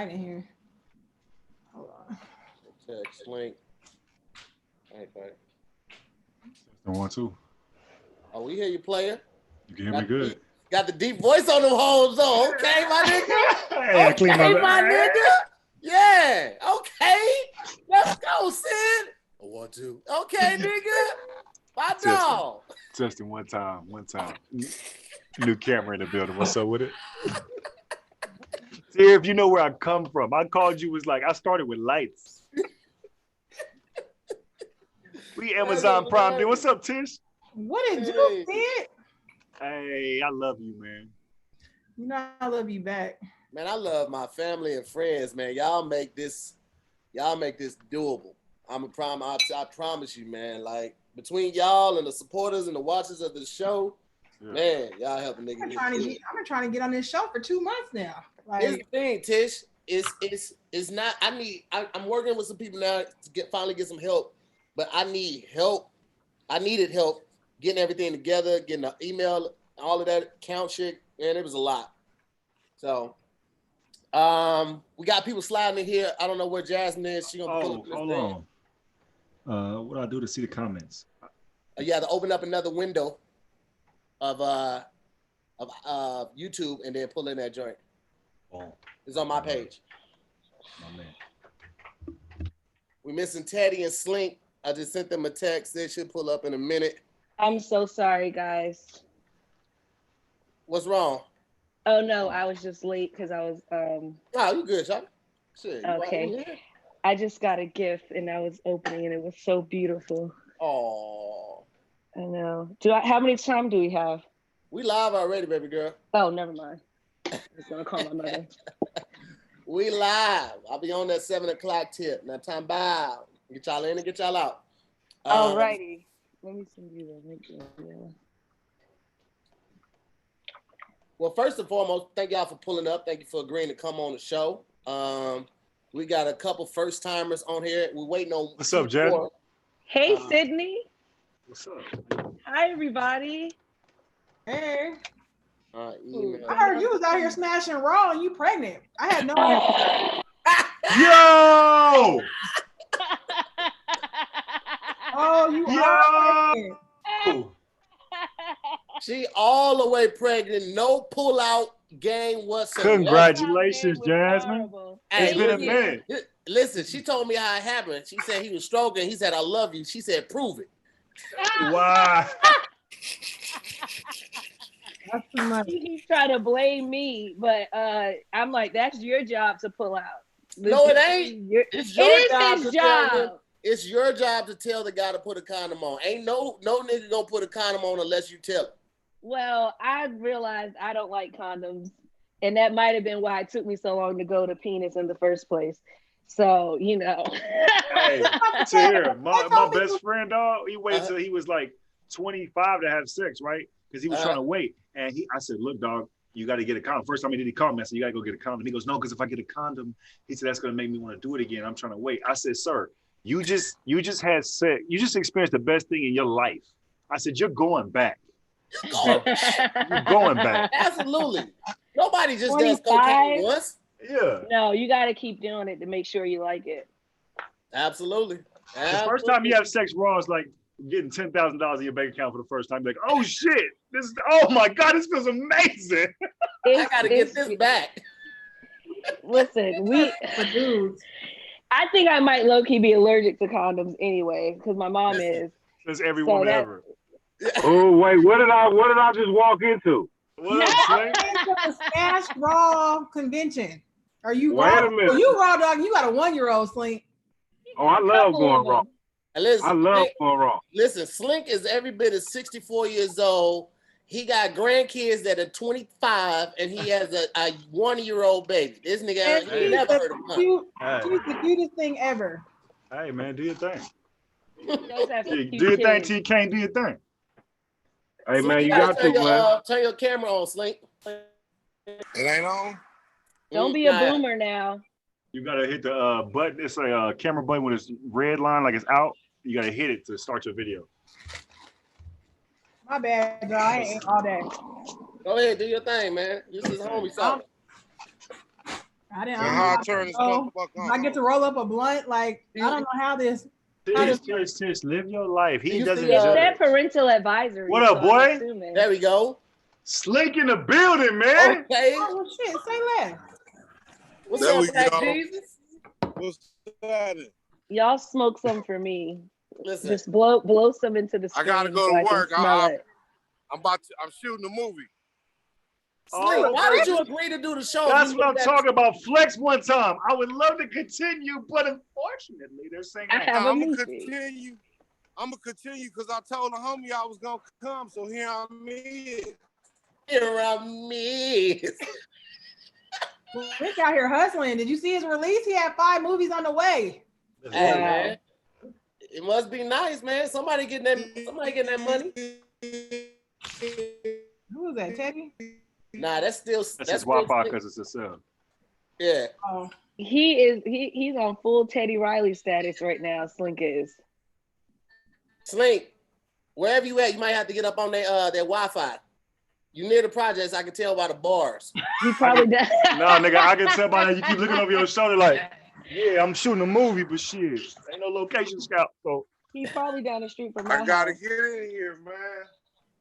in here. Hold on. Text Slink. Hey, buddy. Don't want to. Oh, we hear you, player. You can hear me good. Got the deep voice on them hoes, though. Okay, my nigga. Hey, Okay, my nigga. Yeah. Okay. Let's go, Sid. I want to. Okay, nigga. My dog. Testing one time. New camera in the building. What's up with it? See, if you know where I come from, I called you, was like, I started with lights. We Amazon Prime. Dude. What's up, Tish? What did you say? Hey, I love you, man. You know I love you back. Man, I love my family and friends, man. Y'all make this doable. I promise you, man. Like between y'all and the supporters and the watchers of the show, man, y'all help a nigga. I've been trying to get on this show for 2 months now. Like, here's the thing, Tish. It's not. I'm working with some people now to finally get some help, but I need help. I needed help getting everything together, getting the email, all of that count shit, and it was a lot. So, we got people sliding in here. I don't know where Jasmine is. She gonna pull up this thing. What do I do to see the comments? You have to open up another window of YouTube and then pull in that joint. Oh, it's on my page. My man. We missing Teddy and Slink. I just sent them a text. They should pull up in a minute. I'm so sorry, guys. What's wrong? Oh no, I was just late because I was Oh, you good, Chuck? Shit. Okay. I just got a gift and I was opening and it was so beautiful. Oh. I know. How many time do we have? We live already, baby girl. Oh, never mind. I was gonna call my mother. We live. I'll be on that 7 o'clock tip. Now time bow. Get y'all in and get y'all out. Alrighty. Let me send you the link. Yeah. Well, first and foremost, thank y'all for pulling up. Thank you for agreeing to come on the show. We got a couple first timers on here. We're waiting on. What's up, Jen? Hey, Sydney. What's up? Hi, everybody. Hey. Email. I heard you was out here smashing Raw and you pregnant. I had no idea. Yo! Oh, you are pregnant. She all the way pregnant. No pull out game whatsoever. Congratulations, Jasmine. It's been a minute. Listen, she told me how it happened. She said he was stroking. He said, I love you. She said, prove it. Wow. That's too much. He's trying to blame me, but I'm like, that's your job to pull out. No, it ain't. It's his job. It's your job to tell the guy to put a condom on. Ain't no nigga gonna put a condom on unless you tell him. Well, I realized I don't like condoms, and that might have been why it took me so long to go to penis in the first place. So, you know. Hey, Tahir, my best friend, dog, he waited till he was like 25 to have sex, right? Because he was trying to wait. And I said, look, dog, you got to get a condom. First time he did, he called me. I said, you got to go get a condom. He goes, no, because if I get a condom, he said, that's going to make me want to do it again. I'm trying to wait. I said, sir, you just had sex. You just experienced the best thing in your life. I said, you're going back. You're going back. Absolutely. Nobody just does cocaine once. Yeah. No, you got to keep doing it to make sure you like it. Absolutely. The first time you have sex raw is like getting $10,000 in your bank account for the first time. You're like, oh shit, oh my God, this feels amazing. I gotta get this back. Listen, I think I might low-key be allergic to condoms anyway, because my mom is. That's every woman ever. Oh wait, what did I just walk into? What up, Slink? The Smash Raw convention. Are you Wait raw? a minute. You raw dog? You got a 1-year-old, Slink. Oh, I love going raw. Listen, I love going raw. Listen, Slink is every bit of 64 years old. He got grandkids that are 25, and he has a 1-year-old baby. This nigga, he never heard of him. She's the cutest thing ever. Hey, man, do your thing. Do Do your thing till you can't do your thing. Hey, Slink, man, you got to, man. Turn your camera on, Slink. It ain't on? Don't be a boomer now. You got to hit the button. It's a camera button with this red line like it's out. You got to hit it to start your video. My bad, girl. I ain't all that. Go ahead, do your thing, man. This is homie something. I didn't. And I how I don't turn this know. motherfucker If I on. get to roll up a blunt, like I don't know how this. Tish, live your life. He You doesn't see, It judge. said parental advisory. What up, so boy? I'm assuming. there we go. Slink in the building, man. Okay. Oh well, shit. Say less. What's There up, we Black go. Jesus? What's that? Y'all smoke some for me. Listen, Just blow some into the I screen gotta go so to I can work. smell it. I'm shooting a movie. Slink, Oh, why okay. did you agree to do the show? That's You what I'm looked at- talking about. Flex one time. I would love to continue, but unfortunately, they're saying I have a I'm gonna movie. continue. I'm gonna continue because I told the homie I was gonna come. So here I'm in. Here I'm me. Rick out here hustling. Did you see his release? He had 5 movies on the way. Hey, Wow. man. It must be nice, man. Somebody getting that money. Who was that, Teddy? Nah, that's still That's that's his still Wi-Fi Slink. because it's a sub. Yeah. Oh, He's on full Teddy Riley status right now. Slink is. Slink, wherever you at, you might have to get up on their Wi-Fi. You near the projects, I can tell by the bars. He probably does. Nah, nigga, I can tell by that you keep looking over your shoulder like, yeah, I'm shooting a movie, but shit, ain't no location scout. So He's probably down the street from my I gotta house. get in here, man.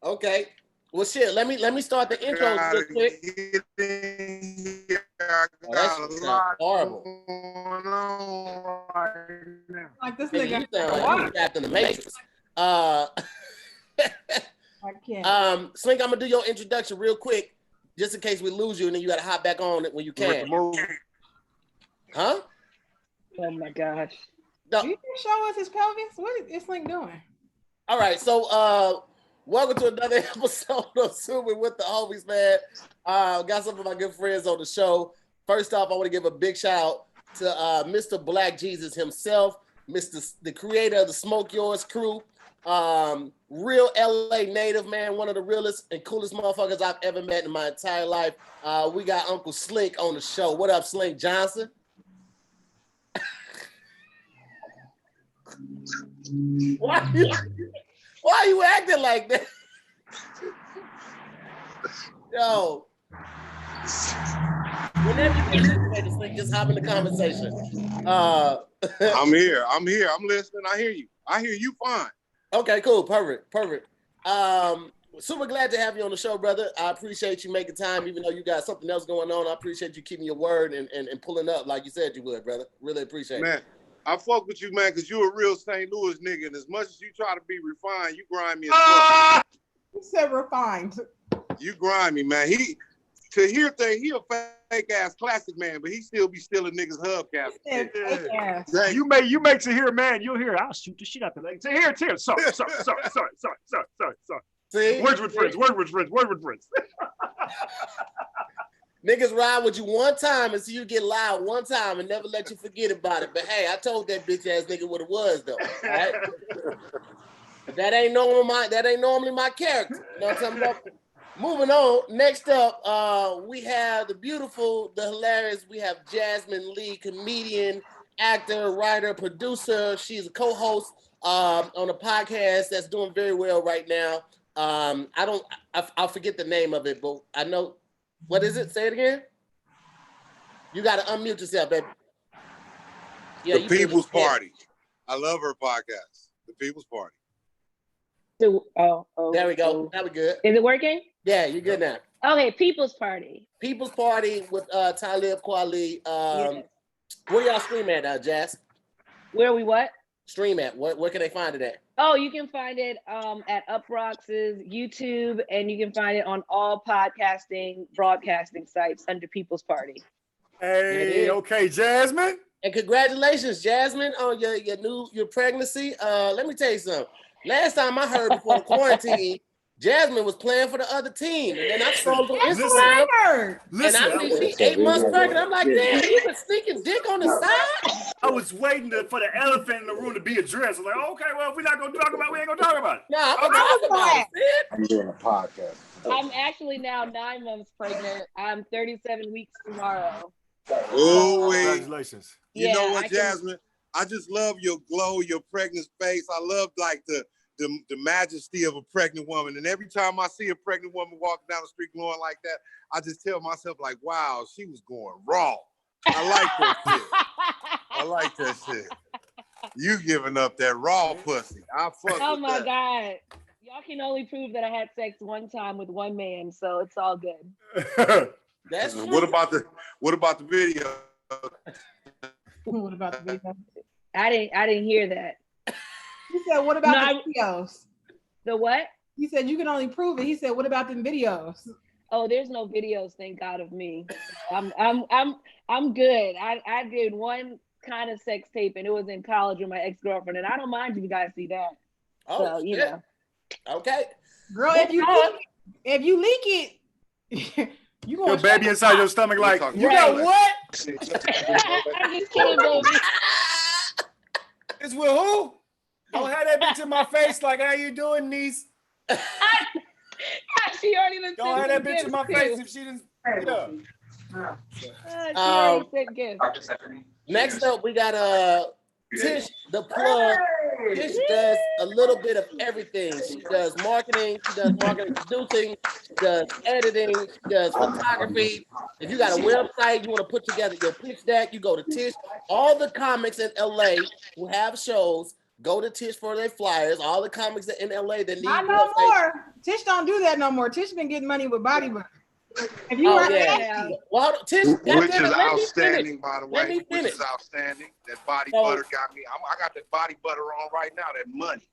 Okay. Well, shit. Let me start the intros real quick. Get in here. I Oh, that got shit a sound lot horrible. going on right now. like this Nigga, nigga. you sound like you trapped in the Matrix. Uh, I can't. Slink, I'm gonna do your introduction real quick, just in case we lose you, and then you gotta hop back on it when you With the can. movie. Huh? Oh my gosh. No. You can show us his pelvis. What is Slink doing? All right. So, welcome to another episode of Zooming with the Homies, man. Got some of my good friends on the show. First off, I want to give a big shout out to Mr. Black Jesus himself, the creator of the Smoke Yours crew. Real LA native, man, one of the realest and coolest motherfuckers I've ever met in my entire life. We got Uncle Slink on the show. What up, Slink Johnson? Why you acting like that? Yo. Whenever you get situated, Slink, just hop in the conversation. I'm here. I'm listening. I hear you fine. Okay, cool. Perfect. Super glad to have you on the show, brother. I appreciate you making time, even though you got something else going on. I appreciate you keeping your word and pulling up like you said you would, brother. Really appreciate it. Man, I fuck with you, man, because you a real St. Louis nigga. And as much as you try to be refined, you grimy as fuck. He said refined. You grimy, man. Tahir he a fake ass classic man, but he still be stealing niggas hubcaps. He said fake ass. Dang. you make Tahir man, you'll hear, I'll shoot the shit out the leg. Tahir, sorry. See? Words with friends. Niggas ride with you one time and see you get loud one time and never let you forget about it. But hey, I told that bitch ass nigga what it was though. All right? That ain't normally my character. You know what I'm talking about? Moving on. Next up, we have the beautiful, the hilarious. We have Jasmine Leigh, comedian, actor, writer, producer. She's a co-host on a podcast that's doing very well right now. I'll forget the name of it, but I know. What is it? Say it again. You got to unmute yourself, baby. Yeah, The People's Party. I love her podcast. The People's Party. There we go. That was good. Is it working? Yeah, you're good now. Okay, People's Party. People's Party with Talib Kweli. Yes. Where y'all stream at, Jazz? Where we what? Stream at? Where can they find it at? Oh, you can find it at Uproxx's YouTube, and you can find it on all broadcasting sites under People's Party. Hey, okay, Jasmine. And congratulations, Jasmine, on your pregnancy. Let me tell you something. Last time I heard before the quarantine, Jasmine was playing for the other team. And then I scrolled on Instagram, and I see she 8 months pregnant. I'm like, damn, you been sneaking dick on the side? I was waiting for the elephant in the room to be addressed. I was like, okay, well, if we're not going to talk about it, we ain't going to talk about it. Nah, I'm talking about it, sid. I'm doing a podcast. I'm actually now 9 months pregnant. I'm 37 weeks tomorrow. Oh, Congratulations. You Yeah, know what, I can- Jasmine? I just love your glow, your pregnant face. I love like the majesty of a pregnant woman. And every time I see a pregnant woman walking down the street glowing like that, I just tell myself like, wow, she was going raw. I like that shit. I like that shit. You giving up that raw pussy. I fuck Oh with my that. God. Y'all can only prove that I had sex one time with one man, so it's all good. That's true. What about the video? What about the video? I didn't hear that. He said, what about the videos? The what? He said you can only prove it. He said, what about them videos? Oh, there's no videos, thank God, of me. I'm good. I did one kind of sex tape, and it was in college with my ex-girlfriend, and I don't mind if you guys see that. Oh, so you shit. know. Okay. Girl, if you leak it, you gonna Your baby inside your stomach like, you Right. got what? I'm just kidding, baby. It's with who? Don't have that bitch in my face like, how you doing, niece? She already done Don't have that sent bitch in my gifts, face too. if she didn't. Yeah. She already sent gifts. Next up, we got Tish the plug. Tish does a little bit of everything. She does marketing, she does marketing producing, she does editing, she does photography. If you got a website, you want to put together your pitch deck, you go to Tish. All the comics in LA who have shows, go to Tish for their flyers. All the comics in LA that need Not no more. Tish don't do that no more. Tish been getting money with body butter. If you Oh, yeah. Well, Tish, Which is outstanding, by the Let way. me Which finish. is outstanding. That body So- butter got me. I got that body butter on right now. That money.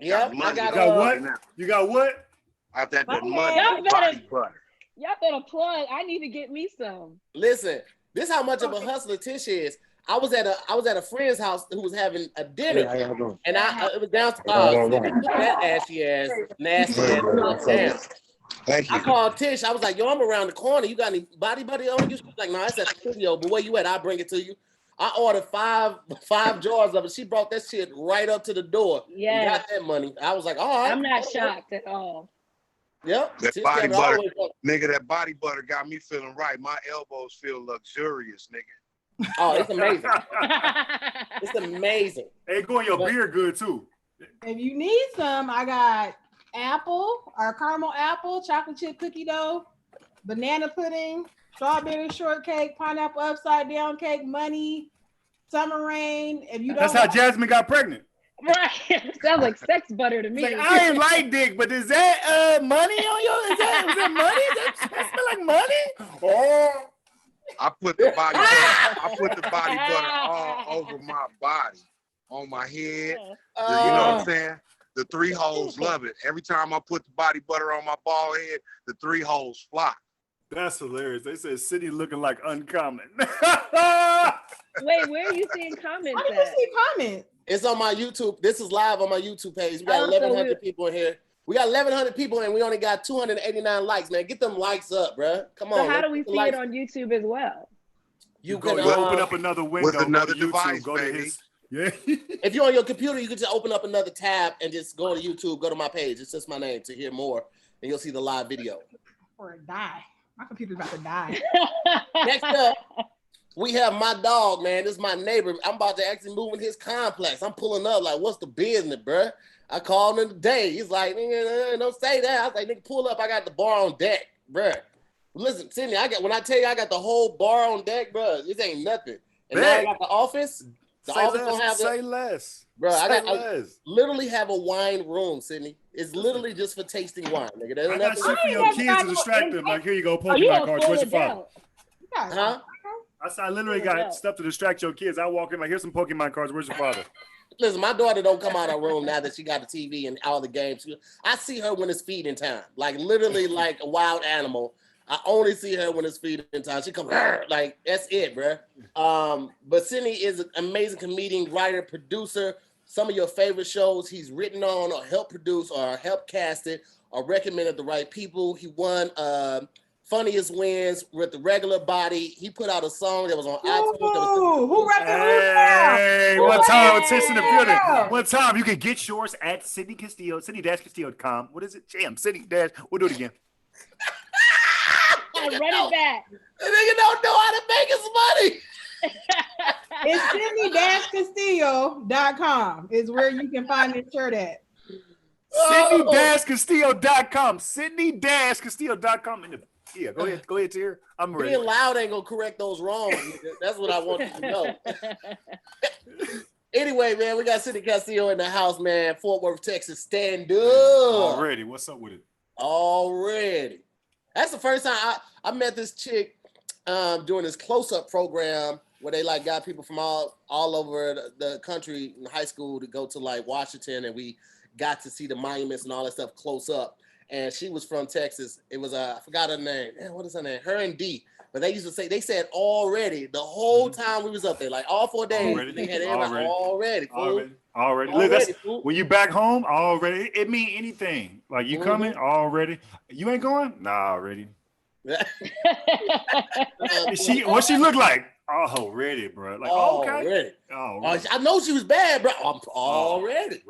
Yep, money I got You got right what? now. You got what? I got that money. Y'all That body better- butter. Y'all better plug. I need to get me some. Listen, this how much of a hustler Tish is. I was at a friend's house who was having a dinner, and it was down. That ashy ass, nasty ass. Damn. Thank you. I called Tish. I was like, "Yo, I'm around the corner. You got any body butter on you?" She was like, "No, it's at the studio. But where you at? I'll bring it to you." I ordered five jars of it. She brought that shit right up to the door. Yeah. And got that money. I was like, "All right." I'm not shocked at all. Yep. That Tish body got it butter, always up. nigga. That body butter got me feeling right. My elbows feel luxurious, nigga. Oh, it's amazing. It's amazing. Hey, go in your beer good too. If you need some, I got apple or caramel apple, chocolate chip cookie dough, banana pudding, strawberry shortcake, pineapple upside down cake, money, summer rain. If you don't, That's how Jasmine got pregnant. Right. Sounds like sex butter to me. Like, I ain't like dick, but is that money on your? Is that money? That smell like money? Oh. I put the body butter. I put the body butter all over my body, on my head. You know what I'm saying? The three holes love it. Every time I put the body butter on my bald head, the three holes fly. That's hilarious. They said City looking like uncommon. Wait, where are you seeing comments how did you at? see comments? It's on my YouTube. This is live on my YouTube page. We got Oh, so 1,100 people in here. We got 1,100 people and we only got 289 likes, man. Get them likes up, bruh. Come on. So how do we get the see it likes. on YouTube as well? You go, can you open up another window. with another go to YouTube, device, go to baby. his. Yeah. if you're on your computer, you can just open up another tab and just go to YouTube, go to my page. It's just my name, Tahir Moore, and you'll see the live video. Or die. My computer's about to die. Next up, we have my dog, man. This is my neighbor. I'm about to actually move in his complex. I'm pulling up like, what's the business, bruh? I called him today. He's like, nigga, don't say that. I was like, nigga, pull up. I got the bar on deck, bruh. Listen, Sydney, when I tell you I got the whole bar on deck, bruh, this ain't nothing. And now I got the office. The office don't have Say less. Bro, I literally have a wine room, Sydney. It's literally just for tasting wine, nigga. There's I got nothing. shit for your kids to distract them. Like, here you go, Pokemon cards. Where's your father? Huh? I said, I literally got stuff to distract your kids. I walk in like, here's some Pokemon cards. Where's your father? Listen, my daughter don't come out of her room now that she got the TV and all the games. I see her when it's feeding time, like literally like a wild animal. I only see her when it's feeding time. She comes like that's it, bro. But Sydney is an amazing comedian, writer, producer. Some of your favorite shows he's written on or helped produce or helped cast it or recommended the right people. He won Funniest Wins with the Regular Body. He put out a song that was on iTunes. Who Hey, one time, Tish in the building. One time, you can get yours at Sydney Castillo, Sydney-Castillo.com. What is it? Jam, Sydney dash. We'll do it again. Run it back. The nigga don't know how to make his money. It's Sydney-Castillo.com is where you can find this shirt at. Sydney-Castillo.com. Sydney-Castillo.com in the Yeah, go ahead, Tahir. I'm ready. Being loud ain't gonna correct those wrongs. Nigga. That's what I want you to know. Anyway, man, we got Cindy Castillo in the house, man. Fort Worth, Texas. Stand up. Already. What's up with it? Already. That's the first time I met this chick doing this close-up program where they like got people from all over the country in high school to go to like Washington, and we got to see the monuments and all that stuff close up. And she was from Texas. It was I forgot her name. Man, what is her name? Her and D. But they used to say, they said already the whole time we was up there, like all 4 days. Already. They had everybody already. Look, that's when you back home already. It mean anything. Like you coming already. You ain't going? Nah, already. What she look like? Already, bro. Like okay. I know she was bad, bro. Already.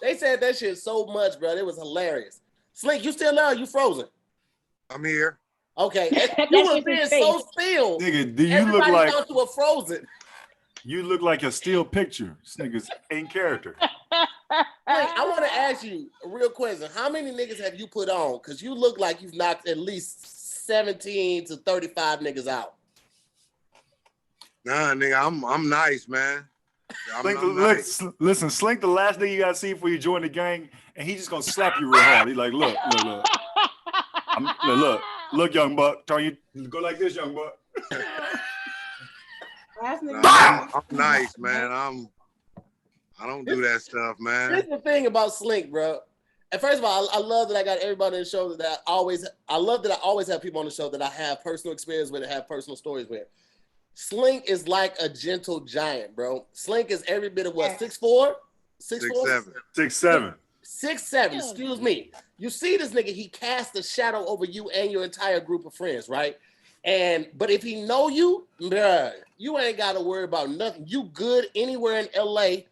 They said that shit so much, bro. It was hilarious. Slink, you still there? You frozen? I'm here. Okay, you were being so still. Nigga, do you Everybody look like thought you were frozen? You look like a still picture. This nigga's in character. I want to ask you a real question. How many niggas have you put on? Because you look like you've knocked at least 17 to 35 niggas out. Nah, nigga, I'm nice, man. Listen, Slink the last nigga you gotta see before you join the gang, and he just gonna slap you real hard. He like, look. Look, young buck. Turn you go like this, young buck. I'm nice, man. I don't do that stuff, man. Here's the thing about Slink, bro. And first of all, I love that I got everybody on the show that I love that I always have people on the show that I have personal experience with and have personal stories with. Slink is like a gentle giant, bro. Slink is every bit of what, 6'4"? 6'4"? 6'7". 6'7", excuse me. You see this nigga, he casts a shadow over you and your entire group of friends, right? But if he know you, bruh, you ain't got to worry about nothing. You good anywhere in LA,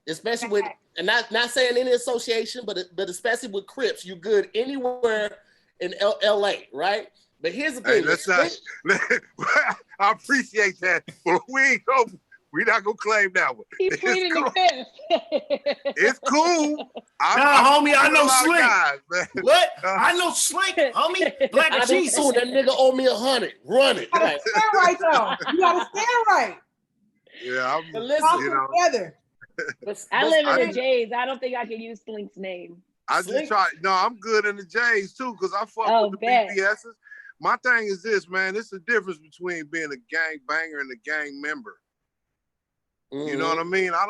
especially with, and not saying any association, but especially with Crips, you good anywhere in LA, right? But here's the thing. I appreciate that, but we're not gonna claim that one. He's pleading the fifth. It's cool. Homie, I know Slink. Guys, what? I know Slink, homie. Black Jesus. That nigga owe me 100. Run it. You gotta stand right, though. You gotta stand right. Yeah, but listen, together. I live in the J's. I don't think I can use Slink's name. I just try. No, I'm good in the J's too, because I fuck with the BBSs. My thing is this, man. It's the difference between being a gang banger and a gang member. You know what I mean? I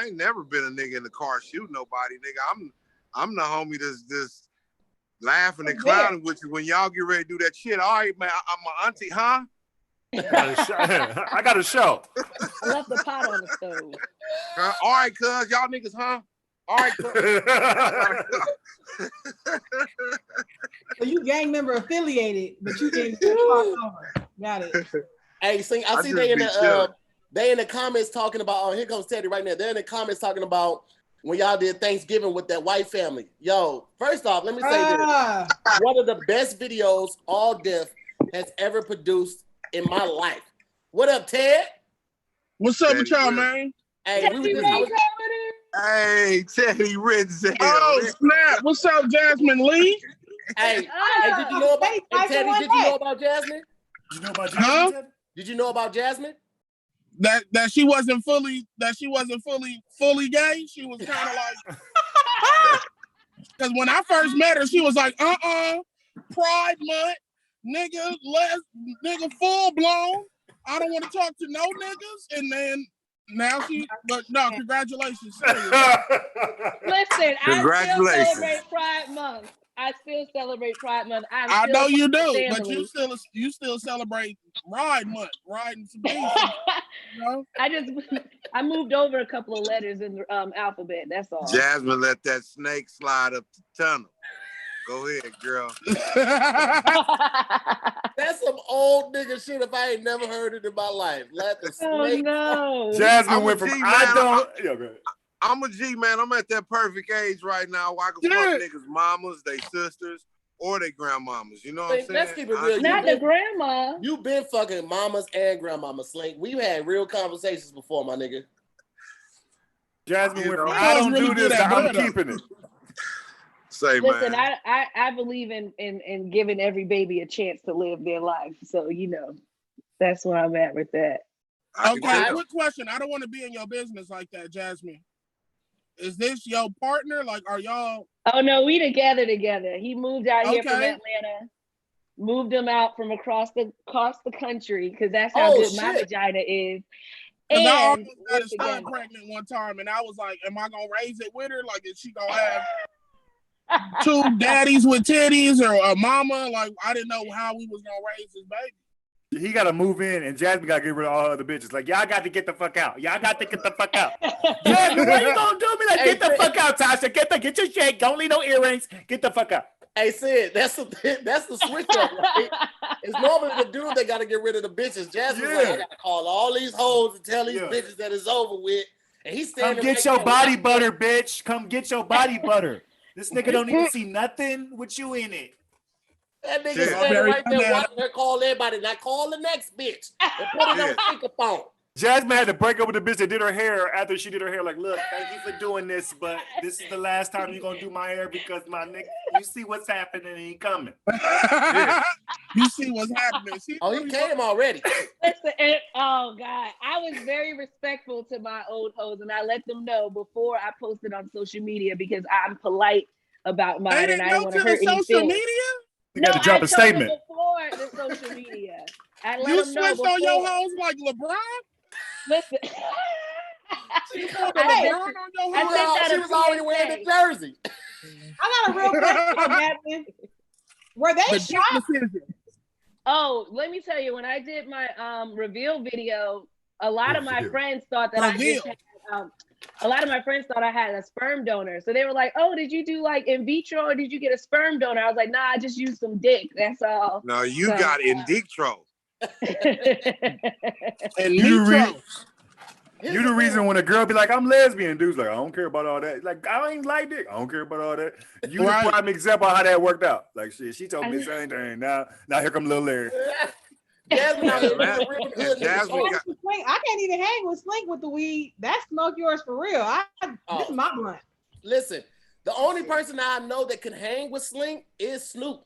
ain't never been a nigga in the car shooting nobody, nigga. I'm the homie that's just laughing and clowning with you when y'all get ready to do that shit. All right, man, I'm my auntie, huh? I got a show. I left the pot on the stove. All right, cuz, y'all niggas, huh? All right, cuz. So you gang member affiliated, but you didn't cross over. Got it. Hey, I see they in the comments talking about, here comes Teddy right now. They're in the comments talking about when y'all did Thanksgiving with that white family. Yo, first off, let me say this. One of the best videos All Def has ever produced in my life. What up, Ted? What's up with y'all, man? Hey, Hey, Teddy Ritzel. Oh, snap. What's up, Jasmine Leigh? Hey, did you know about Teddy? Did you know about Jasmine? Did you know about Jasmine? Huh? Did you know about Jasmine? That she wasn't fully gay. She was kind of like, because when I first met her, she was like, Pride Month, nigga, full blown. I don't want to talk to no niggas. And then now congratulations. Listen, I still celebrate Pride Month. I know you do, but you still celebrate Ride Month, riding some days. You know? I moved over a couple of letters in the alphabet. That's all. Jasmine let that snake slide up the tunnel. Go ahead, girl. That's some old nigga shit if I ain't never heard it in my life. Let the snake. No. Jasmine went from I'm a G, man. I'm at that perfect age right now where I can fuck niggas' mamas, they sisters, or they grandmamas. You know what I'm saying? Let's keep it real. Not the grandma. You've been fucking mamas and grandmamas, Slink. We've had real conversations before, my nigga. Jasmine went from I don't do this to I'm keeping it. Say, Listen, man. I believe in giving every baby a chance to live their life. So, that's where I'm at with that. Okay, quick question. I don't want to be in your business like that, Jasmine. Is this your partner? Like, are y'all? Oh no, we together. He moved out here from Okay. Atlanta. Moved him out from across the country because that's how good my vagina is. Because I And almost got a stud pregnant one time, and I was like, "Am I gonna raise it with her? Like, is she gonna have two daddies with titties or a mama?" Like, I didn't know how we was gonna raise this baby. He got to move in, and Jasmine got to get rid of all her other bitches. Like, y'all got to get the fuck out. Y'all got to get the fuck out. Jasmine, what you gonna do? Me like, get the fuck out, Tasha. Get your shit. Don't leave no earrings. Get the fuck out. Hey, Sid, that's the switch up, right? It's normally the dude that got to get rid of the bitches. Jasmine's like, I got to call all these hoes and tell these bitches that it's over with. And he's standing Come get your body butter, bitch. Come get your body butter. This nigga don't even see nothing with you in it. That nigga standing right there watching her call everybody. Now call the next bitch and put it on speakerphone. Jasmine had to break up with the bitch that did her hair after she did her hair. Like, look, thank you for doing this, but this is the last time you're gonna do my hair because my nigga, you see what's happening, he coming. You see what's happening. He came already. Listen, oh God, I was very respectful to my old hoes, and I let them know before I posted on social media because I'm polite about mine, and I don't want to hurt any social media. You got to drop a statement before the social media. I let you them know switched on your hoes like LeBron. Listen, she was already wearing the jersey. I got a real question, Jasmine. Were they shocked? Oh, let me tell you, when I did my reveal video, a lot of my friends thought that a lot of my friends thought I had a sperm donor. So they were like, "Oh, did you do like in vitro or did you get a sperm donor?" I was like, "Nah, I just used some dick. That's all." No, you got in vitro. And you the reason when a girl be like, I'm lesbian, dude's like, I don't care about all that. Like, I ain't like dick. I don't care about all that. You the prime example of how that worked out. Like, shit, she told me the same thing. Now here come little Larry. Jasmine, I can't even hang with Slink with the weed. That's smoke yours for real. This is my blunt. Listen, the only person I know that can hang with Slink is Snoop.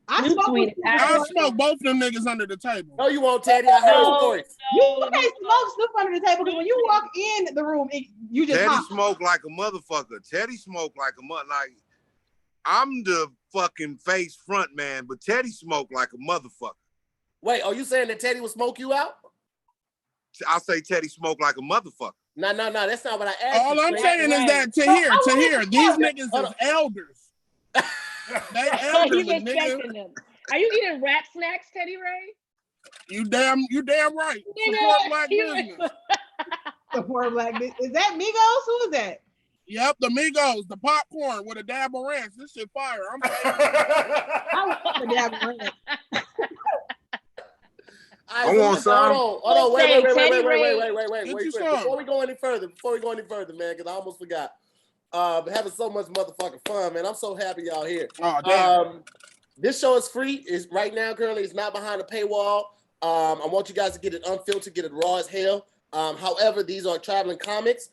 I smoke both of them niggas under the table. No, you won't, Teddy. I heard stories. You can't smoke Snoop under the table because when you walk in the room, you just Teddy smoke like a motherfucker. Teddy smoke like a like. I'm the fucking face front man, but Teddy smoke like a motherfucker. Wait, are you saying that Teddy will smoke you out? I say Teddy smoke like a motherfucker. No, that's not what I asked. All I'm saying is that Tahir, these niggas is elders. They elderly, nigga. Them. Are you eating rap snacks, Teddy Ray? You damn right. Support black business. Support black business. Is that Migos? Who is that? Yep, the Migos, the popcorn with a dab of ranch. This shit fire. I'm I want the dab of ranch. I want some. Hold on, wait. Before we go any further, man, because I almost forgot. Having so much motherfucking fun, man. I'm so happy y'all here. Oh, damn. This show is free. It's right now, currently, it's not behind a paywall. I want you guys to get it unfiltered, get it raw as hell. However, these are traveling comics.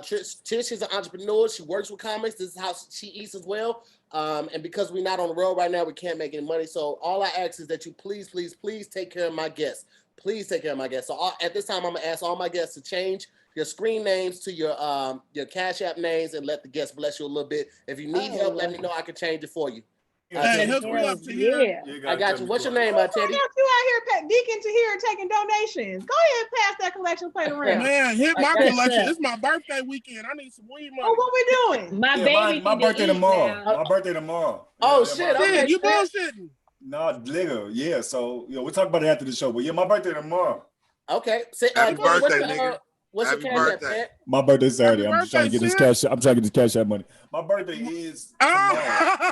Tish is an entrepreneur. She works with comics. This is how she eats as well. And because we're not on the road right now, we can't make any money. So all I ask is that you please take care of my guests. Please take care of my guests. So at this time, I'm gonna ask all my guests to change your screen names to your Cash App names and let the guests bless you a little bit. If you need help, let me know. I can change it for you. Hey, hook me up to here. I got you. What's your name, Teddy? You out here deacon to here taking donations. Go ahead and pass that collection plate around. Man, hit my collection. It's my birthday weekend. I need some weed money. Oh, what we doing? My baby. My birthday tomorrow. My birthday tomorrow. Oh shit! Okay. You bullshitting? No, nigga. Yeah. So we'll talk about it after the show. But yeah, my birthday tomorrow. Okay. Happy birthday, nigga. What's your Cash App, Pat? My birthday's Saturday. I'm trying to get this cash. I'm trying to get this Cash App money. My birthday is tomorrow.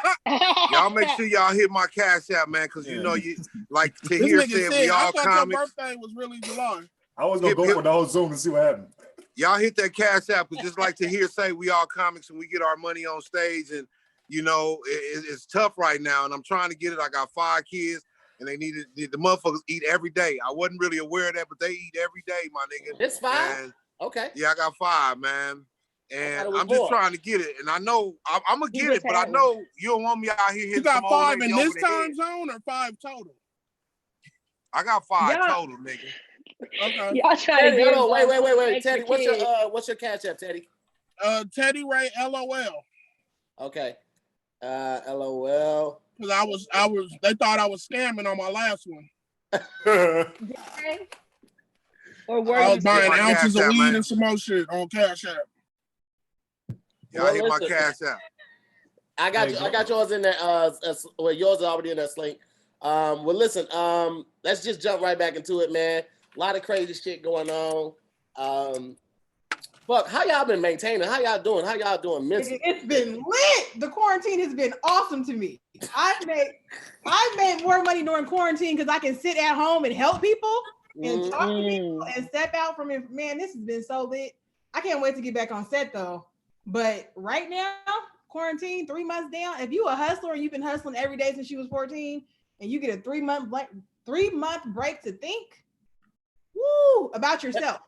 Y'all make sure y'all hit my Cash App, man, because you know you like Tahir said we all comics. Your birthday was really July. I was gonna go for the whole Zoom and see what happened. Y'all hit that Cash App because just like Tahir say, we all comics and we get our money on stage, and you know it's tough right now. And I'm trying to get it. I got 5 kids. And they needed the motherfuckers eat every day. I wasn't really aware of that, but they eat every day, my nigga. It's 5? Okay. Yeah, I got 5, man. And I'm just trying to get it. And I know I'm gonna get it, but I know you don't want me out here. You got 5 in this time zone or 5 total? I got 5 total, nigga. Okay. Y'all trying to get wait. Teddy, what's your cash app, Teddy? Teddy Ray LOL. Okay. LOL. Because they thought I was scamming on my last one. Or I was buying ounces of weed and some more shit on Cash App. Y'all hit my Cash App. I got yours in there. Well, yours is already in that Slink. Well, listen. Let's just jump right back into it, man. A lot of crazy shit going on. Fuck, how y'all been maintaining? How y'all doing? How y'all doing mentally? It's been lit. The quarantine has been awesome to me. I've made more money during quarantine because I can sit at home and help people and talk to people and step out from it. Man, this has been so lit. I can't wait to get back on set though. But right now, quarantine, 3 months down. If you a hustler and you've been hustling every day since you was 14, and you get a 3-month break to think, about yourself.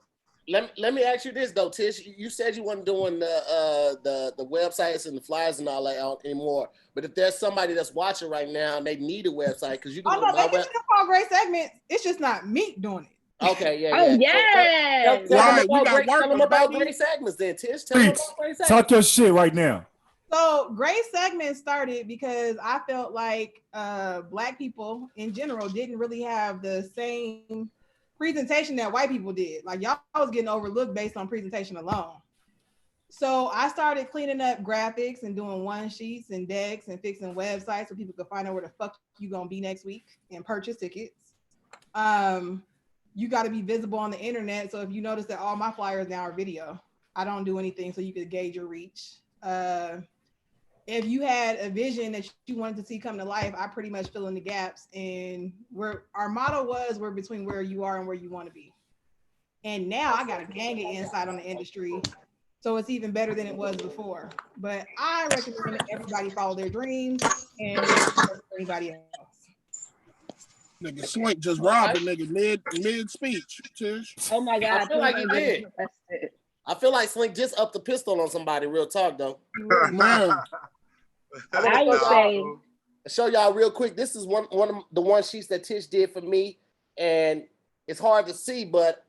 Let me ask you this though, Tish. You said you weren't doing the websites and the flyers and all that anymore. But if there's somebody that's watching right now and they need a website, because you can they can call great segments. It's just not me doing it. Okay, yeah. Oh yeah. Tell them about great segments then, Tish. Tell them about great segments. Talk your shit right now. So great segments started because I felt like Black people in general didn't really have the same presentation that white people did. Like y'all was getting overlooked based on presentation alone. So I started cleaning up graphics and doing one sheets and decks and fixing websites so people could find out where the fuck you gonna be next week and purchase tickets. You got to be visible on the internet. So if you notice that all my flyers now are video, I don't do anything so you could gauge your reach. If you had a vision that you wanted to see come to life, I pretty much fill in the gaps. And our motto was, we're between where you are and where you want to be. And now I got a gang of insight on the industry. So it's even better than it was before. But I recommend that everybody follow their dreams and anybody else. Nigga Slink just robbed a nigga mid speech. Tish. Oh my God. I feel like he did. I feel like Slink just upped the pistol on somebody. Real talk though. Man. I would say. Show y'all real quick. This is one of the one sheets that Tish did for me, and it's hard to see, but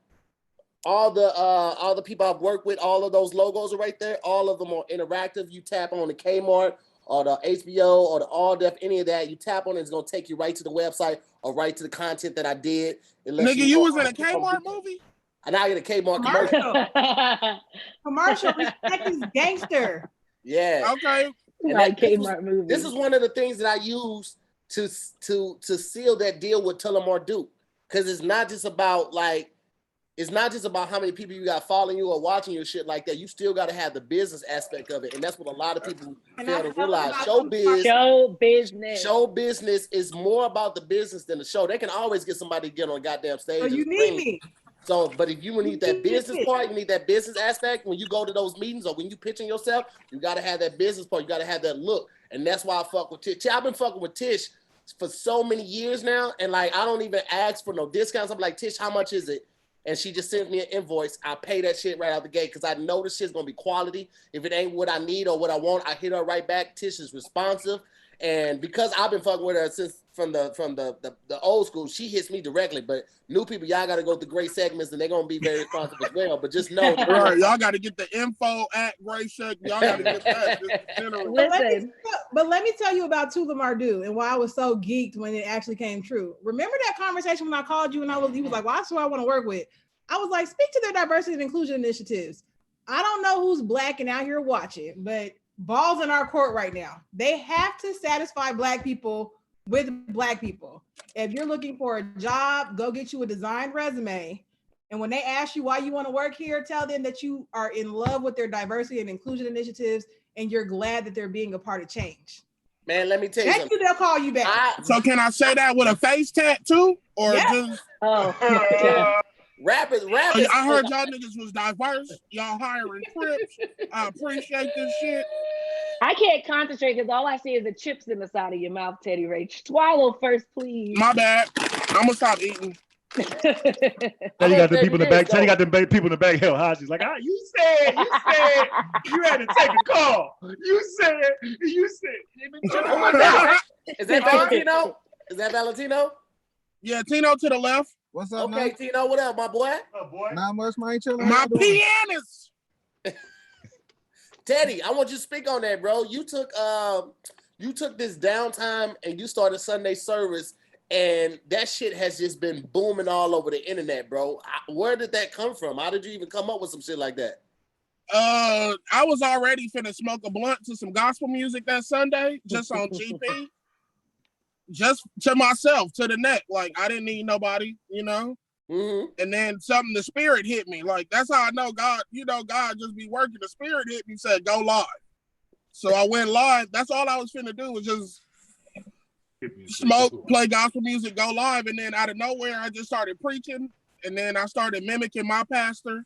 all the people I've worked with, all of those logos are right there. All of them are interactive. You tap on the Kmart or the HBO or the All Def, any of that. You tap on it, it's gonna take you right to the website or right to the content that I did. Nigga, you was in a Kmart movie? And I get a Kmart commercial. Commercial, respect this gangster. Yeah. Okay. Like Kmart movie. This is one of the things that I use to seal that deal with Tullamore Duke, because it's not just about how many people you got following you or watching your shit like that. You still got to have the business aspect of it, and that's what a lot of people fail to realize. Show business is more about the business than the show. They can always get somebody to get on a goddamn stage. So you need me. So, but if you need that business part, you need that business aspect. When you go to those meetings or when you pitching yourself, you got to have that business part. You got to have that look. And that's why I fuck with Tish. I've been fucking with Tish for so many years now. And like, I don't even ask for no discounts. I'm like, Tish, how much is it? And she just sends me an invoice. I pay that shit right out the gate because I know this shit's going to be quality. If it ain't what I need or what I want, I hit her right back. Tish is responsive. And because I've been fucking with her since from the old school, she hits me directly. But new people, y'all got to go through great segments, and they're gonna be very responsive as well. But just know, right, y'all got to get the info at Great Segment. Y'all got to get that. But let me tell you about Tullamore Duke and why I was so geeked when it actually came true. Remember that conversation when I called you and you was like, "Well, that's who I want to work with." I was like, "Speak to their diversity and inclusion initiatives." I don't know who's Black and out here watching, but balls in our court right now. They have to satisfy Black people with Black people. If you're looking for a job, go get you a designed resume. And when they ask you why you want to work here, tell them that you are in love with their diversity and inclusion initiatives and you're glad that they're being a part of change. Man, let me tell you something. They'll call you back. So can I say that with a face tattoo? Or just... Oh, my God. Rappers. I heard y'all niggas was diverse. Y'all hiring Crips. I appreciate this shit. I can't concentrate because all I see is the chips in the side of your mouth, Teddy Ray. Swallow first, please. My bad. I'm gonna stop eating. Teddy got the people in the back. Teddy got the people in the back held hostage. Like, you said you had to take a call. You said. Is that Valentino? Is that Valentino? Yeah, Tino to the left. What's up, okay, man? Tino, what up, my boy? Not much, man. Chilling. My pianist. Teddy, I want you to speak on that, bro. You took this downtime and you started Sunday service, and that shit has just been booming all over the internet, bro. Where did that come from? How did you even come up with some shit like that? I was already finna smoke a blunt to some gospel music that Sunday, just on GP. Just to myself, to the neck. Like, I didn't need nobody, you know? Mm-hmm. And then the spirit hit me. Like, that's how I know God, God just be working. The spirit hit me, said, go live. So I went live. That's all I was finna do was just smoke, play gospel music, go live. And then out of nowhere, I just started preaching. And then I started mimicking my pastor.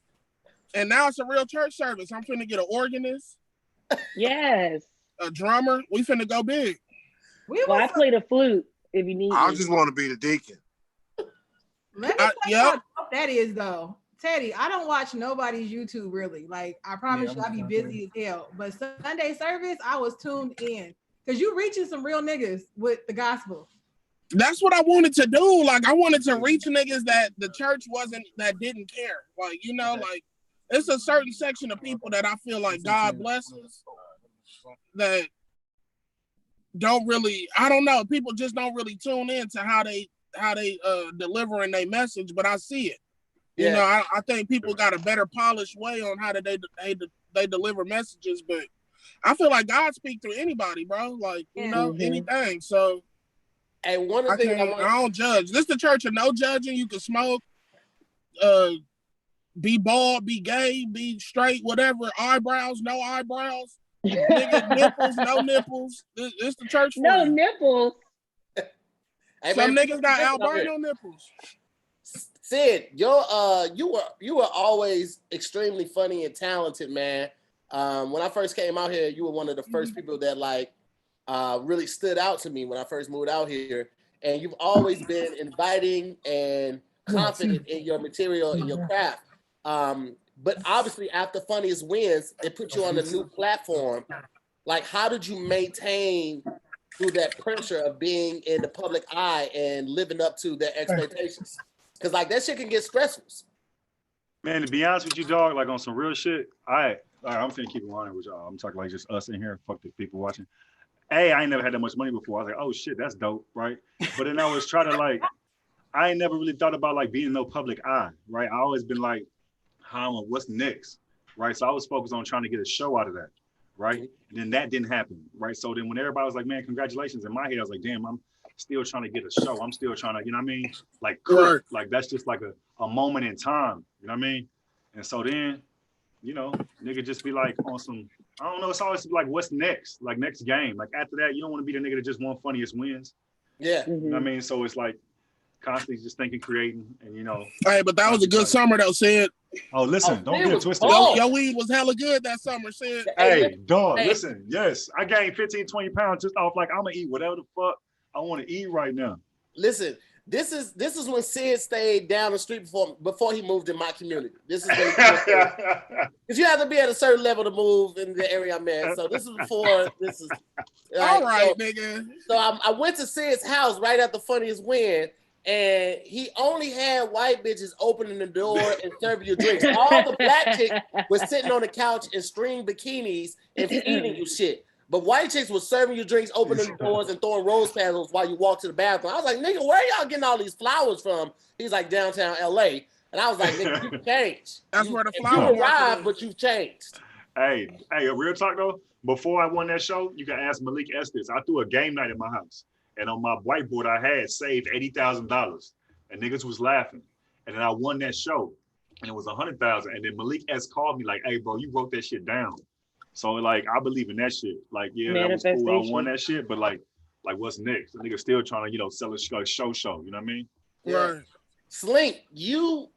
And now it's a real church service. I'm finna get an organist. Yes. A drummer. We finna go big. Well, I play the flute if you need. I just want to be the deacon. Let me tell you how tough that is, though. Teddy, I don't watch nobody's YouTube really. Like, I promise you, I be busy as hell. But Sunday service, I was tuned in because you reaching some real niggas with the gospel. That's what I wanted to do. Like, I wanted to reach niggas that the church that didn't care. Like, like it's a certain section of people that I feel like God blesses that don't really, I don't know, people just don't really tune in to how they delivering their message, but I see it. Yeah. I think people got a better polished way on how they deliver messages, but I feel like God speaks through anybody, bro. Like, anything. So and one of the things I don't judge. This is the church of no judging. You can smoke, be bald, be gay, be straight, whatever, eyebrows, no eyebrows. Nigga, nipples, no nipples. It's the church for no you. nipples. Hey, some niggas got albino nipples. Sid, you were always extremely funny and talented, man. When I first came out here, you were one of the first people that really stood out to me when I first moved out here. And you've always been inviting and confident in your material and your craft. But obviously, after Funniest Wins, it put you on a new platform. Like, how did you maintain through that pressure of being in the public eye and living up to their expectations? Because, like, that shit can get stressful. Man, to be honest with you, dog, like on some real shit, I'm finna keep it 100 with y'all. I'm talking like just us in here, fuck the people watching. I ain't never had that much money before. I was like, oh shit, that's dope, right? But then I was trying to I ain't never really thought about like being no public eye, right? I always been like, what's next, right? So I was focused on trying to get a show out of that, right? And then that didn't happen, right? So then when everybody was like, man, congratulations, in my head, I was like, damn, I'm still trying to get a show. I'm still trying to, you know what I mean? Like, cook. Like that's just like a moment in time, you know what I mean? And so then, nigga just be like on some, I don't know, it's always like, what's next? Like next game. Like after that, you don't want to be the nigga that just won Funniest Wins. Yeah. You know what I mean? So it's like constantly just thinking, creating, and Hey, but that was a good summer though, Sid. Oh, listen, don't get it twisted. Your weed was hella good that summer, Sid. Hey, dog, listen, yes. I gained 15, 20 pounds just off I'm gonna eat whatever the fuck I want to eat right now. Listen, this is when Sid stayed down the street before he moved in my community. This is when because you have to be at a certain level to move in the area I'm in. So this is before this is all right, nigga. So I went to Sid's house right after Funniest Win, and he only had white bitches opening the door and serving you drinks. All the black chicks were sitting on the couch in string bikinis and feeding you shit. But white chicks were serving you drinks, opening the doors, and throwing rose petals while you walk to the bathroom. I was like, nigga, where y'all getting all these flowers from? He's like, downtown LA. And I was like, nigga, you've changed. That's where the flowers you arrived, but you've changed. Hey, a real talk though, before I won that show, you can ask Malik Estes. I threw a game night at my house. And on my whiteboard, I had saved $80,000. And niggas was laughing. And then I won that show. And it was $100,000. And then Malik S called me like, hey, bro, you wrote that shit down. So like I believe in that shit. Like, yeah, that was cool. I won that shit, but like what's next? The nigga still trying to, sell a show, you know what I mean? Yeah. Right. Slink, you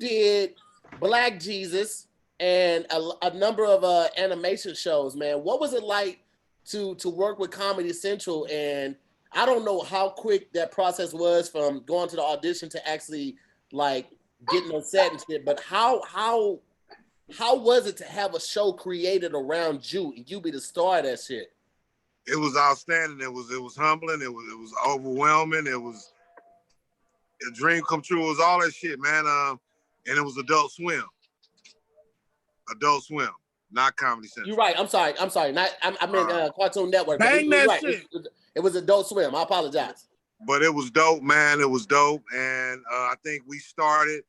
did Black Jesus and a number of animation shows, man. What was it like to work with Comedy Central? And I don't know how quick that process was from going to the audition to actually like getting on set and shit. But how was it to have a show created around you and you be the star of that shit? It was outstanding. It was humbling. It was overwhelming. It was a dream come true. It was all that shit, man. And it was Adult Swim. Adult Swim, not Comedy Central. You're right. I'm sorry. Not I meant Cartoon Network. Bang that right. shit. It was Adult Swim. I apologize. But it was dope, man. It was dope. And I think we started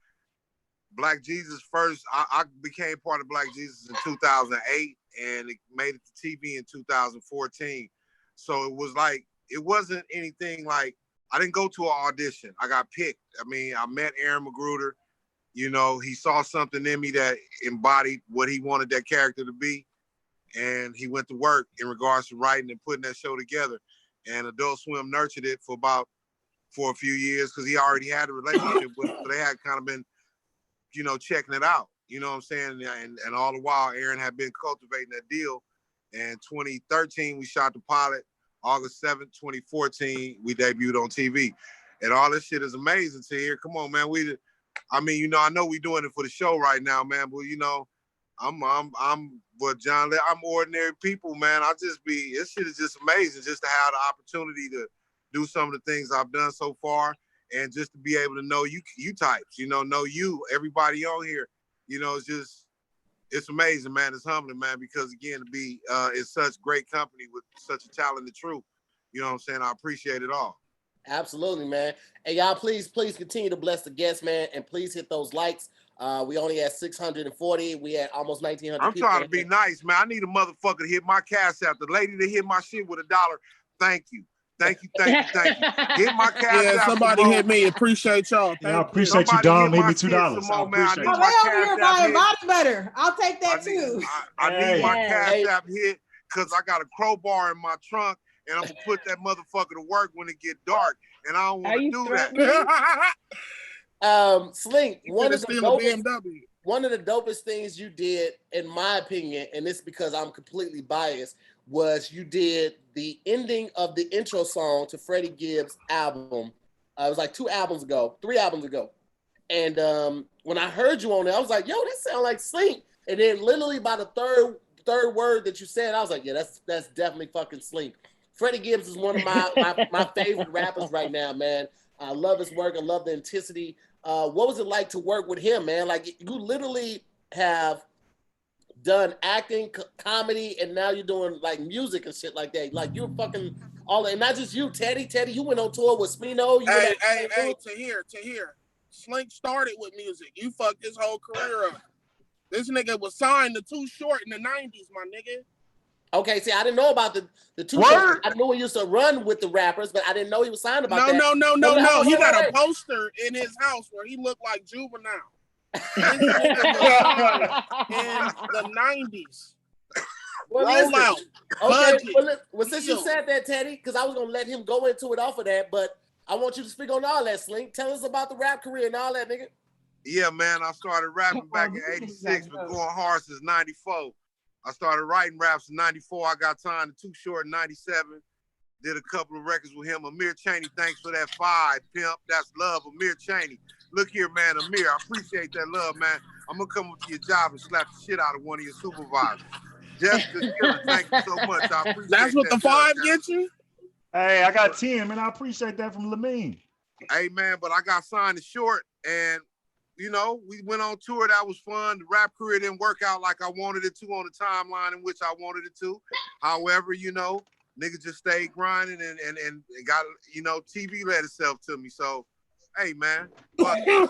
Black Jesus first. I became part of Black Jesus in 2008 and it made it to TV in 2014. So it was like, it wasn't anything like, I didn't go to an audition. I got picked. I mean, I met Aaron Magruder. You know, he saw something in me that embodied what he wanted that character to be. And he went to work in regards to writing and putting that show together. And Adult Swim nurtured it for a few years because he already had a relationship with it. So they had kind of been, you know, checking it out. You know what I'm saying? And all the while, Aaron had been cultivating that deal. And 2013, we shot the pilot. August 7th, 2014, we debuted on TV. And all this shit is amazing to hear. Come on, man. I mean, you know, I know we're doing it for the show right now, man. But, you know, I'm ordinary people, man. This shit is just amazing just to have the opportunity to do some of the things I've done so far and just to be able to know you types, you know you, everybody on here, you know, it's amazing, man. It's humbling, man, because again, to be in such great company with such a talented troupe, you know what I'm saying? I appreciate it all. Absolutely, man. Hey, y'all, please continue to bless the guests, man, and please hit those likes. We only had 640. We had almost 1,900 I'm people. trying to be nice, man. I need a motherfucker to hit my cash app. The lady that hit my shit with $1, thank you. Thank you. Hit my cash app. Somebody hit me. Appreciate y'all. Yeah, I appreciate you, Don. Maybe $2. I appreciate you. They over here buying body butter. I'll take that too. I need my cash app hit because I got a crowbar in my trunk and I'm gonna put that motherfucker to work when it get dark. And I don't want to do that. Slink, one of the dopest things you did, in my opinion, and this is because I'm completely biased, was you did the ending of the intro song to Freddie Gibbs' album. It was like 3 albums ago. And when I heard you on there, I was like, yo, this sounds like Slink. And then literally by the third word that you said, I was like, yeah, that's definitely fucking Slink. Freddie Gibbs is one of my favorite rappers right now, man. I love his work. I love the intensity. What was it like to work with him, man? Like, you literally have done acting, comedy, and now you're doing like music and shit like that. Like, you're fucking all, and not just you, Teddy. Teddy, you went on tour with Smino. Hey, Tahir. Slink started with music. You fucked his whole career up. This nigga was signed to Too Short in the 90s, my nigga. Okay, see, I didn't know about the Too Short. I knew he used to run with the rappers, but I didn't know he was signed about that. No. He got a poster in his house where he looked like Juvenile. This nigga was in the 90s. Well, since you said that, Teddy, because I was going to let him go into it off of that, but I want you to speak on all that, Slink. Tell us about the rap career and all that, nigga. Yeah, man, I started rapping back in 86, been going hard since 94. I started writing raps in 94. I got signed to Too Short in 97. Did a couple of records with him. Amir Chaney, thanks for that 5, pimp. That's love, Amir Chaney. Look here, man, Amir, I appreciate that love, man. I'm going to come up to your job and slap the shit out of one of your supervisors. Jessica, thank you so much. I appreciate that. That's what the 5 gets you? Hey, I got 10, man. I appreciate that from Lamine. Hey, man, but I got signed to Short, and you know, we went on tour. That was fun. The rap career didn't work out like I wanted it to on the timeline in which I wanted it to. However, you know, niggas just stayed grinding and got, you know, TV led itself to me. So, hey, man. And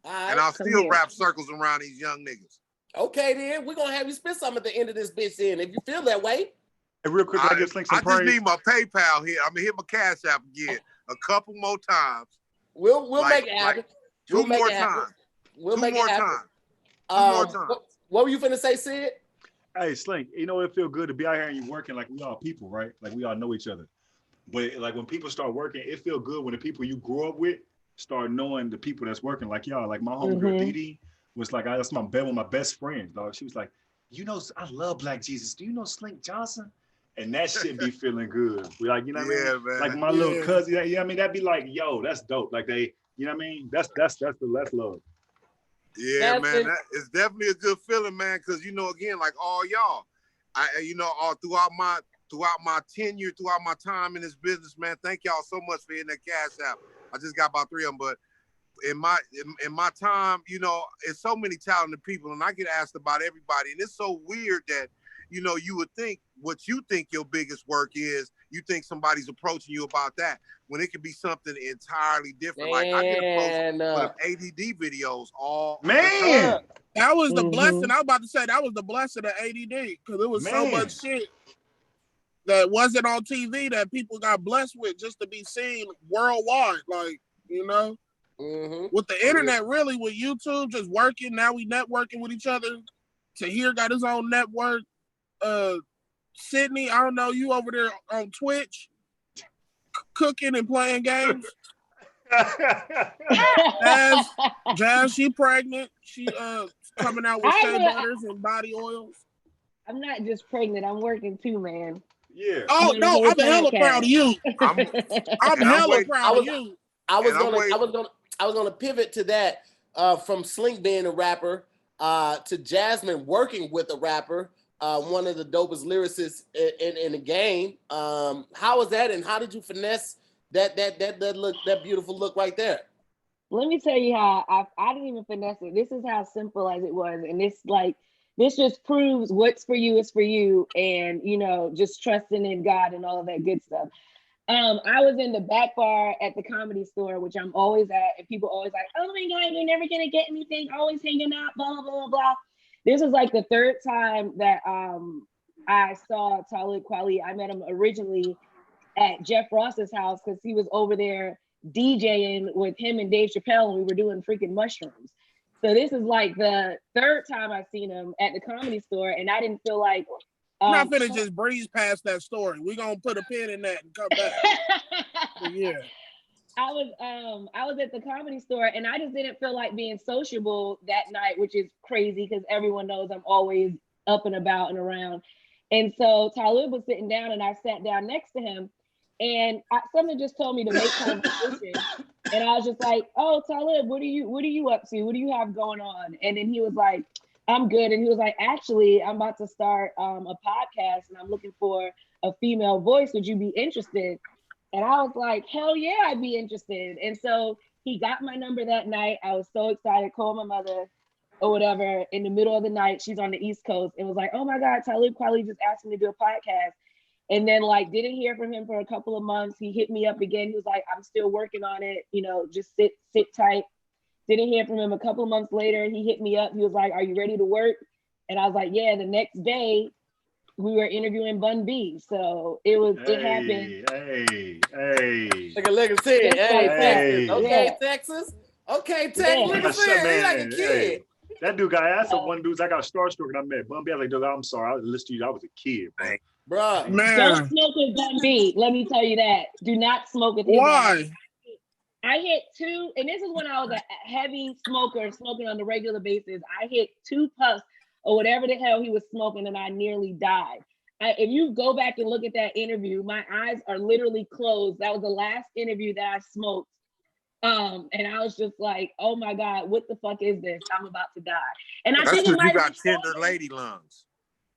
I'll still rap circles around these young niggas. Okay, then. We're going to have you spit some at the end of this bitch in, if you feel that way. Hey, real quick, I just need my PayPal here. I'm going to hit my Cash App again a couple more times. We'll make it happen. Two more times. Two more times. What were you finna say, Sid? Hey, Slink, you know, it feel good to be out here and you working like we all people, right? Like we all know each other. But like when people start working, it feel good when the people you grew up with start knowing the people that's working like y'all. Like my homegirl Didi was like, that's one of my best friends, dog. She was like, you know, I love Black Jesus. Do you know Slink Johnson? And that shit be feeling good. Like, you know what I mean? Man. Like my little cousin, I mean, that'd be like, yo, that's dope. Like they You know what I mean? That's the love. Yeah, man, it's definitely a good feeling, man. Because again, like all y'all, all throughout my tenure, throughout my time in this business, man. Thank y'all so much for hitting that cash out. I just got about 3 of them, but in my time, it's so many talented people, and I get asked about everybody, and it's so weird that you would think what you think your biggest work is, you think somebody's approaching you about that, when it could be something entirely different. Like I get approached with ADD videos all man. That was the blessing. I was about to say that was the blessing of ADD, because it was so much shit that wasn't on TV that people got blessed with just to be seen worldwide. Like, with the internet, really, with YouTube just working, now we networking with each other. Tahir got his own network. Sydney, I don't know, you over there on Twitch cooking and playing games. Jazz, she pregnant. She coming out with shea butters and body oils. I'm not just pregnant, I'm working too, man. Yeah. Oh no, I'm hella proud of you. I'm hella proud of you. I was gonna pivot to that from Slink being a rapper to Jasmine working with a rapper, one of the dopest lyricists in the game. How was that, and how did you finesse that look, that beautiful look right there? Let me tell you how I didn't even finesse it. This is how simple as it was, and this just proves what's for you is for you, and just trusting in God and all of that good stuff. I was in the back bar at the Comedy Store, which I'm always at, and people always like, oh my God, you're never gonna get anything, always hanging out, blah, blah, blah, blah. This was like the 3rd time that I saw Talib Kweli. I met him originally at Jeff Ross's house because he was over there DJing with him and Dave Chappelle, and we were doing freaking mushrooms. So this is like the 3rd time I've seen him at the Comedy Store, and I didn't feel like I'm not finna just breeze past that story. We're gonna put a pin in that and come back. Yeah. I was at the Comedy Store, and I just didn't feel like being sociable that night, which is crazy because everyone knows I'm always up and about and around. And so Talib was sitting down, and I sat down next to him, and something just told me to make conversation. And I was just like, "Oh, Talib, what are you up to? What do you have going on?" And then he was like, "I'm good." And he was like, "Actually, I'm about to start a podcast, and I'm looking for a female voice. Would you be interested?" And I was like, hell yeah, I'd be interested. And so he got my number that night. I was so excited, called my mother or whatever in the middle of the night. She's on the East Coast. And was like, oh my God, Talib Kweli just asked me to do a podcast. And then didn't hear from him for a couple of months. He hit me up again. He was like, I'm still working on it. Just sit tight. Didn't hear from him. A couple of months later, he hit me up. He was like, are you ready to work? And I was like, yeah. The next day, we were interviewing Bun B, so it happened. Look at Sid. Texas. Okay, Texas. Okay, Texas. Yeah. Look at Sid. He's like a kid. That dude got asked one dudes. I got starstruck and I met Bun B. I was like, dude, I'm sorry. I was listening to you. I was a kid, bro. Man. Don't smoke with Bun B. Let me tell you that. Do not smoke with him. Why? I hit 2, and this is when I was a heavy smoker, smoking on a regular basis. I hit 2 puffs or whatever the hell he was smoking, and I nearly died. If you go back and look at that interview, my eyes are literally closed. That was the last interview that I smoked. And I was just like, oh my God, what the fuck is this? I'm about to die. And I think you got tender lady lungs.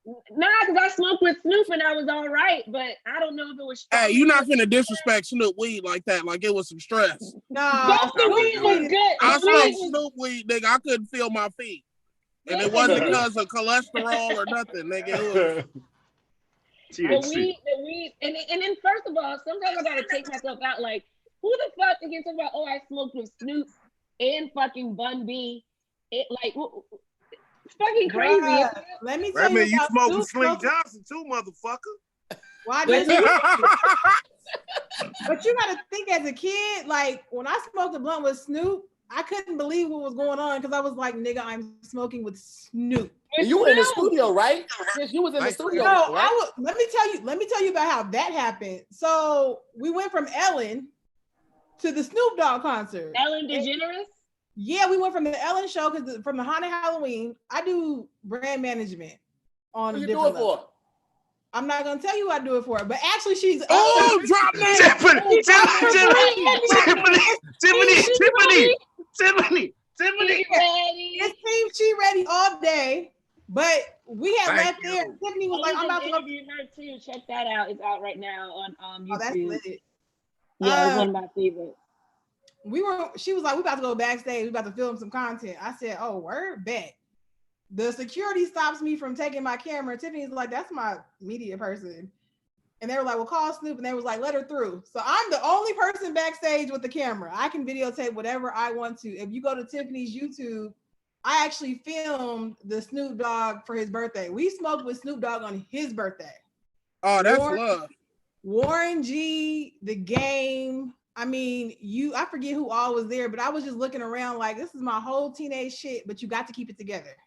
Nah, because I smoked with Snoop and I was all right, but I don't know if it was strong. Hey, you're not finna disrespect Snoop weed like that, like it was some stress. No, the weed was good. I smoked Snoop weed, nigga. I couldn't feel my feet. And it wasn't because of cholesterol or nothing, nigga. It was the weed, and then first of all, sometimes I gotta take myself out. Like, who the fuck can talk about? Oh, I smoked with Snoop and fucking Bun B. It's fucking crazy. Let me tell you, you smoked with Slink Johnson too, motherfucker. Why did But you gotta think, as a kid, like when I smoked a blunt with Snoop, I couldn't believe what was going on because I was like, nigga, I'm smoking with Snoop. And you were in the studio, right? Yes, you was in the studio. No, right? Let me tell you about how that happened. So we went from Ellen to the Snoop Dogg concert. Ellen DeGeneres? Yeah, we went from the Ellen show because from the Haunted Halloween, I do brand management on a different level. I'm not gonna tell you I do it for her, but actually she's drop that. Tiffany. It seems she ready all day, but we had left there. Tiffany was like, I'm about to interview her too. Check that out. It's out right now on YouTube. Oh, that's lit. Yeah, it's one of my favorites. She was like, we about to go backstage, we about to film some content. I said, oh, word, bet. The security stops me from taking my camera. Tiffany's like, that's my media person. And they were like, well, call Snoop. And they was like, let her through. So I'm the only person backstage with the camera. I can videotape whatever I want to. If you go to Tiffany's YouTube, I actually filmed the Snoop Dogg for his birthday. We smoked with Snoop Dogg on his birthday. Oh, that's love. Warren G, The Game. I mean, I forget who all was there, but I was just looking around like, this is my whole teenage shit, but you got to keep it together.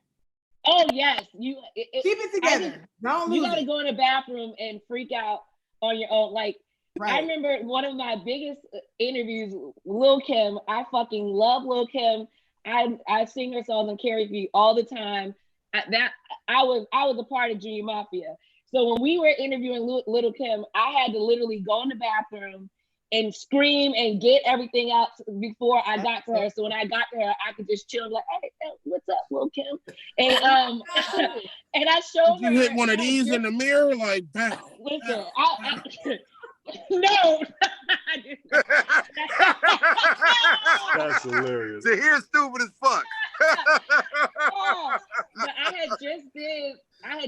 Oh yes, keep it together. Don't lose you gotta go in the bathroom and freak out on your own. Like I remember one of my biggest interviews, Lil Kim. I fucking love Lil Kim. I sing her songs on karaoke all the time. I was a part of Junior Mafia. So when we were interviewing Lil Kim, I had to literally go in the bathroom and scream and get everything out before I got to her. So when I got to her, I could just chill and be like, hey, what's up, Lil Kim? And and I showed her. You hit one of these in the mirror, like, bam. Listen, no. That's hilarious. Tahir's stupid as fuck. But I had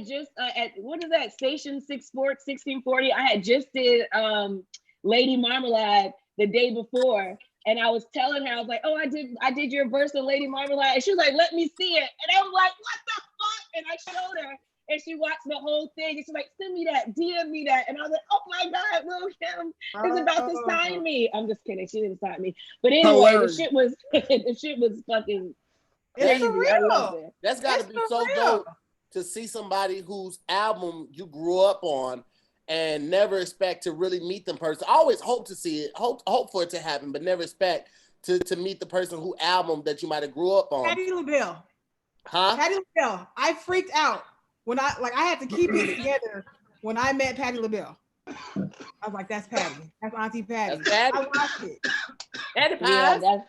just at what is that station 1640? I had just did Lady Marmalade the day before, and I was telling her, I was like, oh, I did your verse of Lady Marmalade, and she was like, let me see it, and I was like, what the fuck? And I showed her, and she watched the whole thing, and she's like, send me that, DM me that, and I was like, oh my god, Lil Kim is about to sign me. I'm just kidding, she didn't sign me, but anyway, the shit was fucking crazy. I loved it. That's got to be so dope to see somebody whose album you grew up on and never expect to really meet them person. I always hope to see it, hope for it to happen, but never expect to meet the person who album that you might have grew up on. Patti LaBelle. Huh? Patti LaBelle. I freaked out when I had to keep it together when I met Patti LaBelle. I was like, that's Patti. That's Auntie Patti. That's Patti. I watched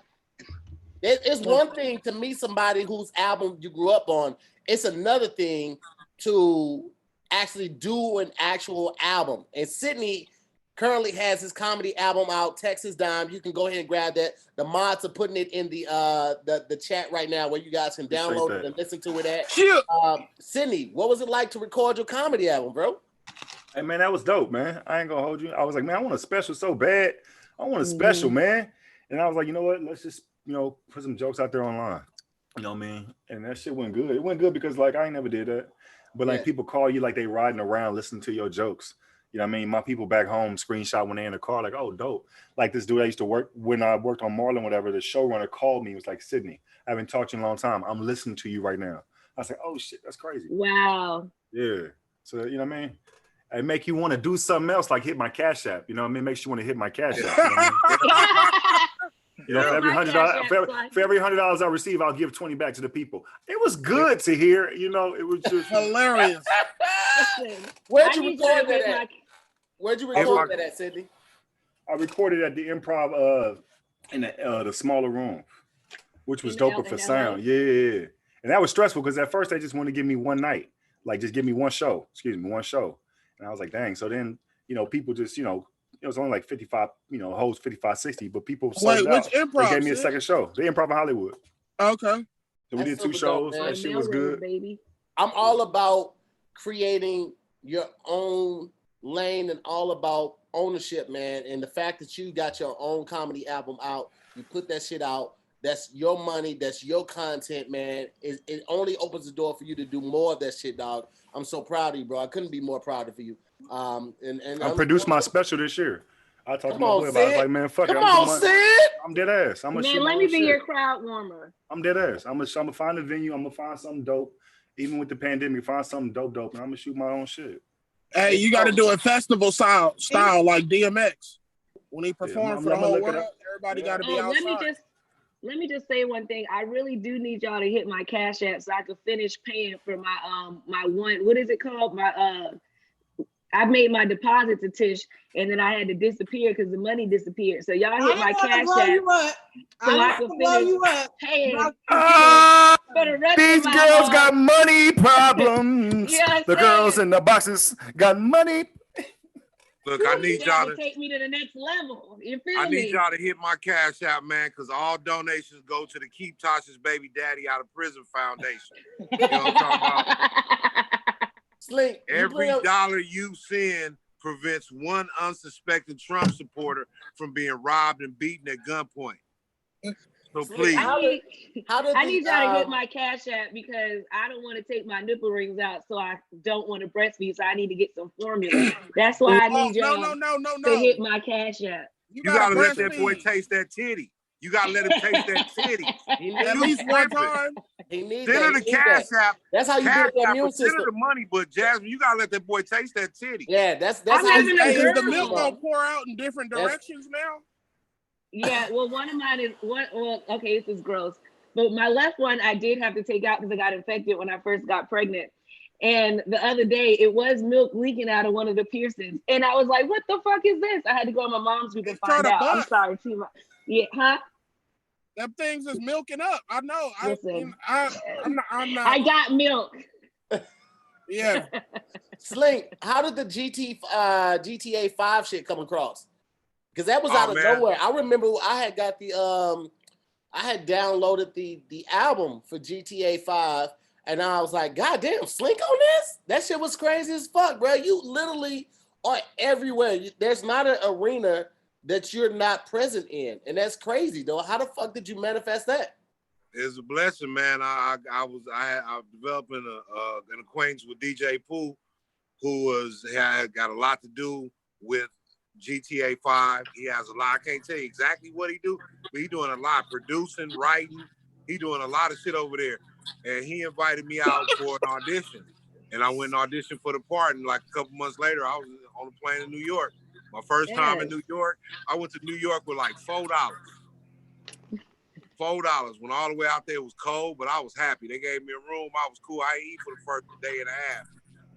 it. It's one thing to meet somebody whose album you grew up on. It's another thing to actually do an actual album. And Sydney currently has his comedy album out, Texas Dime. You can go ahead and grab that. The mods are putting it in the chat right now where you guys can download it and listen to it at. Sydney, what was it like to record your comedy album, bro? Hey man, that was dope, man. I ain't gonna hold you. I was like, man, I want a special so bad. I want a special, man. And I was like, you know what? Let's just, put some jokes out there online. You know what I mean? And that shit went good. It went good because like I ain't never did that. But like people call you like they riding around listening to your jokes. You know what I mean? My people back home screenshot when they're in the car, like, oh, dope. Like this dude I used to work, when I worked on Marlon, whatever, the showrunner called me. He was like, Sydney, I haven't talked to you in a long time. I'm listening to you right now. I was like, oh shit, that's crazy. Wow. Yeah. So, you know what I mean? It make you want to do something else, like hit my Cash App. You know what I mean? Makes you want to hit my Cash App. You know what I mean? You know, for every $100 I receive, I'll give 20 back to the people. It was good to hear. You know, it was just hilarious. Where'd you record that at? Where'd you record that at, Sydney? I recorded at the Improv in the smaller room, which was doper for sound. Yeah. And that was stressful because at first they just wanted to give me one night, like just give me one show. And I was like, dang. So then, people just, it was only like 55, hosts 55, 60, but people which improv? They gave me a second show. The Improv in Hollywood. Okay. So we did 2 shows. That shit was good. Baby. I'm all about creating your own lane and all about ownership, man. And the fact that you got your own comedy album out, you put that shit out, that's your money, that's your content, man. It only opens the door for you to do more of that shit, dog. I'm so proud of you, bro. I couldn't be more proud of you. And I produced my special this year. I talked to my boy about it. Like, man, fuck it. Come on, Sid. I'm dead ass. I'm gonna shoot let me be your crowd warmer. I'm dead ass. I'm gonna find a venue. I'm gonna find something dope. Even with the pandemic, find something dope, and I'm gonna shoot my own shit. Hey, you got to do a festival style like DMX when he performed for the whole world. Everybody got to be outside. Let me just say one thing. I really do need y'all to hit my Cash App so I can finish paying for my my one. What is it called? My I made my deposit to Tish, and then I had to disappear because the money disappeared. So y'all hit my cash app. So I can finish paying for the rest These of my girls got money problems. You know what I'm the saying? girls in the boxes got money. Look, I need y'all to take me to the next level. You feel me? I need y'all to hit my cash out, man, because all donations go to the Keep Tasha's Baby Daddy Out of Prison Foundation. You know what I'm talking about? Slink, every dollar you send prevents one unsuspecting Trump supporter from being robbed and beaten at gunpoint. So please. I need y'all to hit my cash app because I don't want to take my nipple rings out, so I don't want to breastfeed. So I need to get some formula. That's why I need y'all to hit my cash app. You gotta let that boy taste that titty. You gotta let him taste that titty. At least one time. He needs send her the cash app. That's how you build that immune system. Send her the money, but Jasmine, you gotta let that boy taste that titty. Yeah, that's how is the milk gonna pour out in different directions now? Yeah, well, one of mine is okay, this is gross. But my left one I did have to take out because I got infected when I first got pregnant. And the other day it was milk leaking out of one of the piercings. And I was like, what the fuck is this? I had to go on my mom's group and find out. I'm sorry, yeah, huh? Them things is milking up. I know. Listen, I'm not. I got milk. Yeah. Slink, how did the GTA 5 shit come across? Because that was out of nowhere. I remember I had got the I had downloaded the album for GTA 5, and I was like, God damn, Slink on this? That shit was crazy as fuck, bro. You literally are everywhere. There's not an arena that you're not present in, and that's crazy though. How the fuck did you manifest that? It's a blessing, man. I was developing an acquaintance with DJ Pooh, who had got a lot to do with GTA 5. He has a lot. I can't tell you exactly what he do, but he doing a lot, producing, writing. He doing a lot of shit over there, and he invited me out for an audition, and I went and auditioned for the part. And like a couple months later, I was on a plane in New York. My first time in New York, I went to New York with like $4. $4. Went all the way out there. It was cold, but I was happy. They gave me a room. I was cool. I didn't eat for the first day and a half,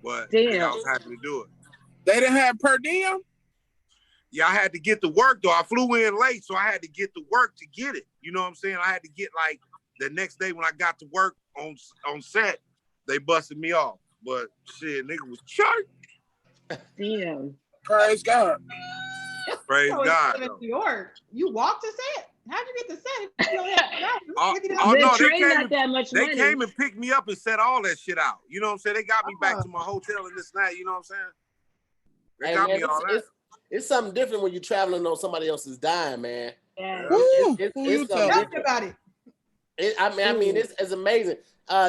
but I was happy to do it. They didn't have per diem? Yeah, I had to get to work though. I flew in late, so I had to get to work to get it. You know what I'm saying? I had to get like the next day when I got to work on set, they busted me off. But shit, nigga was church. Damn. Praise God. Praise God. New York. You walked to set? How'd you get to set? They came and picked me up and set all that shit out. You know what I'm saying? They got me back to my hotel and this and that. You know what I'm saying? They got me all that. It's something different when you're traveling on somebody else's dime, man. Yeah. It's something about it. It's amazing.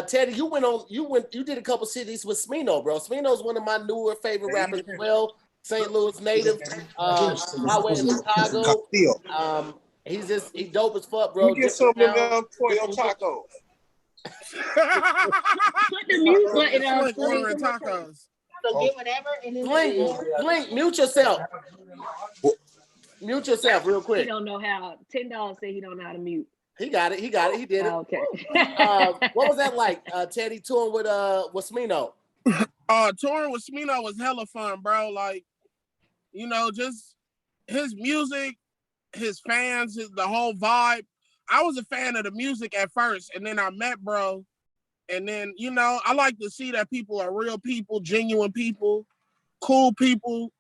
Teddy, you did a couple cities with Smino, bro. Smino's one of my newer favorite rappers as well. St. Louis native, highway in Chicago. Castillo. He's dope as fuck, bro. You get some of them Pollo Tacos. Put the mute button on. Ordering tacos. So get whatever and then Blink, mute yourself. Mute yourself real quick. He don't know how. $10 say he don't know how to mute. He got it. He did it. Okay. What was that like, Teddy, touring with Smino? Touring with Smino was hella fun, bro. Like, you know, just his music, his fans, the whole vibe. I was a fan of the music at first, and then I met bro. And then, you know, I like to see that people are real people, genuine people, cool people.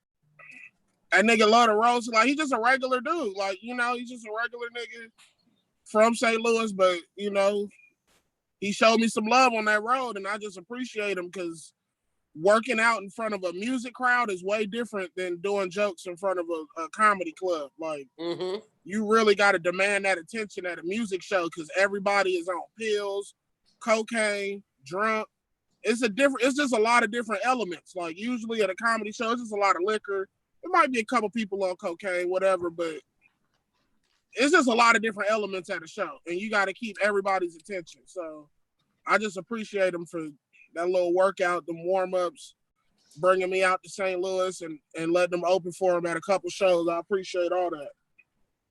That nigga love the roast. Like, he's just a regular dude. Like, you know, he's just a regular nigga from St. Louis, but, you know, he showed me some love on that road, and I just appreciate him because working out in front of a music crowd is way different than doing jokes in front of a comedy club. Like, you really got to demand that attention at a music show because everybody is on pills, cocaine, drunk. It's just a lot of different elements. Like, usually at a comedy show, it's just a lot of liquor. There might be a couple people on cocaine, whatever, but it's just a lot of different elements at a show, and you got to keep everybody's attention. So I just appreciate him for that little workout, the warm-ups, bringing me out to St. Louis and letting them open for him at a couple shows. I appreciate all that.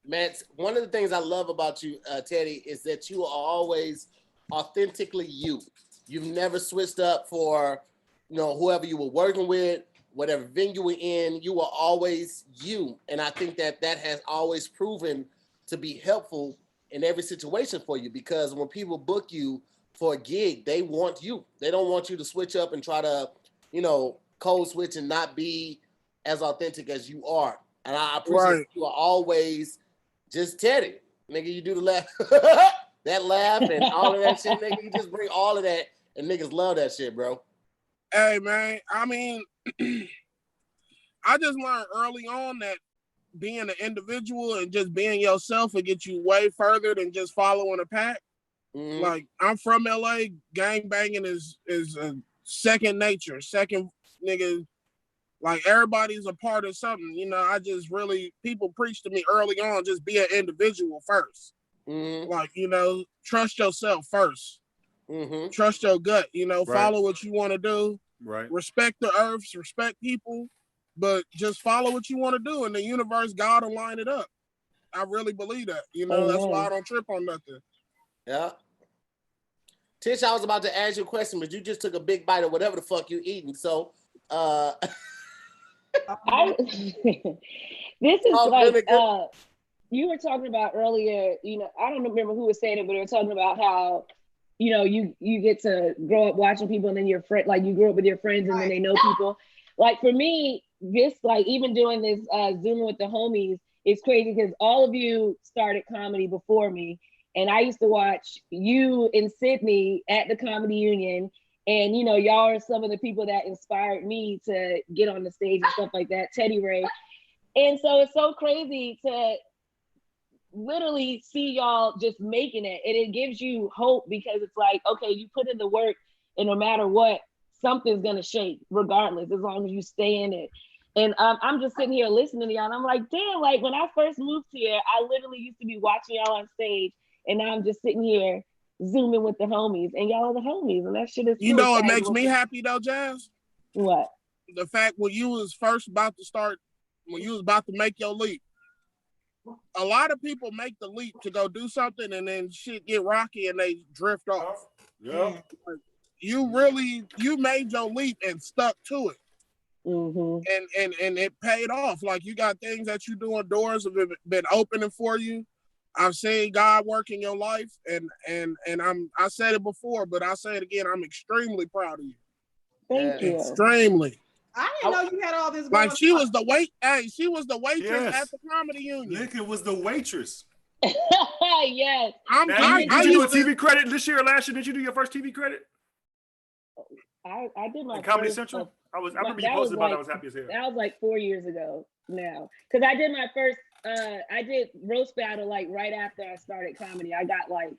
Man, one of the things I love about you, Teddy, is that you are always authentically you. You've never switched up for, you know, whoever you were working with, whatever venue we're in, you are always you. And I think that has always proven to be helpful in every situation for you, because when people book you for a gig, they want you. They don't want you to switch up and try to, code switch and not be as authentic as you are. And I appreciate you are always just Teddy. Nigga, you do the laugh, that laugh and all of that shit, nigga. You just bring all of that, and niggas love that shit, bro. Hey, man, I mean, I just learned early on that being an individual and just being yourself will get you way further than just following a pack. Mm-hmm. Like, I'm from LA, gang banging is a second nature, nigga. Like, everybody's a part of something, I just people preach to me early on, just be an individual first. Mm-hmm. Like, trust yourself first. Mm-hmm. Trust your gut, follow what you want to do. Right. Respect the earths, respect people, but just follow what you want to do, and the universe, God will line it up. I really believe that, that's why I don't trip on nothing. Yeah. Tish, I was about to ask you a question, but you just took a big bite of whatever the fuck you eating, so this is like you were talking about earlier, I don't remember who was saying it, but they were talking about how you get to grow up watching people, and then your friend, like, you grew up with your friends and then they know people. Like, for me, this, like, even doing this Zooming with the homies, it's crazy because all of you started comedy before me, and I used to watch you in Sydney at the Comedy Union. And, y'all are some of the people that inspired me to get on the stage and stuff like that, Teddy Ray. And so it's so crazy to literally see y'all just making it. And it gives you hope, because it's like, okay, you put in the work, and no matter what, something's going to shake regardless, as long as you stay in it. And I'm just sitting here listening to y'all, and I'm like, damn, like, when I first moved here, I literally used to be watching y'all on stage, and now I'm just sitting here Zooming with the homies, and y'all are the homies, and that shit is. What makes me happy though, Jazz? What? The fact when you was first about to start, when you was about to make your leap. A lot of people make the leap to go do something, and then shit get rocky and they drift off. Yeah. You made your leap and stuck to it. Mm-hmm. And it paid off. Like, you got things that you doing, doors have been opening for you. I've seen God work in your life, and I said it before, but I say it again. I'm extremely proud of you. Thank you. Extremely. I didn't know you had all this. Like, she was the waitress at the Comedy Union. Lincoln was the waitress. Yes. Did you do a TV credit this year or last year? Did you do your first TV credit? I did my Comedy Central. I remember you posted about it. I was happy as hell. That was like 4 years ago now, because I did my first. I did roast battle like right after I started comedy. I got like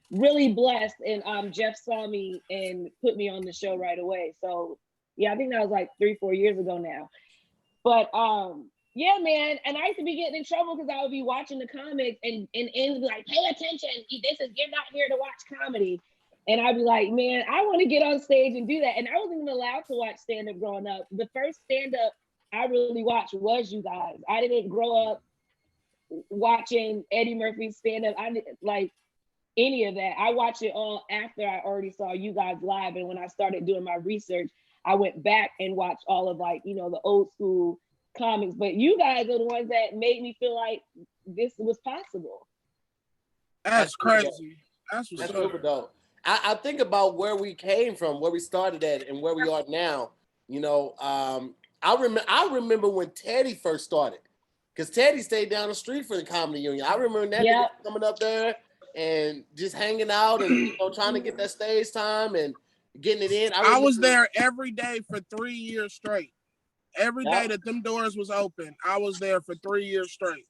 really blessed, and Jeff saw me and put me on the show right away. So yeah, I think that was like 3-4 years ago now. But yeah, man. And I used to be getting in trouble because I would be watching the comics and be like, pay attention. You're not here to watch comedy. And I'd be like, man, I want to get on stage and do that. And I wasn't even allowed to watch stand-up growing up. The first stand-up I really watched was you guys. I didn't grow up watching Eddie Murphy stand-up. I didn't like any of that. I watched it all after I already saw you guys live. And when I started doing my research, I went back and watched all of like, the old school comics. But you guys are the ones that made me feel like this was possible. That's crazy. That's super dope. I think about where we came from, where we started at, and where we are now. I remember when Teddy first started, because Teddy stayed down the street for the Comedy Union. I remember that nigga coming up there and just hanging out and trying to get that stage time and getting it in. I was there every day for 3 years straight. Every day that them doors was open, I was there for 3 years straight.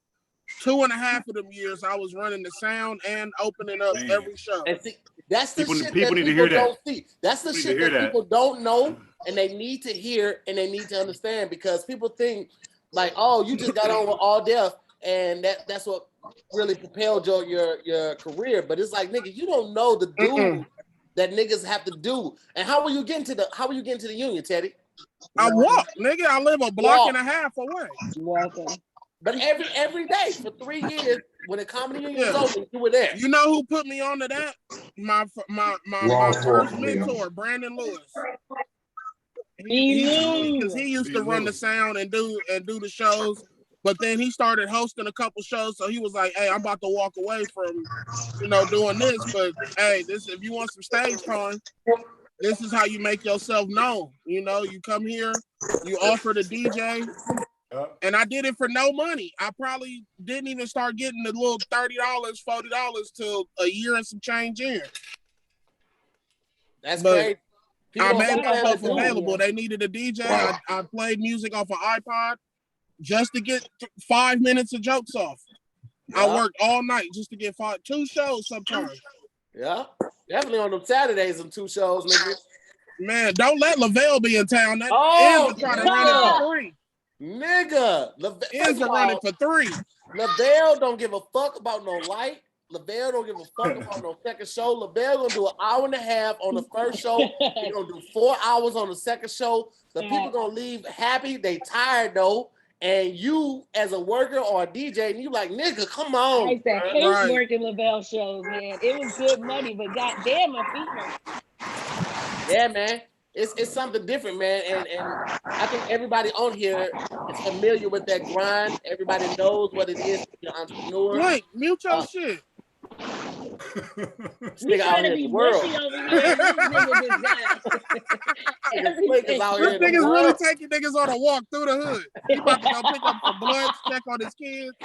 2.5 of them years, I was running the sound and opening up every show. And see, that's the shit people that need to hear don't that. see. That's the shit that people don't know, and they need to hear and they need to understand, because people think like, oh, you just got on with All Def, and that's what really propelled your career. But it's like, nigga, you don't know the dude that niggas have to do. And how are you getting to the union, Teddy? I walk, nigga. I live a block and a half away. Walking. But every day for 3 years, when the Comedy Union was open, you were there. You know who put me onto that? My first mentor, Brandon Lewis. Because he used to run the sound and do the shows, but then he started hosting a couple shows. So he was like, "Hey, I'm about to walk away from, doing this. But hey, if you want some stage time, this is how you make yourself known. You come here, you offer the DJ." And I did it for no money. I probably didn't even start getting the little $30, $40 till a year and some change in. That's great. I made myself available. They needed a DJ. Wow. I played music off an iPod just to get 5 minutes of jokes off. Yeah. I worked all night just to get 2 shows sometimes. Yeah, definitely on them Saturdays and 2 shows, nigga. Man, don't let Lavelle be in town. That ends trying to run it for 3. Nigga, ends are running for 3. Lavelle don't give a fuck about no light. Lavelle don't give a fuck about no second show. Lavelle gonna do an hour and a half on the first show. He's gonna do 4 hours on the second show. The people gonna leave happy. They tired though. And you, as a worker or a DJ, and you like, nigga, come on. I used to hate working Lavelle shows, man. It was good money, but goddamn, my feet hurt. Yeah, man. It's something different, man. And I think everybody on here is familiar with that grind. Everybody knows what it is to be an entrepreneur. Wait, mute your shit. This nigga out here in the world. This nigga's really taking niggas on a walk through the hood. He about to go pick up some bloods, check on his kids.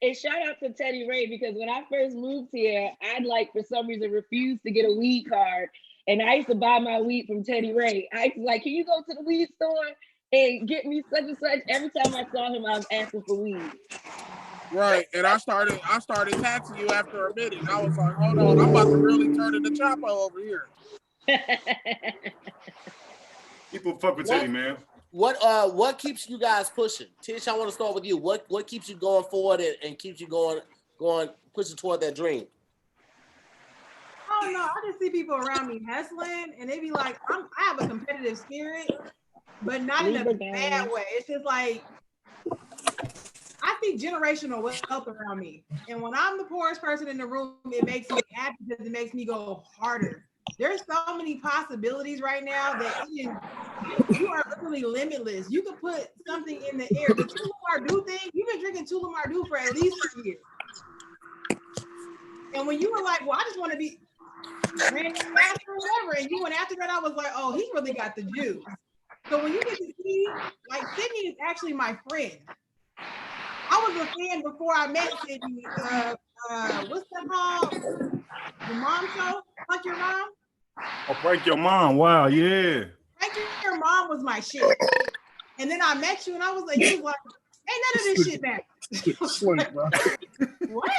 And shout out to Teddy Ray, because when I first moved here, I'd for some reason refused to get a weed card. And I used to buy my weed from Teddy Ray. I used to can you go to the weed store and get me such and such? Every time I saw him, I was asking for weed. Right. And I started taxing you after a minute. I was like, hold on, I'm about to really turn into Chapo over here. People fuck with Teddy, man. What keeps you guys pushing? Tish, I want to start with you. What keeps you going forward and keeps you going pushing toward that dream? I don't know. I just see people around me hustling, and they be like, I have a competitive spirit, but not in a bad way. It's just like I see generational wealth around me, and when I'm the poorest person in the room, it makes me happy because it makes me go harder. There's so many possibilities right now that you are literally limitless. You can put something in the air. The Tula Mardu thing, you've been drinking Tula Mardu for at least 2 years. And when you were like, well, I just want to be random master or whatever, and you went after that, I was like, oh, he really got the juice. So when you get to see, Sydney is actually my friend. I was a fan before I met Sydney. What's that called? Your mom show? Fuck Your Mom? Oh, Prank Your Mom. Wow, yeah. Prank Your Mom was my shit. And then I met you and I was like, you was like, ain't none of this shit back. What?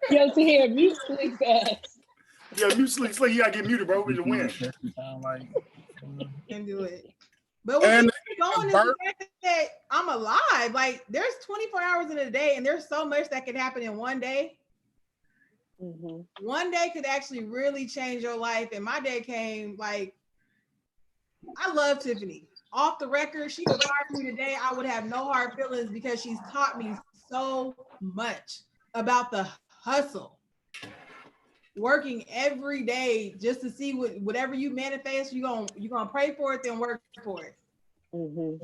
Yo, Tahir, mute Slink's ass. Yeah, mute Slink. You gotta get muted, bro. We can win. Can do it. But what keeps going is the fact that I'm alive. There's 24 hours in a day, and there's so much that could happen in one day. Mm-hmm. One day could actually really change your life. And my day came I love Tiffany. Off the record, she could fire me today. I would have no hard feelings because she's taught me so much about the hustle. Working every day just to see whatever you manifest, you're gonna pray for it, then work for it. Mm-hmm.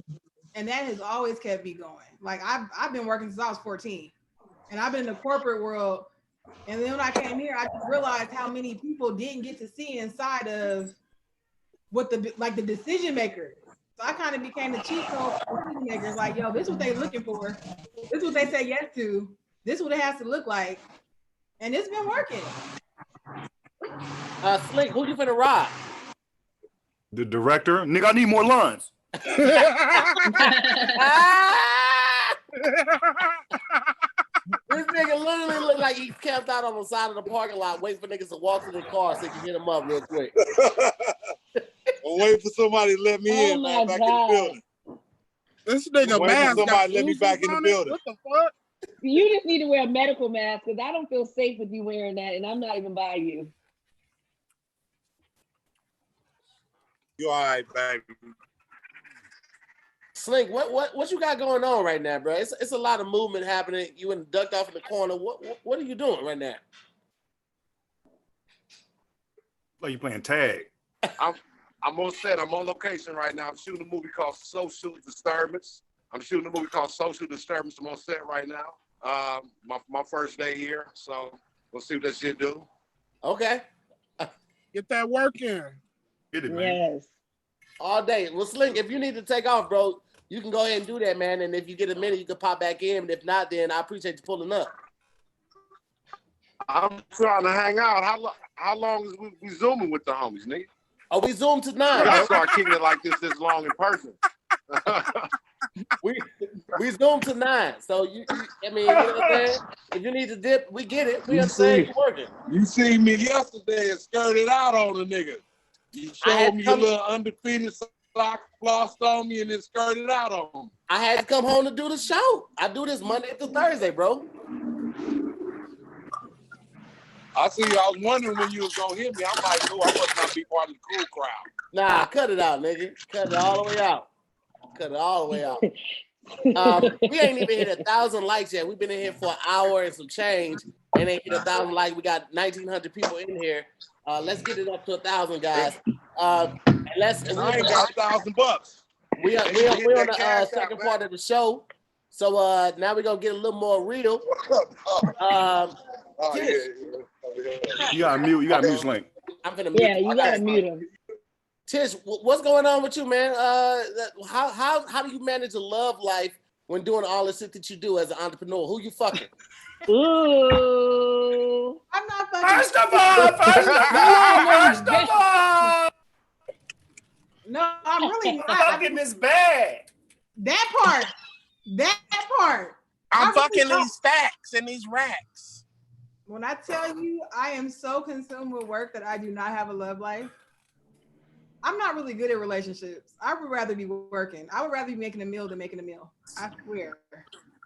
And that has always kept me going. I've been working since I was 14, and I've been in the corporate world. And then when I came here, I just realized how many people didn't get to see inside of what the decision makers. So I kind of became the cheat code for decision makers. Yo, this is what they're looking for. This is what they say yes to. This is what it has to look like. And it's been working. Slink, who you finna rob? The director. Nigga, I need more lines. This nigga literally look like he camped out on the side of the parking lot waiting for niggas to walk to the car so he can hit him up real quick. I'm waiting for somebody to let me in, man, back in the building. This nigga mask. Somebody let me back in the building. What the fuck? You just need to wear a medical mask because I don't feel safe with you wearing that, and I'm not even by you. You all right, baby? Slink, what you got going on right now, bro? It's a lot of movement happening. You and ducked off in the corner. What are you doing right now? Like you playing tag. I'm on set. I'm on location right now. I'm shooting a movie called Social Disturbance. I'm on set right now. My first day here, so we'll see what that shit do. Okay. Get that work in. Get it, man. Yes. All day. Well, Slink, if you need to take off, bro, you can go ahead and do that, man. And if you get a minute, you can pop back in. And if not, then I appreciate you pulling up. I'm trying to hang out. How long is we zooming with the homies, nigga? Oh, we zoomed to 9. We gotta start kicking it like this long in person. we zoomed to 9. So I mean, you know what I'm saying? If you need to dip, we get it. We understand you working. You see me yesterday and skirted out on a nigga. You showed me your little undefeated sock, flossed on me, and then skirted out on me. I had to come home to do the show. I do this Monday through Thursday, bro. I see you. I was wondering when you was gonna hit me. I'm like, no, I must not be part of the cool crowd. Nah, cut it out, nigga. Cut it all the way out. Cut it all the way out. We ain't even hit 1,000 likes yet. We've been in here for an hour and some change, and ain't hit 1,000 likes. We got 1,900 people in here. Let's get it up to 1,000, guys. I ain't got $1,000. We on the second part of the show, so now we're gonna get a little more real. You gotta mute Slink. I'm gonna mute. Yeah, you gotta mute him. Tish, what's going on with you, man? How do you manage a love life when doing all the shit that you do as an entrepreneur? Who you fucking? Ooh. I'm not fucking. First of all. No, I'm really not. Fucking is bad. That part. I'm fucking these stacks and these racks. When I tell you I am so consumed with work that I do not have a love life, I'm not really good at relationships. I would rather be working. I would rather be making a meal than making a meal. I swear.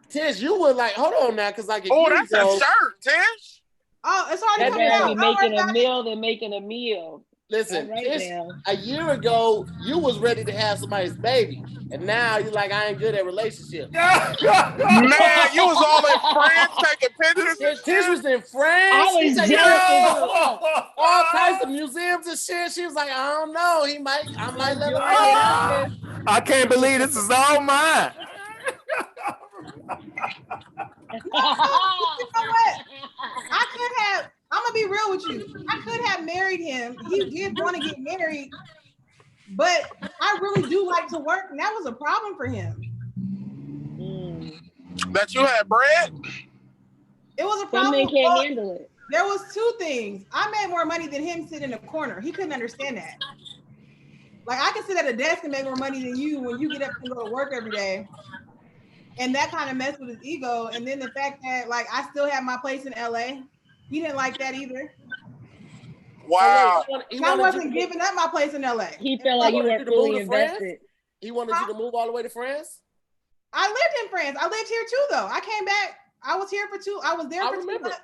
Tish, you were like, hold on now, because like that's a shirt, Tish. Oh, it's already coming out. Be making a meal than making a meal. Listen, Right Tish, now. a year ago, you was ready to have somebody's baby. And now you're like, I ain't good at relationships. Man, you was all in France taking pictures. Tish was in France. I was jealous. All types of museums and shit. She was like, I don't know. He might. I'm like, let him I can't believe this is all mine. You know what? I'm gonna be real with you. I could have married him. He did want to get married, but I really do like to work, and that was a problem for him. That you had bread? It was a Some problem. men can't handle it. There was two things. I made more money than him sitting in a corner. He couldn't understand that. Like, I can sit at a desk and make more money than you when you get up and go to work every day. And that kind of messed with his ego. And then the fact that, like, I still have my place in LA. He didn't like that either. Wow. I wasn't giving up my place in LA. He felt like you were fully invested. He wanted you to move all the way to France? I lived in France. I lived here too, though. I came back. I was here for 2 months.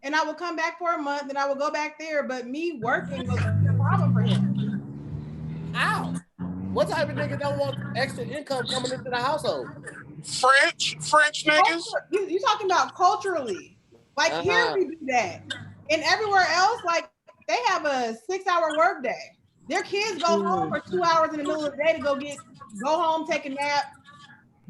And I would come back for a month, and I would go back there. But me working was a problem for him. How? What type of nigga don't want extra income coming into the household? French niggas? You talking about culturally. Like, here we do that. And everywhere else, like, they have a 6-hour work day. Their kids go home for 2 hours in the middle of the day to go home, take a nap,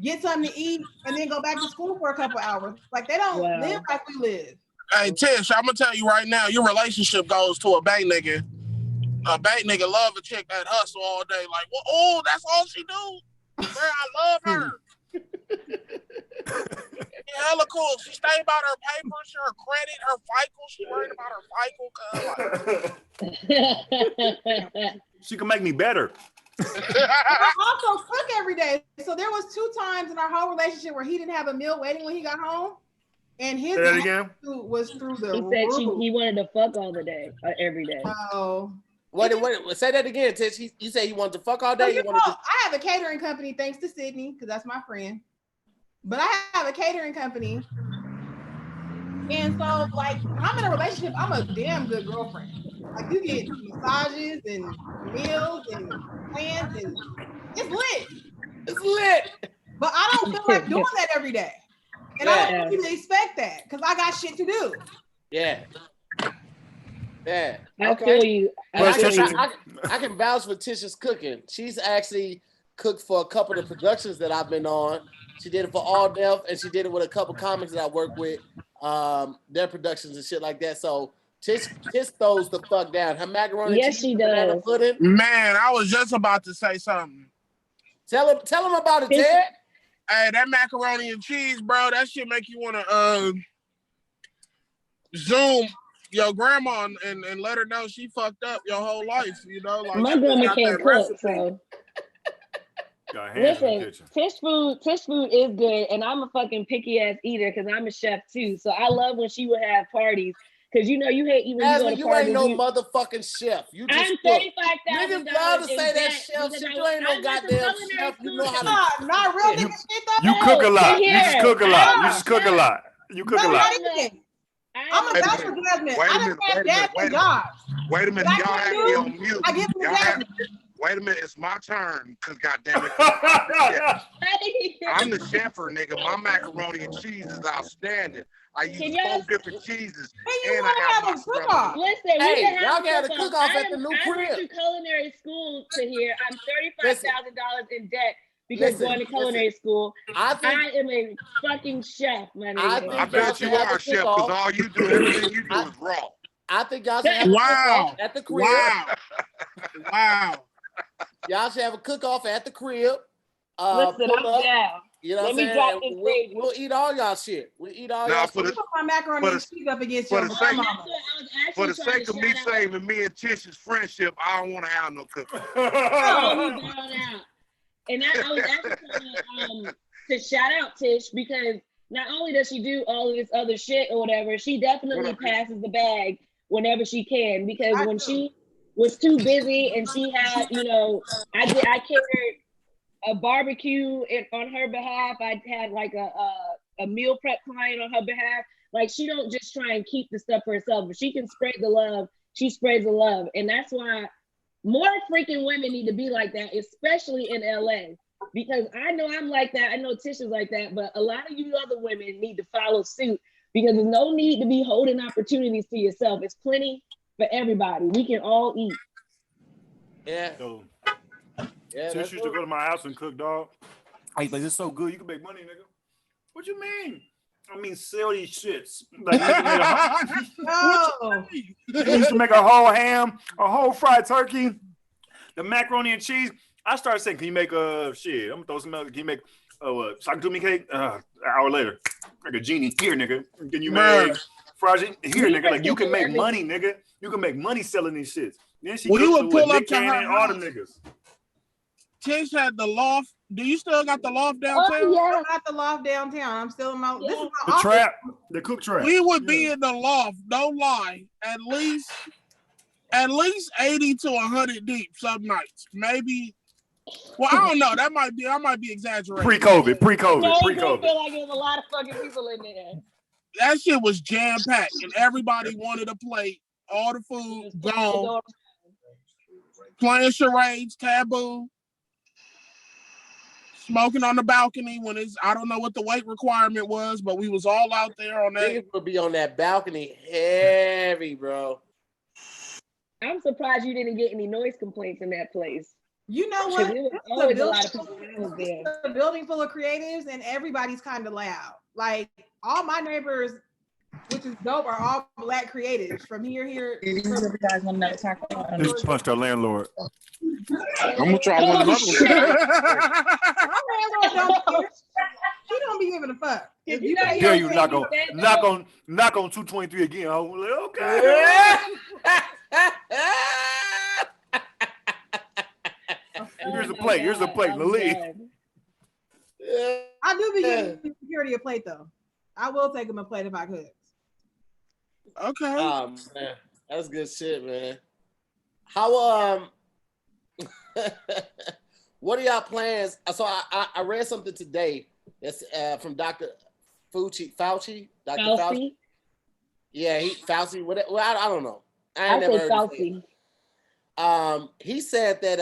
get something to eat, and then go back to school for a couple hours. Like, they don't live like we live. Hey, Tish, I'm gonna tell you right now, your relationship goes to a bank nigga. A bank nigga love a chick that hustle all day. Like, well, oh, that's all she do. Man, I love her. Hella cool. She stay about her papers, her credit, her FICO. She worried about her FICO. She can make me better. I also cook every day. So there was 2 times in our whole relationship where he didn't have a meal waiting when he got home. And his food was through the roof. He said he wanted to fuck all the day, every day. Oh. Wait, say that again, Tish. You say he wanted to fuck all day? I have a catering company, thanks to Sydney, because that's my friend. But I have a catering company. And so, like, when I'm in a relationship, I'm a damn good girlfriend. Like, you get massages and meals and plans, and it's lit. It's lit. But I don't feel like doing that every day. And I don't really expect that, because I got shit to do. Yeah. Yeah. I feel you. I can vouch for Tish's cooking. She's actually cooked for a couple of productions that I've been on. She did it for All Deaf, and she did it with a couple comics that I work with, their productions and shit like that. So Tish throws the fuck down. Her macaroni and cheese she banana does. pudding. Man, I was just about to say something. Tell him about it, Ted. Hey, that macaroni and cheese, bro, that shit make you want to Zoom your grandma and let her know she fucked up your whole life, you know? Like, my grandma can't cook, so. Listen, Tish food is good, and I'm a fucking picky ass eater because I'm a chef too. So I love when she would have parties because you know you hate even Jasmine, you ain't no motherfucking chef. You just I'm $35,000. Niggas love to say that chef. You ain't no goddamn chef. You know how to not real nigga shit though. You cook a lot. You just cook a lot. You just cook a lot. You cook a lot. I'm a vouch for Jasmine. I done had Jasmine jobs. Wait a minute, y'all have me on mute. I give them Jasmine. Wait a minute, it's my turn, because goddamn it, I'm the chefer, nigga. My macaroni and cheese is outstanding. I use 4 different cheeses, and I have my cook-off. Listen, hey, y'all got a cook-off at the new crib. I went to culinary school to here. I'm $35,000 in debt because going to culinary school. I am a fucking chef, my nigga. I bet you are a chef, because all you do, everything you do is raw. I think y'all should have a cook-off at the crib. Wow. Y'all should have a cook-off at the crib. Listen, I'm down. You know what I'm saying? Drop this we'll eat all y'all shit. We'll eat all y'all shit. Put my macaroni and cheese up against your For the sake of me saving me and Tish's friendship, I don't want to have no cooking. And I was actually to shout out Tish because not only does she do all of this other shit or whatever, she definitely passes the bag whenever she can. Because when she was too busy and she had, you know, I carried a barbecue on her behalf. I had like a meal prep client on her behalf. Like she don't just try and keep the stuff for herself, but she can spread the love. She spreads the love. And that's why more freaking women need to be like that, especially in LA. Because I know I'm like that. I know Tish is like that, but a lot of you other women need to follow suit because there's no need to be holding opportunities to yourself. It's plenty for everybody. We can all eat. Yeah. Tish used to go to my house and cook, dog. I was like, this is so good. You can make money, nigga. What you mean? I mean, sell these shits. Like, you used to make a whole ham, a whole fried turkey, the macaroni and cheese. I started saying, can you make shit? I'm gonna throw some milk. Can you make sakatumi cake? An hour later, like a genie. Here, nigga. Can you make fried here, nigga? Like you can make money, nigga. You can make money selling these shits. Then she would pull up to her all the niggas. Tish had the loft. Do you still got the loft downtown? Oh, yeah, I got the loft downtown. I'm still in my. This is my office. Trap, the cook trap. We would be in the loft. Don't lie. At least 80 to 100 deep some nights. Maybe. Well, I don't know. I might be exaggerating. Pre-COVID. No, I feel like there's a lot of fucking people in there. That shit was jam-packed, and everybody wanted a plate. All the food gone. Playing charades, taboo. Smoking on the balcony when I don't know what the weight requirement was, but we was all out there on that. Niggas would be on that balcony heavy, bro. I'm surprised you didn't get any noise complaints in that place. You know what? Always a lot of people around there. A building full of creatives and everybody's kind of loud. Like all my neighbors, which is dope, are all Black creatives from here. You guys want to talk about? Just punched our landlord. I'm gonna try one another one. My landlord don't care. She don't be giving a fuck. If you dare you knock on 223 again? I'm like, okay. Here's the plate, Leigh. I do be giving security a plate though. I will take him a plate if I could. Okay. Oh man, that's good shit, man. How what are y'all plans? So I read something today that's from Dr. Fauci. Dr. Fauci. Yeah, Fauci. Well, I don't know. I ain't never heard Fauci. He said that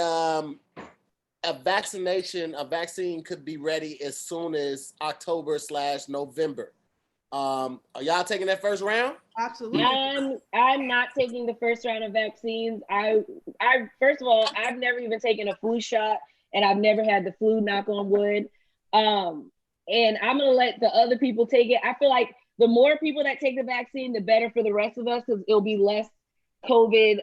a vaccine could be ready as soon as October/November. Are y'all taking that first round? Absolutely. I'm not taking the first round of vaccines. I first of all, I've never even taken a flu shot, and I've never had the flu, knock on wood. And I'm gonna let the other people take it. I feel like the more people that take the vaccine, the better for the rest of us, because it'll be less COVID,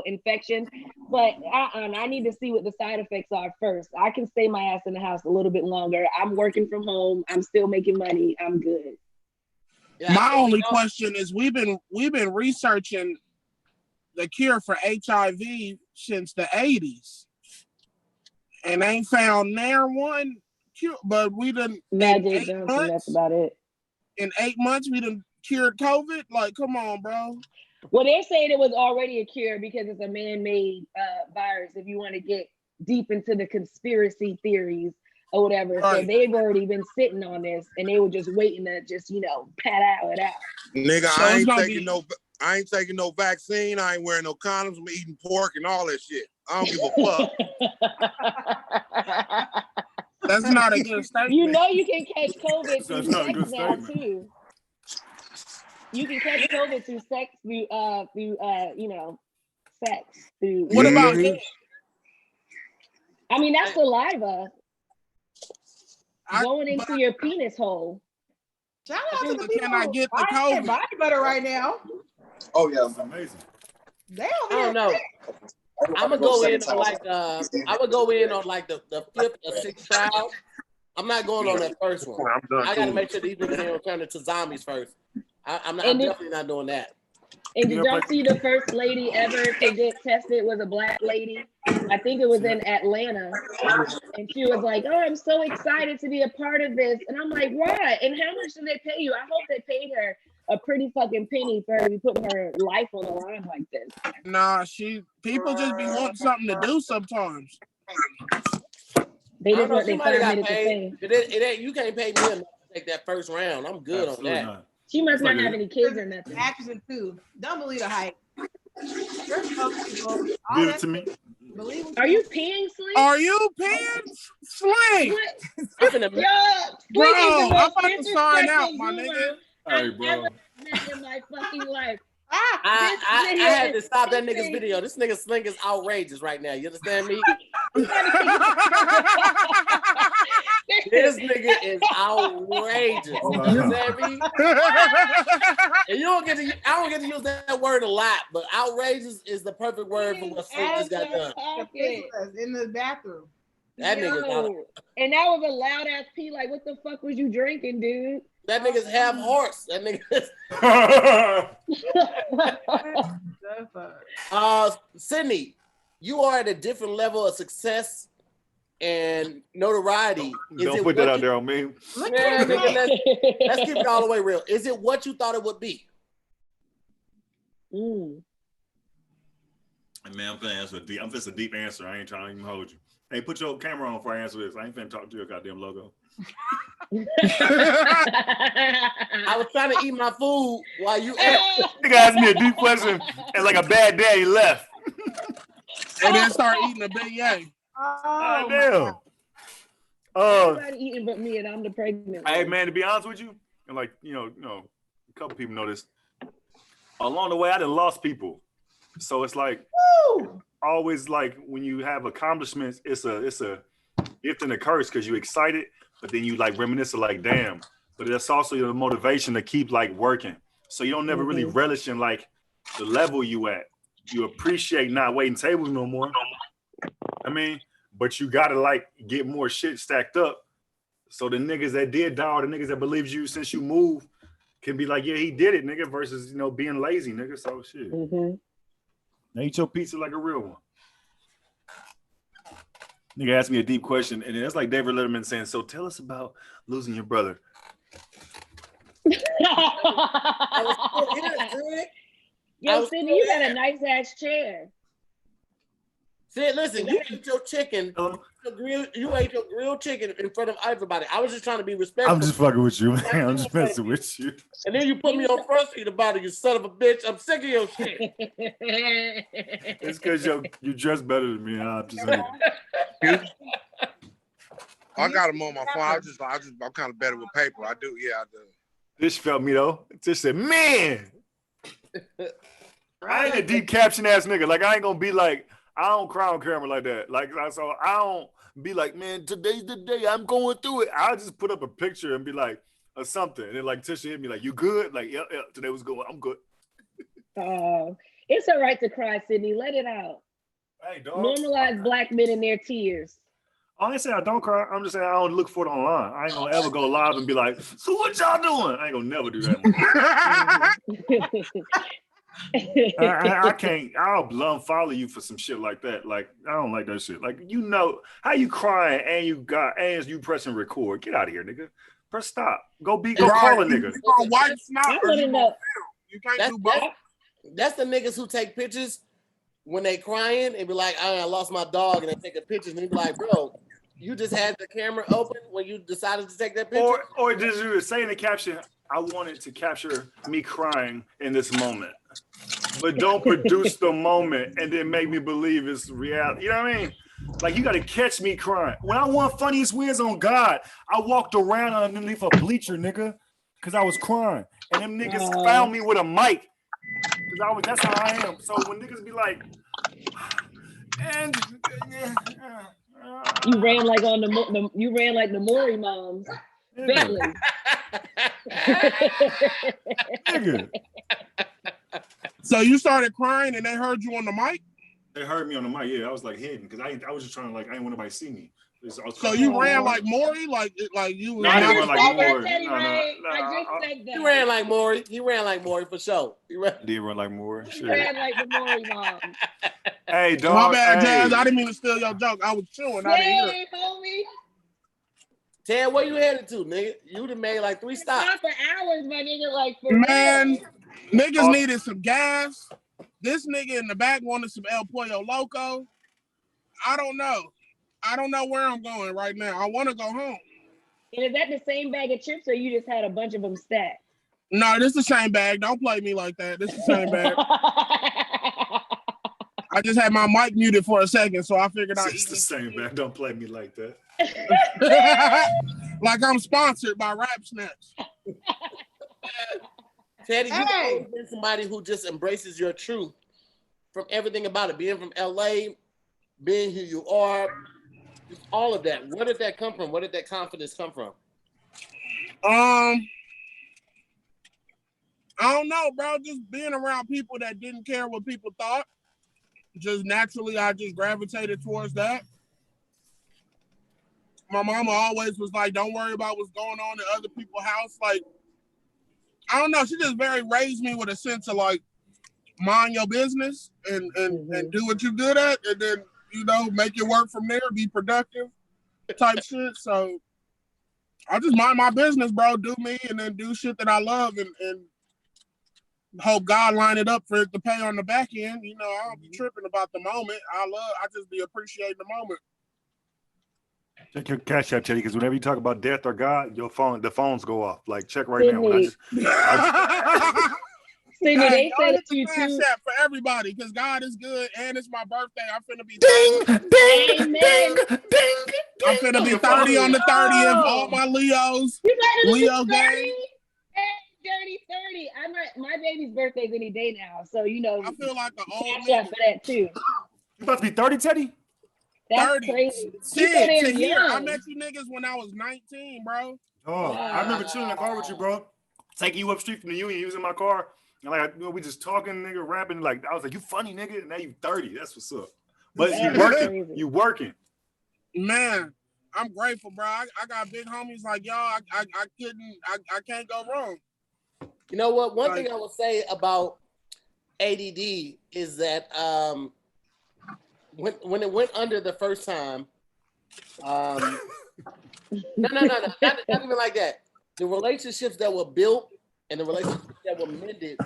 infections. But I need to see what the side effects are first. I can stay my ass in the house a little bit longer. I'm working from home. I'm still making money. I'm good. Yeah, my only question is, we've been researching the cure for HIV since the 80s, and ain't found near one cure. But we done Magic Johnson. That's about it. In 8 months, we done cured COVID. Like, come on, bro. Well, they're saying it was already a cure because it's a man-made virus. If you want to get deep into the conspiracy theories or whatever, right. So they've already been sitting on this, and they were just waiting to just pat it out. Nigga, so I ain't taking no vaccine. I ain't wearing no condoms. I'm eating pork and all that shit. I don't give a fuck. That's not a good statement. You know you can catch COVID through sex now too. You can catch COVID through sex, sex. What about it? I mean, that's saliva going into your penis hole. Shout out to the people. Can I get the COVID? Body butter right now. Oh yeah, it's amazing. I don't know. I'm gonna go in on like the 5th or 6th trial. I'm not going on that first one. I gotta make sure these people don't turn into zombies first. I'm definitely not doing that. And did y'all see the first lady ever to get tested was a black lady? I think it was in Atlanta. And she was like, "Oh, I'm so excited to be a part of this." And I'm like, "Why? And how much did they pay you?" I hope they paid her a pretty fucking penny for her to be putting her life on the line like this. Nah, people just be wanting something to do sometimes. They just want their 5 minutes of fame. It ain't, you can't pay me enough to take that first round. I'm good on that. Not. She must not have any kids or nothing. Actress too. Don't believe the hype. Give it to me. Are you peeing, Slink? Are you peeing, Slink? Bro, I'm about to sign out, my nigga. Hey, bro. In my fucking life. I had to stop that nigga's video. This nigga Slink is outrageous right now. You understand me? This nigga is outrageous. You understand me? And I don't get to use that word a lot, but outrageous is the perfect word for what Slink just got done. In the bathroom. That nigga's out. And that was a loud ass pee. Like, what the fuck was you drinking, dude? That nigga's half horse. That nigga's. Sydney, you are at a different level of success and notoriety. Don't put that out there on me. Yeah, nigga, let's keep it all the way real. Is it what you thought it would be? Man, I'm gonna answer I'm just a deep answer. I ain't trying to even hold you. Hey, put your camera on before I answer this. I ain't finna talk to your goddamn logo. I was trying to eat my food while you Nigga asked me a deep question and like a bad day he left. And then start eating a beignet. Oh, damn. Everybody eating but me, and I'm the pregnant one. Hey man, to be honest with you, and like a couple people know this. Along the way, I done lost people, so it's like always like when you have accomplishments, it's a gift and a curse because you excited, but then you like reminisce of like damn. But that's also your motivation to keep like working. So you don't never really relish in like the level you at. You appreciate not waiting tables no more. I mean, but you gotta like get more shit stacked up. So the niggas that did die, or the niggas that believed you since you moved, can be like, yeah, he did it, nigga, versus being lazy, nigga. So shit. Now eat your pizza like a real one. Nigga asked me a deep question, and it's like David Letterman saying, "So tell us about losing your brother." Yo, Sydney, you got a nice ass chair. Sid, listen, you ate your chicken. You ate your grilled chicken in front of everybody. I was just trying to be respectful. I'm just fucking with you, man. I'm just messing with you. And then you put me on front seat about it, you son of a bitch. I'm sick of your shit. It's because you dress better than me. I'm just saying. I got them on my phone. I'm kind of better with paper. I do. Tish felt me though. Tish said, "Man, I ain't a deep caption ass nigga. Like I ain't gonna be like, I don't cry on camera like that. Like so I don't be like, man, today's the day. I'm going through it. I'll just put up a picture and be like, or something. And then like Tisha hit me like, you good? Like, yeah, today was good. I'm good. Oh, it's all right to cry, Sydney. Let it out. Hey, dog. Normalize black men in their tears. I ain't saying I don't cry. I'm just saying I don't look for it online. I ain't gonna ever go live and be like, so what y'all doing? I ain't gonna never do that. I can't. I'll unfollow you for some shit like that. Like I don't like that shit. Like you know how you crying and you pressing record. Get out of here, nigga. Press stop. Go call a nigga. You can't do both. That's the niggas who take pictures when they crying and be like, I lost my dog, and they take a picture and they be like, bro, you just had the camera open when you decided to take that picture? Or just you say in the caption, I wanted to capture me crying in this moment. But don't produce the moment and then make me believe it's reality. You know what I mean? Like you gotta catch me crying. When I won Funniest Wins on God, I walked around underneath a bleacher, nigga, because I was crying. And them niggas found me with a mic. That's how I am. So when niggas be like, and you ran like the Maury moms. So you started crying and they heard you on the mic? They heard me on the mic, yeah. I was like hidden because I was just trying to I didn't want nobody to see me. So you ran like Maury? Like you was I didn't run like Maury. He ran like Maury. He ran like Maury for sure. Did run like Maury. He ran like the Maury mom. Hey, dog. My bad, Jazz. I didn't mean to steal your joke. I was chewing. I didn't hear it. Homie. Ted, where you headed to, nigga? You done made like 3 stops. Not for hours, my nigga. Like for man, niggas needed some gas. This nigga in the back wanted some El Pollo Loco. I don't know where I'm going right now. I want to go home. And is that the same bag of chips or you just had a bunch of them stacked? No, this is the same bag. Don't play me like that. This is the same bag. I just had my mic muted for a second, so I figured out. It's the same bag. Don't play me like that. Like I'm sponsored by Rap Snaps. Teddy, you've always been somebody who just embraces your truth from everything about it. Being from LA, being who you are, all of that. Where did that come from? Where did that confidence come from? I don't know, bro. Just being around people that didn't care what people thought. Just naturally, I just gravitated towards that. My mama always was like, don't worry about what's going on in other people's house. Like, I don't know. She just raised me with a sense of like, mind your business and do what you're good at. And then, make it work from there, be productive type shit. So I just mind my business, bro. Do me and then do shit that I love and hope God line it up for it to pay on the back end. I don't be tripping about the moment. I just be appreciating the moment. Check your cash app, Teddy, because whenever you talk about death or God, the phones go off. Like, check right now. Sydney, they said it to you cash too. app for everybody, because God is good and it's my birthday. I'm finna be ding. I'm finna be 30 on the 30th. All my Leos. Leo gang. Dirty 30. My baby's birthday's any day now, so I feel like an old man for that too. You about to be 30, Teddy? That's 30. crazy. Shit, here. I met you niggas when I was 19, bro. Oh, I remember chilling in the car with you, bro. Taking you up street from the Union. You was in my car. And we just talking, nigga, rapping. Like, I was like, you funny, nigga. Now you 30. That's what's up. But you working. Man, I'm grateful, bro. I got big homies like y'all. I can't go wrong. You know what? One thing I will say about ADD is that when it went under the first time, no, not even like that. The relationships that were built and the relationships that were mended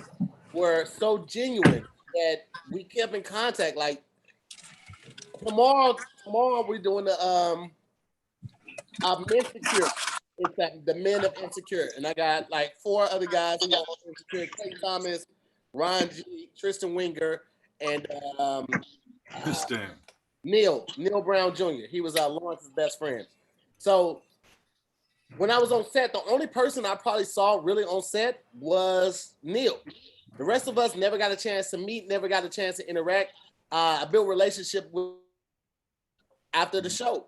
were so genuine that we kept in contact. Like tomorrow we're doing the Men Secure. It's like the Men of Insecure, and I got like 4 other guys who are Insecure: Tish Thomas, Ron G, Tristan Winger, and Neil Brown Jr. He was Lawrence's best friend. So when I was on set, the only person I probably saw really on set was Neil. The rest of us never got a chance to meet, never got a chance to interact. I built a relationship with after the show,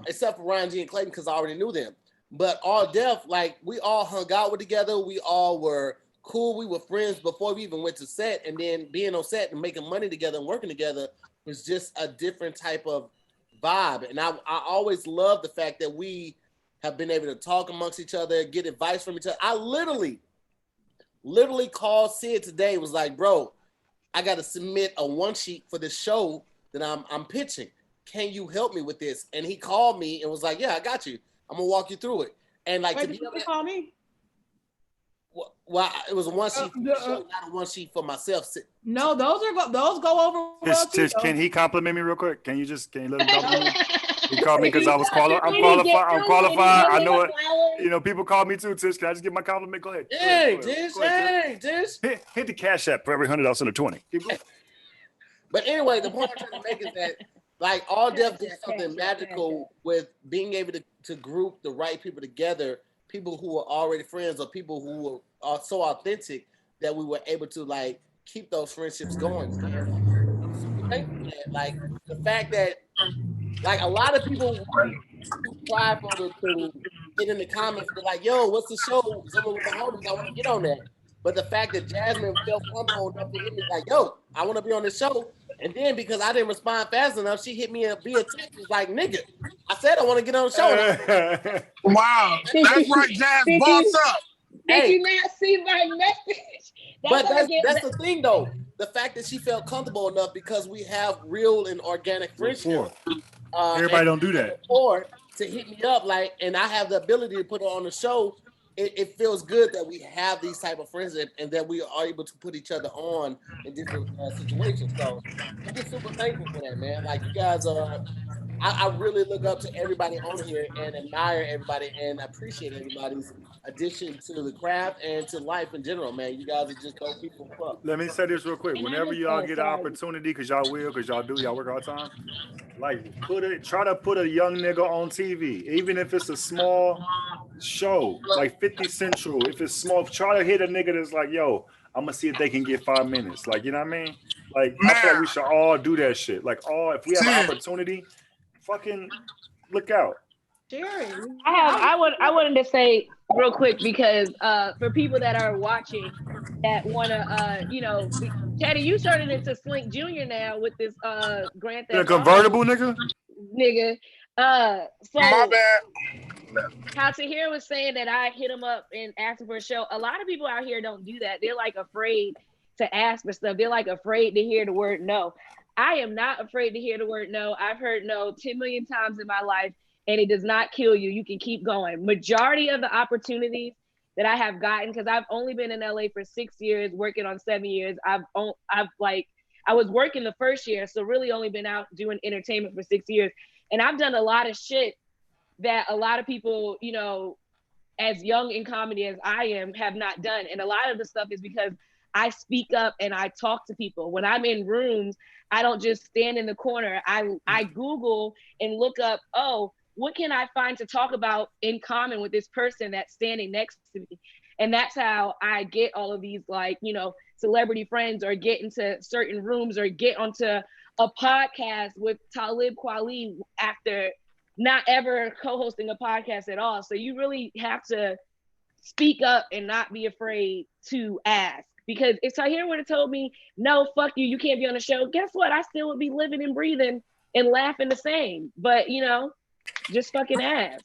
except for Ryan G and Clayton because I already knew them. But All Def, like we all hung out with together. We all were cool. We were friends before we even went to set, and then being on set and making money together and working together was just a different type of vibe. And I always love the fact that we have been able to talk amongst each other, get advice from each other. I literally called Sid today, was like, bro, I got to submit a one sheet for this show that I'm pitching. Can you help me with this? And he called me and was like, yeah, I got you. I'm gonna walk you through it. And like, wait, did you call me? Well, it was a one sheet for the show, not a one sheet for myself. No, those go over. Tish, can he compliment me real quick? Can you let him compliment me? He called me because I'm qualified. I know it. You know, people call me too, Tish. Can I just give my compliment? Go ahead. Hey, Tish. Hit the cash app for every $100 I'll send a 20. Keep going. But anyway, the point I'm trying to make is that like All Def did something magical with being able to group the right people together, people who were already friends or people who are so authentic that we were able to like keep those friendships going. And I'm super thankful for that. Like the fact that like a lot of people try to get in the comments and be like, yo, what's the show? Someone with the homies, I want to get on that. But the fact that Jasmine felt comfortable enough to hit me like, yo, I want to be on the show. And then because I didn't respond fast enough, she hit me via text. Was like, nigga, I said I want to get on the show. Wow. That's right, Jazz. Boss up. Did you not see my message? But that's the thing, though. The fact that she felt comfortable enough because we have real and organic friendship. Everybody don't do that. Or to hit me up, like, and I have the ability to put her on the show. It feels good that we have these type of friends and that we are able to put each other on in different situations. So I'm just super thankful for that, man. Like you guys are, I really look up to everybody on here and admire everybody and appreciate everybody's addition to the craft and to life in general, man. You guys are just dope people. Let me say this real quick. Whenever y'all get an opportunity, because y'all work all the time, like try to put a young nigga on TV, even if it's a small show, like 50 Central. If it's small, try to hit a nigga that's like, yo, I'm gonna see if they can get 5 minutes. Like, you know what I mean? Like, I feel like we should all do that shit. Like, if we have an opportunity, fucking look out. I wanted to say real quick because for people that are watching that wanna Teddy, you started into Slink Jr. now with this Grand Theft Auto. Convertible nigga. So my bad. How Tahir was saying that I hit him up and asked him for a show. A lot of people out here don't do that. They're like afraid to ask for stuff. They're like afraid to hear the word no. I am not afraid to hear the word no. I've heard no 10 million times in my life, and it does not kill you. You can keep going. Majority of the opportunities that I have gotten, because I've only been in LA for 6 years, working on 7 years. I was working the first year, so really only been out doing entertainment for 6 years. And I've done a lot of shit that a lot of people, as young in comedy as I am, have not done. And a lot of the stuff is because I speak up and I talk to people. When I'm in rooms, I don't just stand in the corner. I Google and look up, what can I find to talk about in common with this person that's standing next to me? And that's how I get all of these, celebrity friends, or get into certain rooms, or get onto a podcast with Talib Kweli after not ever co-hosting a podcast at all. So you really have to speak up and not be afraid to ask. Because if Tahir would have told me, no, fuck you, you can't be on the show, guess what? I still would be living and breathing and laughing the same. But, just fucking ask.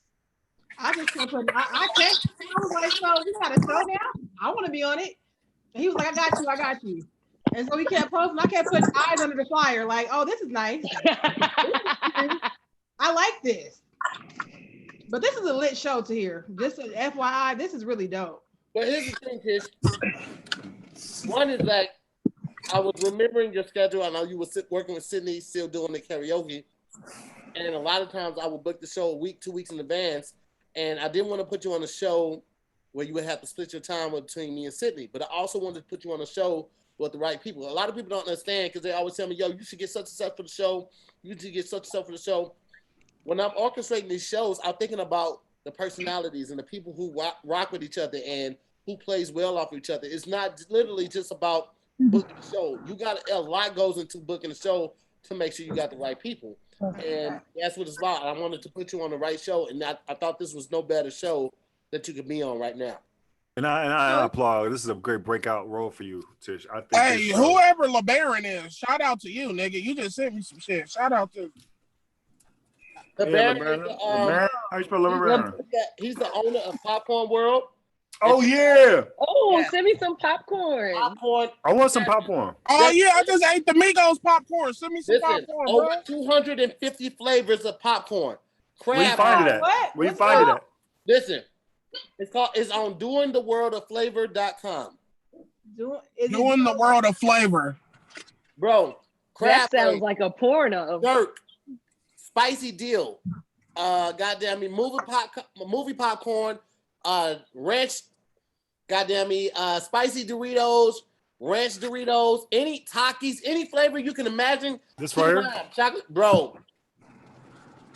I just kept putting, I texted him. I was like, so you got a show now? I want to be on it. And he was like, I got you. And so he kept posting. I kept putting eyes under the flyer, like, oh, this is nice. I like this. But this is a lit show to hear. Just an FYI, this is really dope. But here's the thing, Tish. One is like, I was remembering your schedule. I know you were working with Sydney, still doing the karaoke. And a lot of times I would book the show a week, 2 weeks in advance. And I didn't want to put you on a show where you would have to split your time between me and Sydney. But I also wanted to put you on a show with the right people. A lot of people don't understand because they always tell me, yo, you should get such and such for the show. You should get such and such for the show. When I'm orchestrating these shows, I'm thinking about the personalities and the people who rock with each other and who plays well off each other. It's not literally just about booking a show. You got a lot goes into booking a show to make sure you got the right people. And that's what it's about. I wanted to put you on the right show, and I thought this was no better show that you could be on right now. And I applaud. This is a great breakout role for you, Tish. I think. Hey, whoever LeBaron is, shout out to you, nigga. You just sent me some shit. Shout out to. LeBaron. How you spell LeBaron? He's the owner of Popcorn World. Oh yeah. Oh, send me some popcorn. I want some popcorn. Oh yeah, I just ate the Migos popcorn. Send me some popcorn, bro. Over 250 flavors of popcorn. Where you find it at? Where you find it at? Listen, it's on doingtheworldofFlavor.com. Doing the world of flavor. Bro, that sounds like a porno. Jerk, spicy deal. Goddamn me, movie popcorn, ranch, goddamn me, spicy Doritos, ranch Doritos, any Takis, any flavor you can imagine. This right here? Chocolate, bro.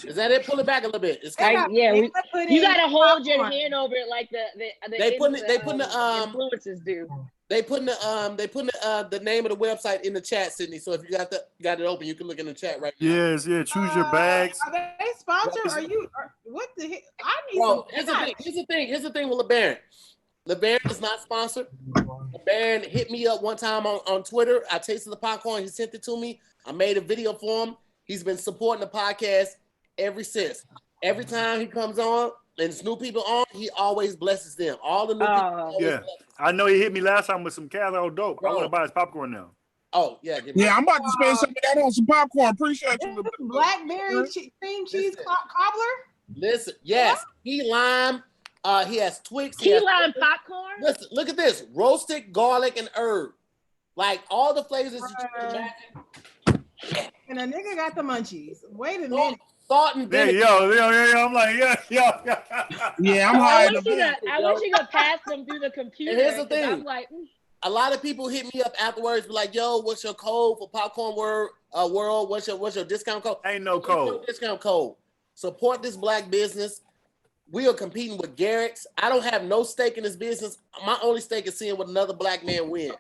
Is that it? Pull it back a little bit. It's you gotta hold your hand over it like they put the influencers do. They put the name of the website in the chat, Sydney. So if you got it open, you can look in the chat right now. Yes, yeah. Choose your bags. Are they sponsored? What the heck? I need. Bro, here's the thing with LeBaron. LeBaron is not sponsored. LeBaron hit me up one time on Twitter. I tasted the popcorn. He sent it to me. I made a video for him. He's been supporting the podcast ever since. Every time he comes on and there's new people on, he always blesses them. All the new people. Yeah, I know he hit me last time with some Castillo dope. Bro. I want to buy his popcorn now. Oh yeah, I'm about to spend some of that on some popcorn. Appreciate you. Blackberry cream cheese cobbler. Listen, yes, key lime. He has Twix. Key lime popcorn. Listen, look at this: roasted garlic and herb, like all the flavors that you can imagine. And a nigga got the munchies. Wait a minute. Salt and vinegar. Yo, I'm like, yeah, I'm high. I wish you could pass them through the computer. And here's the thing. I'm like, a lot of people hit me up afterwards, be like, "Yo, what's your code for Popcorn World? What's your discount code?" Ain't no code. Discount code. Support this black business. We are competing with Garrett's. I don't have no stake in this business. My only stake is seeing what another black man win.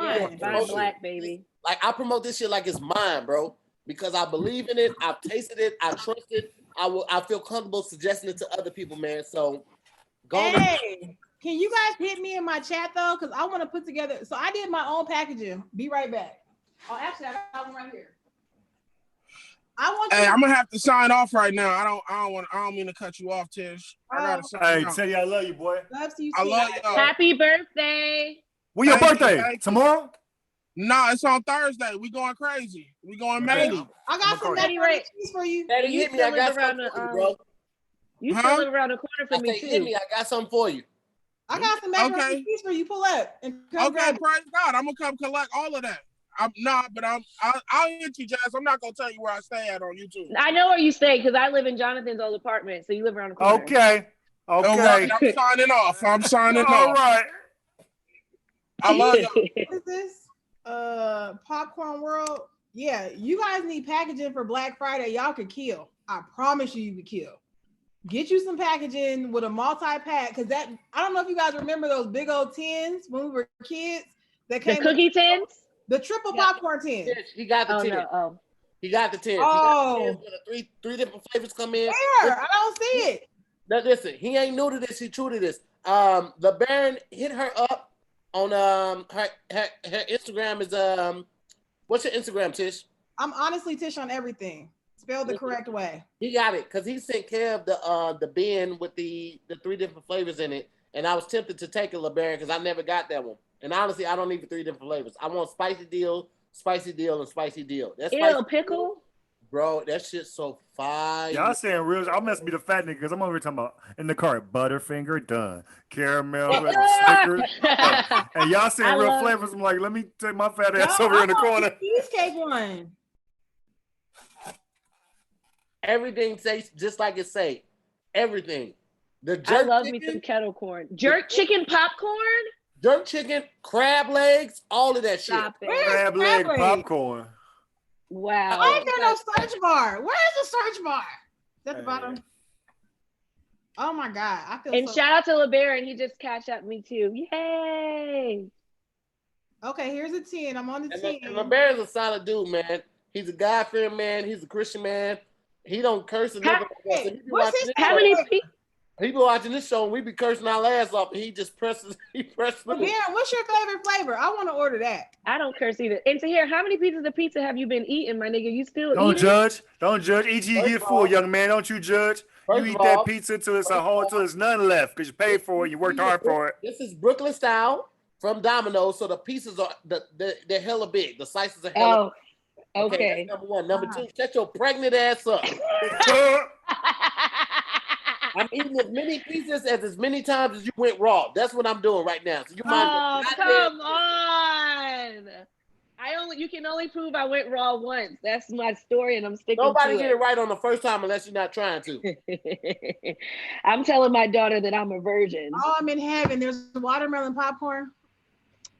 Yeah, buy black, baby. Like I promote this shit like it's mine, bro. Because I believe in it, I've tasted it, I trust it. I feel comfortable suggesting it to other people, man. So go. Hey, can you guys hit me in my chat though? Because I want to put together. So I did my own packaging. Be right back. Oh, actually, I got one right here. Hey, I'm gonna have to sign off right now. I don't mean to cut you off, Tish. I gotta sign off. Tell you I love you, boy. Love you. I love you. Happy birthday. When your birthday? Tomorrow? No, it's on Thursday. We going crazy. We going Maybe. I got some macaroni cheese for you. Daddy, hit me. I got something for you, bro. You still live around the corner from me too. Hit me. I got something for you. I got some macaroni cheese for you. Pull up. And praise God. I'm gonna come collect all of that. I'll hit you, Jazz. I'm not gonna tell you where I stay at on YouTube. I know where you stay because I live in Jonathan's old apartment, so you live around the corner. Okay. I'm signing off. All right. I love you. What is this? Popcorn World. Yeah, you guys need packaging for Black Friday. Y'all could kill. I promise you could kill. Get you some packaging with a multi-pack because that I don't know if you guys remember those big old tins when we were kids. That came the cookie tins. The triple popcorn tin. He got the tin. No. He got the tin. Oh, three different flavors come in. Where? I don't see it. Now listen, he ain't new to this. He true to this. LeBaron hit her up on her Instagram is what's your Instagram, Tish? I'm honestly Tish on everything. Spelled the correct way. He got it because he sent Kev the bin with the 3 different flavors in it, and I was tempted to take a LeBaron because I never got that one. And honestly, I don't need the 3 different flavors. I want spicy deal, and spicy deal. That's ew, pickle. Bro, that shit's so fire. Y'all saying real. I must be the fat nigga because I'm over here talking about in the car, Butterfinger done, caramel, Snickers, and y'all saying real flavors. I'm like, let me take my fat ass over in the corner. Cheesecake one. Everything tastes just like it say. Everything. The jerk I love chicken, me some kettle corn. Jerk chicken popcorn. Jerk chicken, crab legs, all of that shit. Crab leg popcorn. Wow. Why is there no search bar? Where is the search bar? Is that the bottom? Oh my God, I feel. And so shout out to LeBaron, he just cashed out me too. Yay! Okay, here's a 10. I'm on the 10. And LeBaron's a solid dude, man. He's a God-fearing man. He's a Christian man. He don't curse or nothing like that. So how many people? He be watching this show and we be cursing our ass off, and he presses. LeBaron, what's your favorite flavor? I want to order that. I don't curse either. And Tahir, how many pieces of pizza have you been eating, my nigga? You still Don't eating? judge. Don't judge. Eat till you get full, young man. Don't you judge. You eat that pizza till it's till there's none left because you paid for it. You worked hard for it. This is Brooklyn style from Domino's, so the pieces are they're hella big. The slices are hella big. Okay. That's number one. Number two, shut your pregnant ass up. I'm eating as many pieces as many times as you went raw. That's what I'm doing right now. So you mind? Come on. You can only prove I went raw once. That's my story, and I'm sticking Nobody to get it right on the first time unless you're not trying to. I'm telling my daughter that I'm a virgin. Oh, I'm in heaven. There's watermelon popcorn.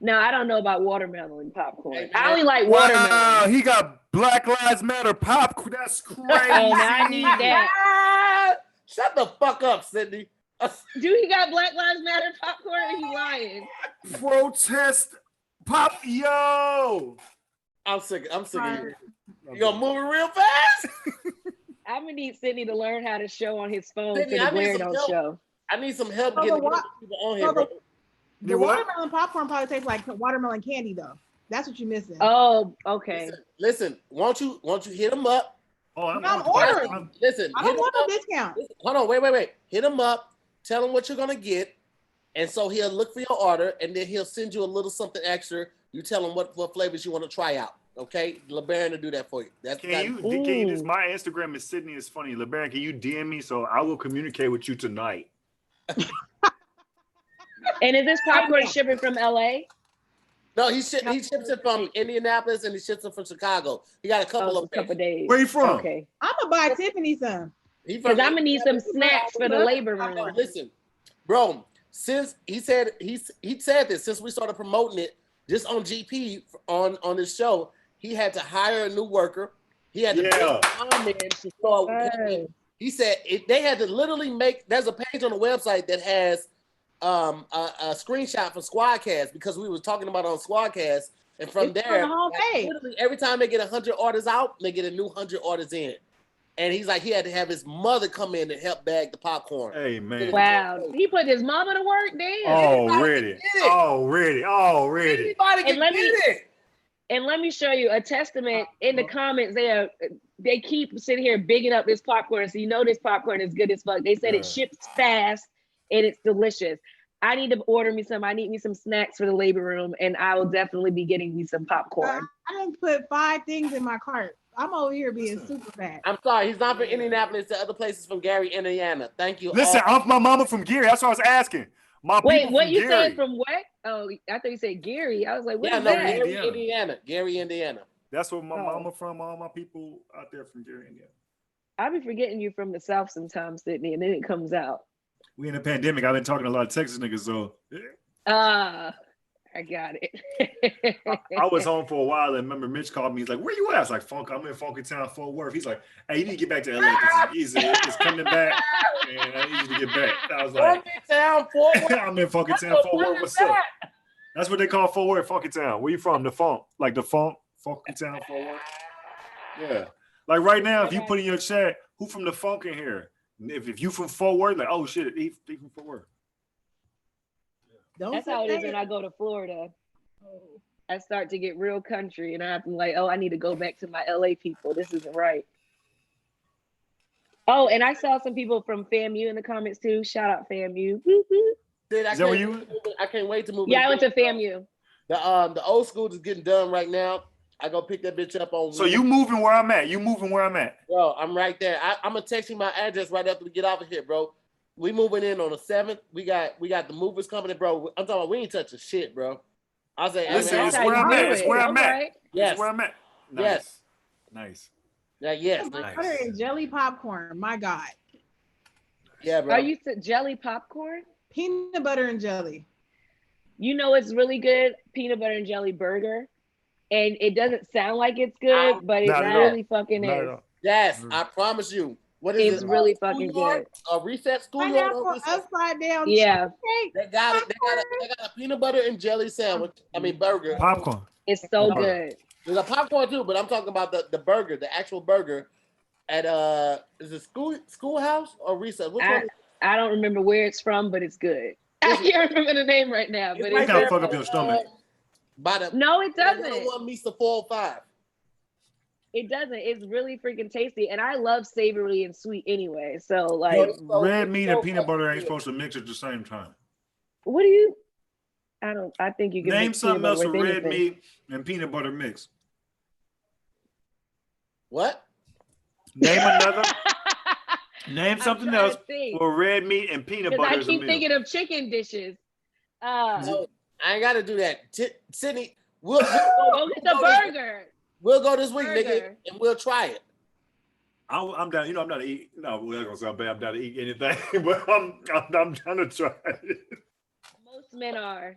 No, I don't know about watermelon popcorn. I only like watermelon. Wow, he got Black Lives Matter popcorn. That's crazy. And I need that. Shut the fuck up, Sydney. Do he got Black Lives Matter popcorn or he lying? Protest pop, yo. I'm sick of you. You gonna move it real fast? I'm gonna need Sydney to learn how to show on his phone Sydney, so the glare don't show. I need some help getting people on here, bro. The watermelon popcorn probably tastes like watermelon candy, though. That's what you're missing. Oh, okay. Listen, won't you hit them up? Oh, I'm ordering. Listen, I don't want a discount. Hold on, wait. Hit him up. Tell him what you're gonna get, and so he'll look for your order, and then he'll send you a little something extra. You tell him what flavors you want to try out. Okay, LeBaron will do that for you. Can you just, my Instagram is Sydney is funny. LeBaron, can you DM me so I will communicate with you tonight? And is this popcorn shipping from LA? No, he ships it from Indianapolis and he ships it from Chicago. He got a couple days. Where you from? Okay. I'm gonna buy Tiffany some. Because I'm gonna need some snacks for the labor room. Listen, bro. Since he said this, since we started promoting it just on GP on this show, he had to hire a new worker. He had to to start. He said they had to literally make. There's a page on the website that has a screenshot from Squadcast because we was talking about it on Squadcast, and from there, literally every time they get 100 orders out, they get a new 100 orders in. And he's like, he had to have his mother come in and help bag the popcorn. Hey, man. Wow. He put his mama to work? Damn. Already. Anybody can get it. And let me show you a testament in the comments. They keep sitting here bigging up this popcorn. So you know this popcorn is good as fuck. They said it ships fast and it's delicious. I need to order me some. I need me some snacks for the labor room, and I will definitely be getting me some popcorn. I didn't put 5 things in my cart. I'm over here being super fat. I'm sorry, he's not from Indianapolis. The other places from Gary, Indiana. Thank you. Listen, I'm my mama from Gary. That's what I was asking. Wait, what you said from what? Oh, I thought you said Gary. I was like, what is that? Gary, Indiana. That's where my mama from. All my people out there from Gary, Indiana. I be forgetting you from the South sometimes, Sydney, and then it comes out. We in a pandemic. I've been talking to a lot of Texas niggas, so. I got it. I was home for a while, and remember Mitch called me. He's like, "Where you at?" I was like, I'm in Funky Town, Fort Worth. He's like, "Hey, you need to get back to LA because it's coming back, and I need you to get back." I was like, Funky Town, Fort Worth. I'm in Funky Town, Fort Worth. What's up? That's what they call Fort Worth, Funky Town. Where you from? The funk, like the funk, Funky Town, Fort Worth. Yeah, like right now, if you put in your chat, who from the funk in here? If you from Fort Worth, like, oh shit, he from Fort Worth. That's how it is when I go to Florida. I start to get real country, and I'm like, oh, I need to go back to my LA people. This isn't right. Oh, and I saw some people from FAMU in the comments too. Shout out FAMU. I can't wait to move. Yeah, I went to FAMU. The old school is getting done right now. I go pick that bitch up on. So you moving where I'm at? Bro, I'm right there. I'm gonna text you my address right after we get off of here, bro. We moving in on the 7th. We got the movers coming in, bro. I'm talking about we ain't touching shit, bro. I say, listen, it's where I'm at. It's where I'm at. Yes. It's where I'm at. Nice. Yes. Nice. Yeah, yes. Butter and jelly popcorn. My God. Yeah, bro. Are you jelly popcorn? Peanut butter and jelly. You know it's really good? Peanut butter and jelly burger. And it doesn't sound like it's good, but it really fucking is. Yes, I promise you. What is it's it? really fucking good. Reset schoolyard. Pineapple upside down. Yeah. They got it. They got a peanut butter and jelly sandwich. I mean burger. Popcorn. It's so good. There's a popcorn too, but I'm talking about the burger, the actual burger at is it Schoolhouse or Reset? Which one? I don't remember where it's from, but it's good. I can't remember the name right now, but it's gonna fuck up your stomach. No, it doesn't. One meets the 405. It doesn't. It's really freaking tasty, and I love savory and sweet anyway. So like, red meat and peanut butter ain't supposed to mix at the same time. What do you? I think you can name mix something else with red anything. meat and peanut butter mix. What? Name another. Name something else for red meat and peanut butter. I keep thinking of chicken dishes. No, I ain't got to do that. Sydney, we'll go get the burger. We'll go this week, nigga, and we'll try it. I'm down. You know, I'm not to eat. No, we're not gonna sound bad. I'm down to eat anything, but I'm trying to try it. Most men are.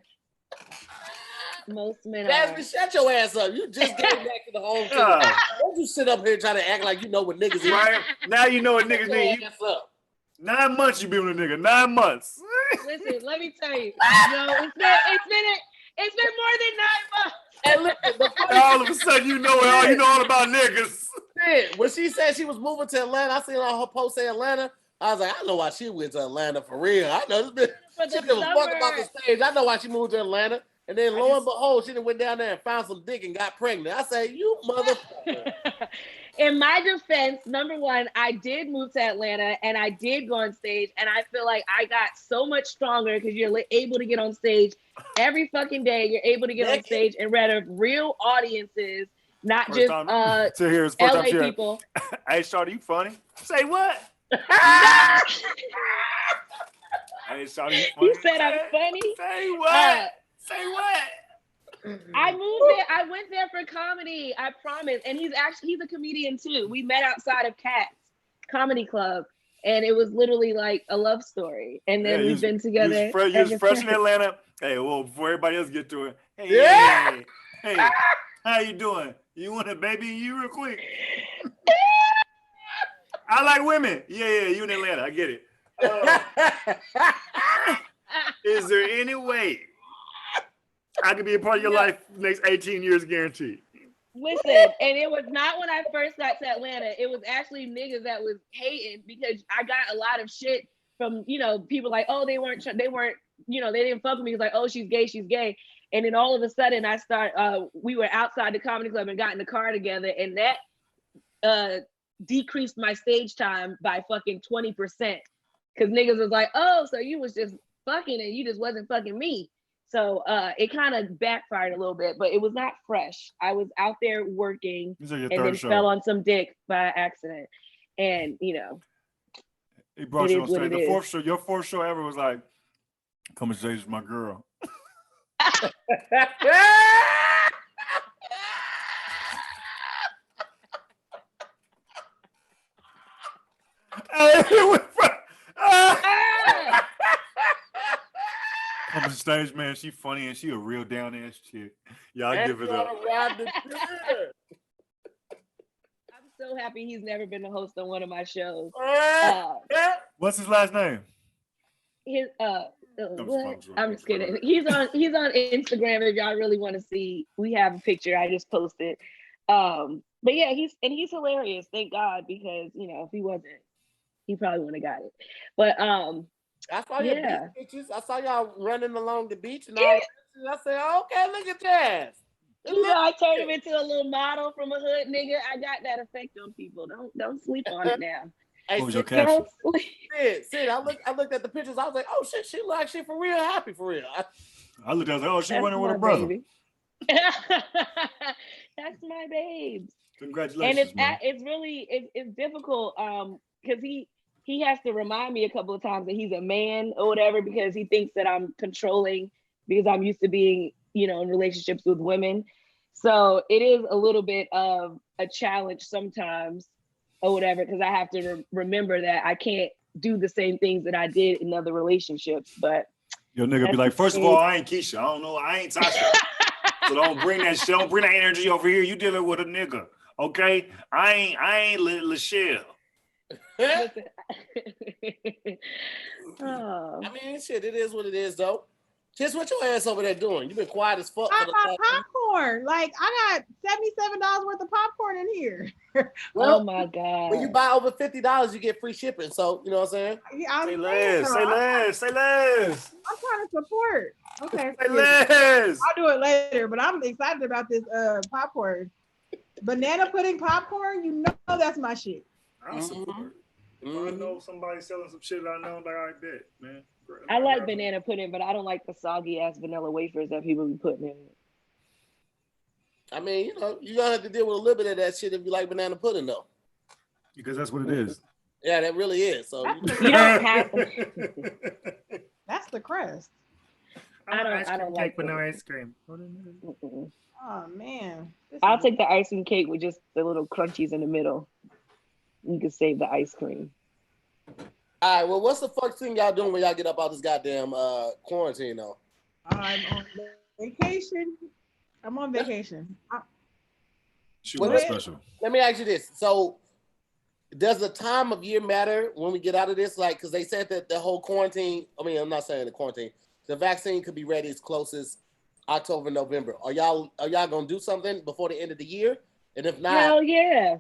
Most men Jasmine, are. shut your ass up. You just came back to the home team. Don't you sit up here trying to act like you know what niggas right? Now you know what niggas need. 9 months you been with a nigga. 9 months. Listen, let me tell you. No, it's been more than 9 months. And listen, all of a sudden you know all about niggas. When she said she was moving to Atlanta, I seen on her post say Atlanta. I was like, I know why she went to Atlanta for real. I know this bitch. She give a fuck about the stage. I know why she moved to Atlanta. And then lo and behold, she done went down there and found some dick and got pregnant. I say, you motherfucker. In my defense, number one, I did move to Atlanta and I did go on stage, and I feel like I got so much stronger because you're able to get on stage every fucking day. You're able to get on stage in front of real audiences, not just LA people. Hey, Shawty, you funny? Say what? Hey, Shawty, you funny? You said I'm funny? Say what? Say what? I moved there. I went there for comedy. I promise. And he's a comedian too. We met outside of Cats Comedy Club, and it was literally like a love story. And then we've been together. You was fresh in Atlanta. Hey, well, before everybody else get to it, hey, how you doing? You want a baby in you real quick? I like women. Yeah, you in Atlanta. I get it. Is there any way I could be a part of your life next 18 years guaranteed? Listen, and it was not when I first got to Atlanta. It was actually niggas that was hating because I got a lot of shit from, people like, oh, they weren't, they didn't fuck with me. It's like, oh, she's gay. And then all of a sudden we were outside the comedy club and got in the car together, and that decreased my stage time by fucking 20%. Cause niggas was like, oh, so you was just fucking and you just wasn't fucking me. So it kind of backfired a little bit, but it was not fresh. I was out there working and then fell on some dick by accident. And he brought you on stage. The fourth show, your fourth show ever was like, come and stage with my girl. On the stage, man, she funny and she a real down ass chick. Y'all give it up. I'm so happy he's never been the host on one of my shows. What's his last name? I'm just kidding. He's on Instagram if y'all really want to see. We have a picture I just posted. But yeah, he's hilarious, thank God, because if he wasn't, he probably wouldn't have got it. But I saw your beach pictures. I saw y'all running along the beach and all. I said, okay, look at Jazz. I turned him into a little model from a hood nigga. I got that effect on people. Don't sleep on it now. Hey, what was your caption? Sid, I looked at the pictures. I was like, oh shit, she look like she for real happy for real. I looked at her, oh, she running with her brother. That's my babe. Congratulations. And it's difficult because he has to remind me a couple of times that he's a man or whatever, because he thinks that I'm controlling because I'm used to being, in relationships with women. So it is a little bit of a challenge sometimes or whatever, because I have to remember that I can't do the same things that I did in other relationships. But your nigga be like, first of all, I ain't Keisha. I don't know. I ain't Tasha. So don't bring that shit. Don't bring that energy over here. You dealing with a nigga. Okay? I ain't Lachelle. Oh. I mean, shit, it is what it is, though. Just what your ass over there doing? You been quiet as fuck. I got popcorn. Like I got $77 worth of popcorn in here. Well, oh my god! When you buy over $50, you get free shipping. So you know what I'm saying? Yeah, say less. Say less. Say less. I'm trying to support. Okay. Say less. I'll do it later, but I'm excited about this popcorn. Banana pudding popcorn. You know that's my shit. I'll support. If I know somebody selling some shit I know, like I bet, man. I like banana pudding, but I don't like the soggy ass vanilla wafers that people be putting in it. I mean, you know, you're gonna have to deal with a little bit of that shit if you like banana pudding, though. Because that's what it is. Yeah, that really is. So you don't have to. That's the crust. I don't like with no ice cream. Oh man. I'll take the icing cake with just the little crunchies in the middle. You can save the ice cream. All right, well, what's the fuck thing y'all doing when y'all get up out this goddamn quarantine, though? I'm on vacation. I'm on vacation. Special. Let me ask you this. So, does the time of year matter when we get out of this? Like, because they said that the whole quarantine, I mean, I'm not saying the quarantine, the vaccine could be ready as close as October, November. Are y'all going to do something before the end of the year? And if not... Hell yeah.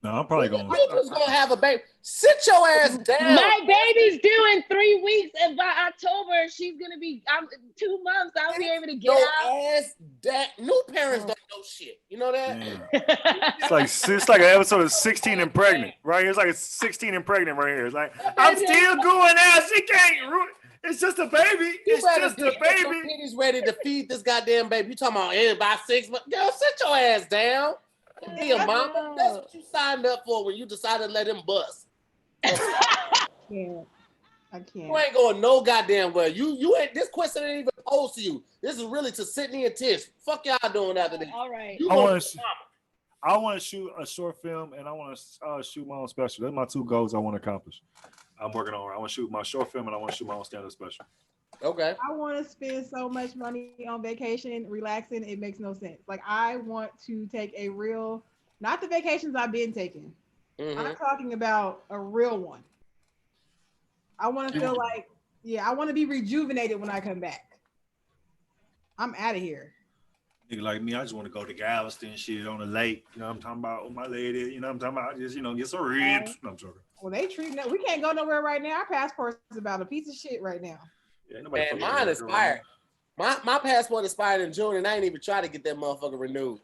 No, I'm probably going to... People's going to have a baby. Sit your ass down. My baby's due in 3 weeks, and by October, she's going to be 2 months. I'll be able to get out. Ass that new parents don't know shit. You know that? It's like an episode of 16 and Pregnant, right? It's like a 16 and Pregnant right here. It's like, I'm still going out. She can't ruin. It's just a baby. It's just a baby. He's ready to feed this goddamn baby. You talking about about 6 months? Girl, sit your ass down. Be a mama. That's what you signed up for when you decided to let him bust. I can't. You ain't going no goddamn well. You ain't. This question ain't even posed to you. This is really to Sydney and Tish. Fuck y'all doing after this. All right. I want to shoot a short film and I want to shoot my own special. Those are my two goals I want to accomplish. I'm working on. I want to shoot my short film and I want to shoot my own stand-up special. Okay. I want to spend so much money on vacation, relaxing. It makes no sense. Like I want to take a real, not the vacations I've been taking. Mm-hmm. I'm talking about a real one. I want to feel like, I want to be rejuvenated when I come back. I'm out of here. Nigga like me, I just want to go to Galveston shit on the lake. You know what I'm talking about with my lady. You know what I'm talking about? Just, get some ribs. No, I'm joking. Well, they treating that. We can't go nowhere right now. Our passport is about a piece of shit right now. Yeah, man, mine expired. My passport expired in June, and I ain't even try to get that motherfucker renewed.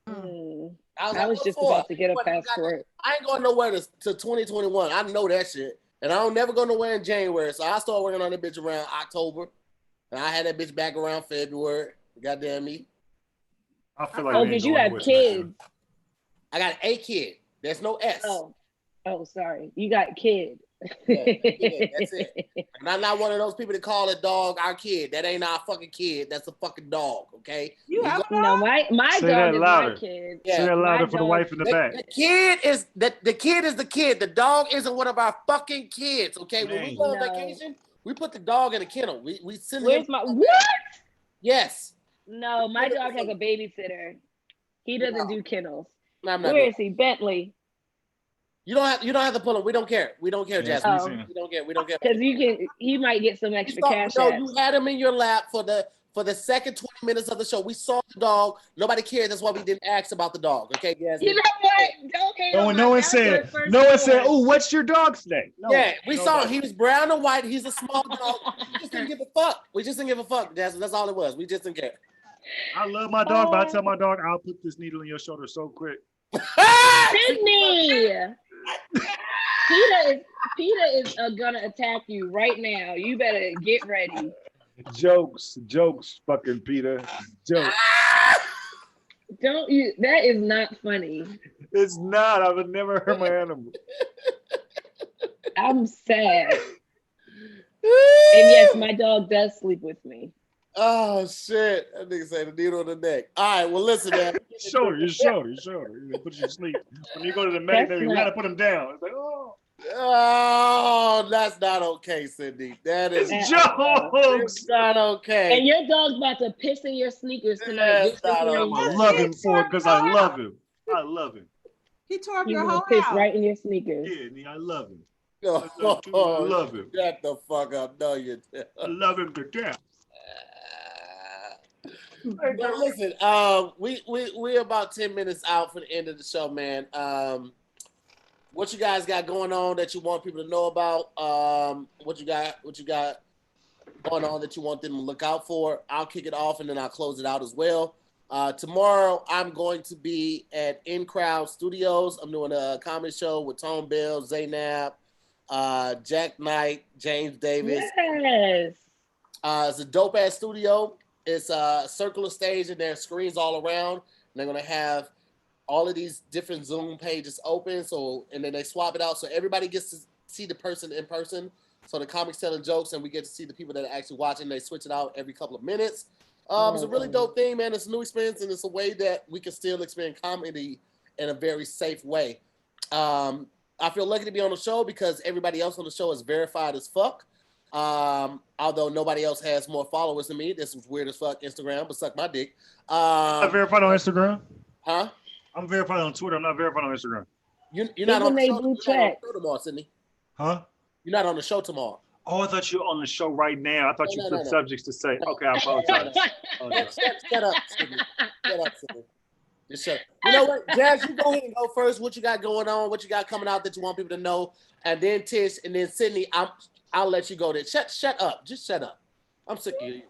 I was just about to get a passport. I ain't going nowhere to 2021. I know that shit. And I don't never go nowhere in January. So I started working on that bitch around October. And I had that bitch back around February. Goddamn me. I feel like because you have kids. I got a kid. There's no S. Oh, sorry. You got kid. Yeah, that's it. And I'm not one of those people that call a dog our kid. That ain't our fucking kid. That's a fucking dog, okay? You have a dog? No, my dog is my kid. Yeah. Say that louder for the wife in the back. The kid is the kid. The dog isn't one of our fucking kids, okay? When we go on vacation, we put the dog in a kennel. We send him. What? Yes. No, my dog has a babysitter. He doesn't do kennels. No, I'm not. Where is he? Bentley. You don't have to pull him. We don't care. We don't care, Jasmine. We don't care. Because he might get some extra cash. No, you had him in your lap for the second 20 minutes of the show. We saw the dog. Nobody cared. That's why we didn't ask about the dog. Okay, Jasmine. You know what? Okay. No one said, "Oh, what's your dog's name?" No, yeah, we saw him. He was brown and white. He's a small dog. We just didn't give a fuck. We just didn't give a fuck, Jasmine. That's all it was. We just didn't care. I love my dog, but I tell my dog, I'll put this needle in your shoulder so quick. Sydney! Peter is gonna attack you right now. You better get ready. Jokes, fucking Peter. Jokes. Don't you? That is not funny. It's not. I would never hurt my animal. I'm sad. And yes, my dog does sleep with me. Oh shit! That nigga say the needle on the neck. All right, well listen, man. Your shoulder. You put you to sleep. When you go to the medic, you gotta put him down. It's like, oh, that's not okay, Cindy. That is jokes. It's not okay. And your dog's about to piss in your sneakers tonight. I love him for it because I love him. I love him. He tore up He's your gonna whole piss house. right in your sneakers. Yeah, I love him. Oh, I love him. Shut the fuck up. No, you do. I love him to death. But listen, we're about 10 minutes out for the end of the show, man. What you guys got going on that you want people to know about? What you got going on that you want them to look out for? I'll kick it off and then I'll close it out as well. Tomorrow I'm going to be at In Crowd Studios. I'm doing a comedy show with Tone Bell, Zaynab, Jack Knight, James Davis. Yes. It's a dope ass studio. It's a circular stage and there's screens all around. And they're gonna have all of these different Zoom pages open. And then they swap it out so everybody gets to see the person in person. So the comics telling jokes and we get to see the people that are actually watching. They switch it out every couple of minutes. It's a really dope thing, man. It's a new experience and it's a way that we can still experience comedy in a very safe way. I feel lucky to be on the show because everybody else on the show is verified as fuck. Although nobody else has more followers than me. This is weird as fuck Instagram, but suck my dick. I'm verified on Instagram. Huh? I'm verified on Twitter. I'm not verified on Instagram. You're not on the show tomorrow, Sydney. Huh? You're not on the show tomorrow. Oh, I thought you were on the show right now. I thought you put subjects to say. Okay, I apologize. Shut up, Sydney. Shut up, Sydney. Just shut up. You know what, Jazz, you go ahead and go first. What you got going on? What you got coming out that you want people to know? And then Tish, and then Sydney, I'll let you go there. Shut up. Just shut up. I'm sick of you.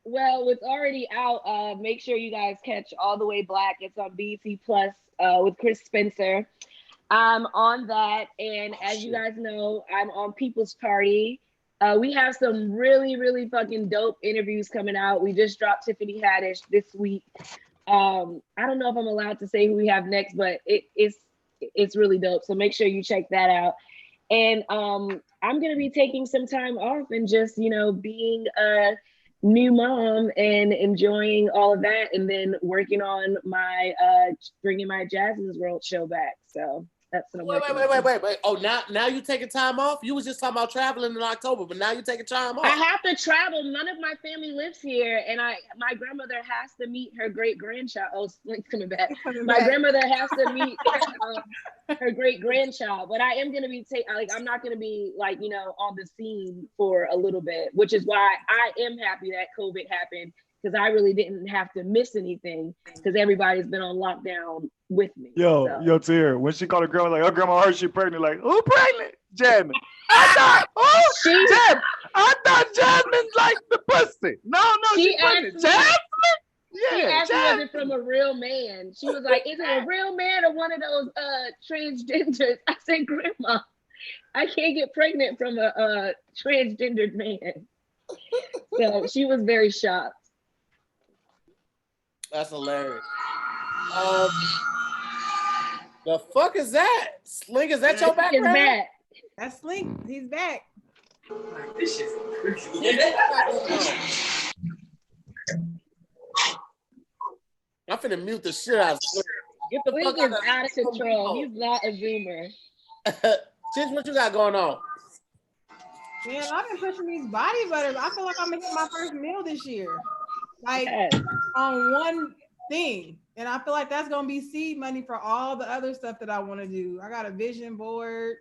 Well, it's already out. Make sure you guys catch All the Way Black. It's on BET Plus with Chris Spencer. I'm on that. And as you guys know, I'm on People's Party. We have some really, really fucking dope interviews coming out. We just dropped Tiffany Haddish this week. I don't know if I'm allowed to say who we have next, but it's really dope. So make sure you check that out. And I'm going to be taking some time off and just, being a new mom and enjoying all of that. And then working on my, bringing my Jasmine's World show back. So that's what I'm working on. Wait. Oh, now you taking time off? You was just talking about traveling in October, but now you taking time off. I have to travel. None of my family lives here. And my grandmother has to meet her great-grandchild. Oh, Slink's coming back. My grandmother has to meet her great-grandchild. But I am going to be, I'm not going to be on the scene for a little bit, which is why I am happy that COVID happened, because I really didn't have to miss anything because everybody's been on lockdown with me. Yo, Tahir, when she called her grandma, like, her grandma heard she pregnant, like, who pregnant? Jasmine. I thought Jasmine liked the pussy. No, she pregnant. Jasmine? Yeah, she asked me, was it from a real man? She was like, is it a real man or one of those transgenders? I said, Grandma, I can't get pregnant from a transgendered man. So she was very shocked. That's hilarious. The fuck is that? Slink, is that your background? Back. That's Slink. He's back. This shit's crazy. I'm finna mute the shit out of Slink. Get the fuck out of control. He's not a zoomer. Tish, what you got going on? Man, I've been pushing these body butters. I feel like I'm gonna hit my first meal this year. On one thing. And I feel like that's gonna be seed money for all the other stuff that I want to do. I got a vision board.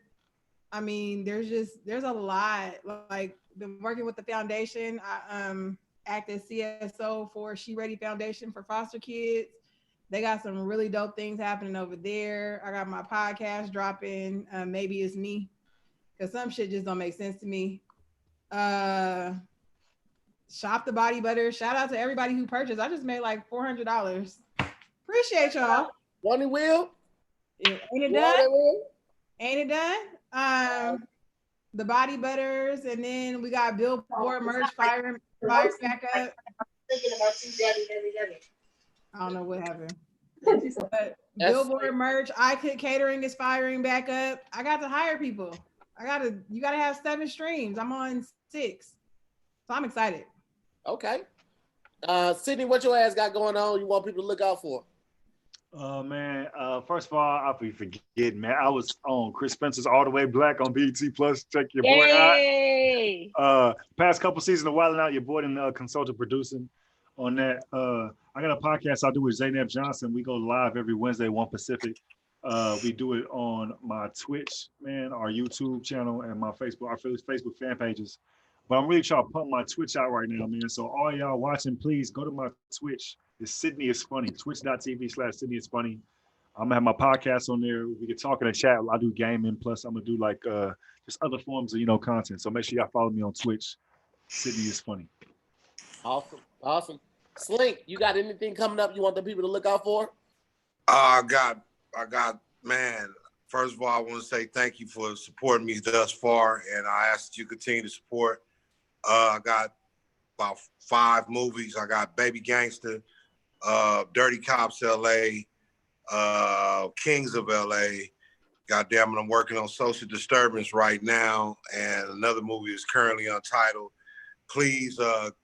I mean, there's a lot. Like, been working with the foundation. I act as CSO for She Ready Foundation for foster kids. They got some really dope things happening over there. I got my podcast dropping. Maybe It's Me, because some shit just don't make sense to me. Shop the body butter. Shout out to everybody who purchased. I just made like $400. Appreciate y'all. One wheel. Yeah, ain't it done? Ain't it done? The body butters, and then we got Billboard merch fire back up. I don't know what happened. But Billboard merch, I Could Catering is firing back up. I got to hire people. You gotta have 7 streams. I'm on 6. So I'm excited. Okay. Sydney, what your ass got going on you want people to look out for? Man, first of all, I'll be forgetting, man. I was on Chris Spencer's All the Way Black on BET Plus. Check your boy out. Past couple seasons of Wildin' Out, your boy and consultant producing on that. I got a podcast I do with Jasmine Johnson. We go live every Wednesday, 1 Pacific. We do it on my Twitch, man, our YouTube channel, and my Facebook, our Facebook fan pages. But I'm really trying to pump my Twitch out right now, man. So all y'all watching, please go to my Twitch. It's Sydney is Funny. Twitch.tv/Sydney is Funny. I'm gonna have my podcast on there. We can talk in the chat. I do gaming, plus I'm gonna do like just other forms of content. So make sure y'all follow me on Twitch. Sydney is Funny. Awesome. Slink, you got anything coming up you want the people to look out for? I got, man. First of all, I want to say thank you for supporting me thus far, and I ask that you continue to support. I got about 5 movies. I got Baby Gangster, Dirty Cops LA, Kings of LA. God damn it, I'm working on Social Disturbance right now, and another movie is currently untitled. Please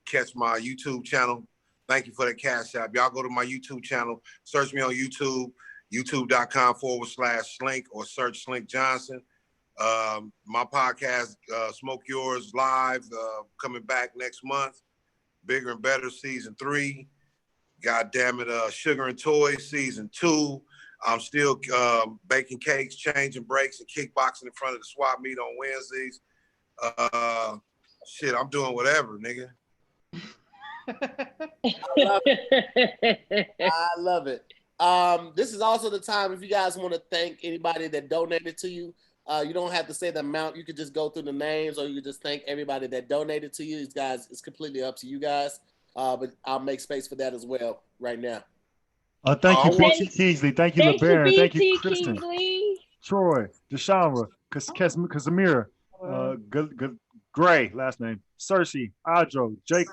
catch my YouTube channel. Thank you for the cash app. Y'all go to my YouTube channel, search me on YouTube, youtube.com/Slink, or search Slink Johnson. My podcast, Smoke Yours Live, coming back next month. Bigger and Better Season 3. God damn it, Sugar and Toys Season 2. I'm still baking cakes, changing breaks, and kickboxing in front of the swap meet on Wednesdays. Shit, I'm doing whatever, nigga. I love it. This is also the time if you guys want to thank anybody that donated to you. You don't have to say the amount. You could just go through the names, or you could just thank everybody that donated to you. These guys, it's completely up to you guys. But I'll make space for that as well right now. Thank you, BT Kingsley. Thank you, LeBaron. Thank you, Kristen. Kingsley. Troy, Deshaunra, Casimir, Gray, last name, Cersei, Adro, Jake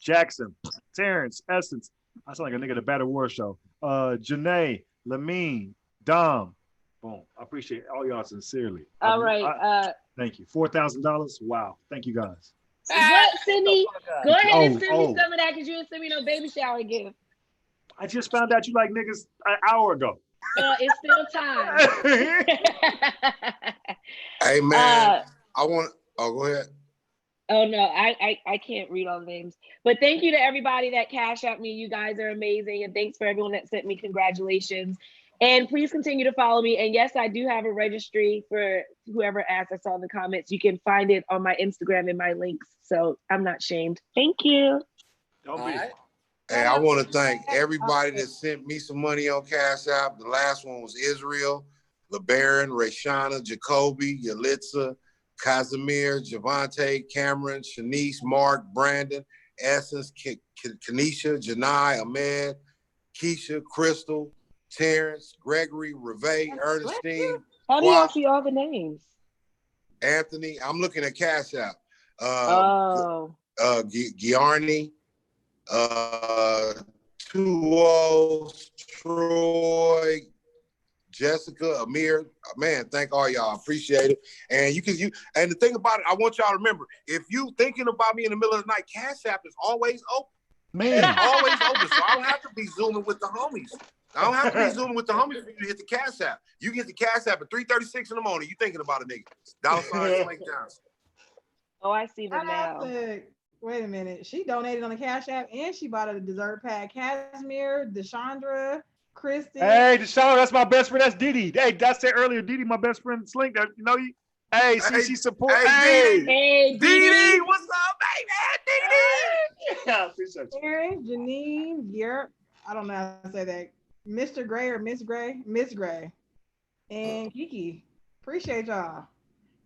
Jackson, Terrence, Essence. I sound like a nigga at a Battle War show. Janae, Lamine, Dom. Boom. I appreciate all y'all sincerely. All right. Thank you. $4,000. Wow. Thank you guys. What, Sydney? Go ahead and send me some of that, because you didn't send me no baby shower gift. I just found out you like niggas an hour ago. It's still time. Hey, man. Go ahead. Oh, no, I can't read all the names. But thank you to everybody that cashed out me. You guys are amazing. And thanks for everyone that sent me congratulations. And please continue to follow me. And yes, I do have a registry for whoever asked. I saw in the comments. You can find it on my Instagram and my links. So I'm not shamed. Thank you. Don't be. Hey, I want to thank everybody that sent me some money on Cash App. The last one was Israel, LeBaron, Rayshana, Jacoby, Yalitza, Casimir, Javante, Cameron, Shanice, Mark, Brandon, Essence, Kanisha, Janai, Ahmed, Keisha, Crystal, Terrence, Gregory, Reve, Ernestine. How do y'all see all the names? Anthony, I'm looking at Cash App. Giarni, Troy, Jessica, Amir, man, thank all y'all. Appreciate it. And and the thing about it, I want y'all to remember, if you thinking about me in the middle of the night, Cash App is always open. Man, it's always open. So I don't have to be zooming with the homies. I don't have to be zooming with the homies for you to hit the Cash App. You get the Cash App at 3:36 in the morning. You thinking about a nigga. $ Slink Johnson. Oh, I see them now. Wait a minute. She donated on the Cash App and she bought a dessert pack. Casimir, Deshandra, Kristen. Hey, Deshaun, that's my best friend. That's Didi. Hey, I said earlier, Didi, my best friend, Slink. You know you. Hey, she support. Hey, Didi, what's up, baby? Didi. Yeah, I appreciate you. Aaron, Janine, Garrett. I don't know how to say that. Mr. Gray or Miss Gray? Miss Gray. And Kiki. Appreciate y'all.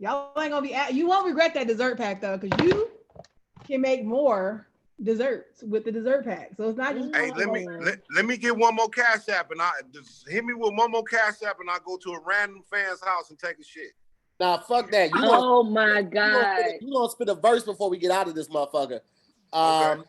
Y'all ain't gonna be you won't regret that dessert pack though, because you can make more desserts with the dessert pack. So it's not just hey, let me get one more Cash App, and I just hit me with one more Cash App, and I'll go to a random fan's house and take a shit. Nah, fuck that. My God. You gonna spit a verse before we get out of this motherfucker. Okay.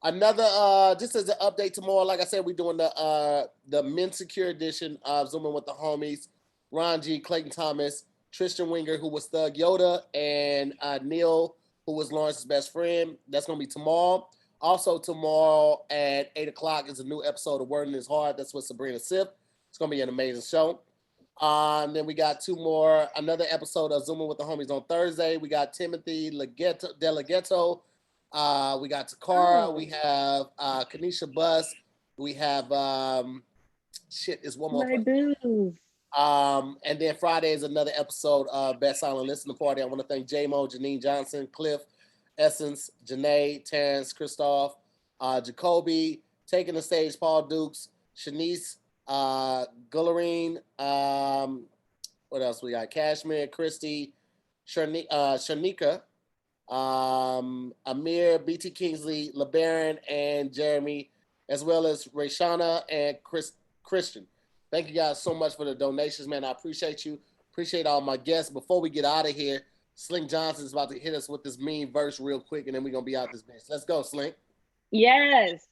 Another just as an update tomorrow, like I said, we're doing the Men Secure edition of Zooming with the Homies. Ron G, Clayton Thomas, Tristan Winger, who was Thug Yoda, and Neil, who was Lawrence's best friend. That's gonna be tomorrow. Also tomorrow at 8:00 is a new episode of Word in His Heart. That's with Sabrina Sip. It's gonna be an amazing show. Then we got another episode of Zooming with the Homies on Thursday. We got Timothy Delaghetto. We got Takara. We have Kanisha Bus. We have shit, it's one more. My boo. And then Friday is another episode of Best Silent Listening Party. I want to thank J-Mo, Janine Johnson, Cliff, Essence, Janae, Terrence, Christoph, Jacoby, Taking the Stage, Paul Dukes, Shanice, Gullerine, what else we got? Cashmere, Christy, Shanika, Amir, BT Kingsley, LeBaron, and Jeremy, as well as Rayshana and Christian. Thank you guys so much for the donations, man. I appreciate you. Appreciate all my guests. Before we get out of here, Slink Johnson is about to hit us with this mean verse real quick, and then we're going to be out this bitch. Let's go, Slink. Yes.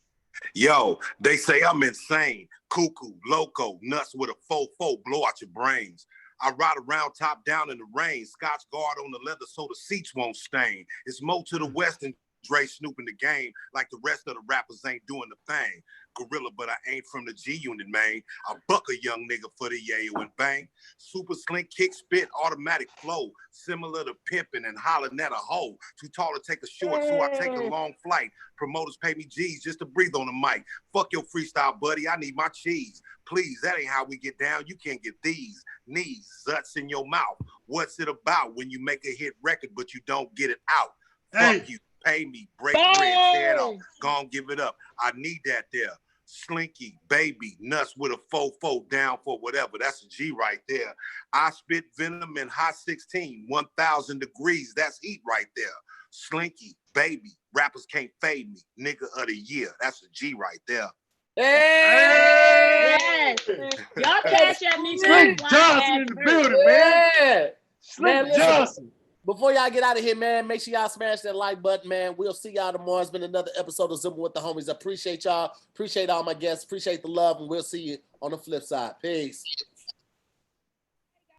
Yo, they say I'm insane, cuckoo, loco, nuts with a fofo, blow out your brains. I ride around top down in the rain, Scotch guard on the leather so the seats won't stain. It's Mo to the west and Dre snooping the game like the rest of the rappers ain't doing the thing. Gorilla, but I ain't from the G-Unit, man. I buck a young nigga for the yayo and bang. Super Slink, kick, spit, automatic flow. Similar to pimping and hollering at a hoe. Too tall to take a short, so I take a long flight. Promoters pay me G's just to breathe on the mic. Fuck your freestyle, buddy. I need my cheese. Please, that ain't how we get down. You can't get these knees, zuts in your mouth. What's it about when you make a hit record, but you don't get it out? Fuck you. Pay me, break bread, tear it off. Gon' give it up. I need that there. Slinky, baby, nuts with a fofo down for whatever. That's a G right there. I spit venom in hot 16, 1,000 degrees. That's heat right there. Slinky, baby, rappers can't fade me. Nigga of the year. That's a G right there. Hey! Yes. Y'all cash at me. Slink Johnson in the building, man. Yeah. Slink Johnson. Before y'all get out of here, man, make sure y'all smash that like button, man. We'll see y'all tomorrow. It's been another episode of Zooming with the Homies. I appreciate y'all. Appreciate all my guests. Appreciate the love, and we'll see you on the flip side. Peace.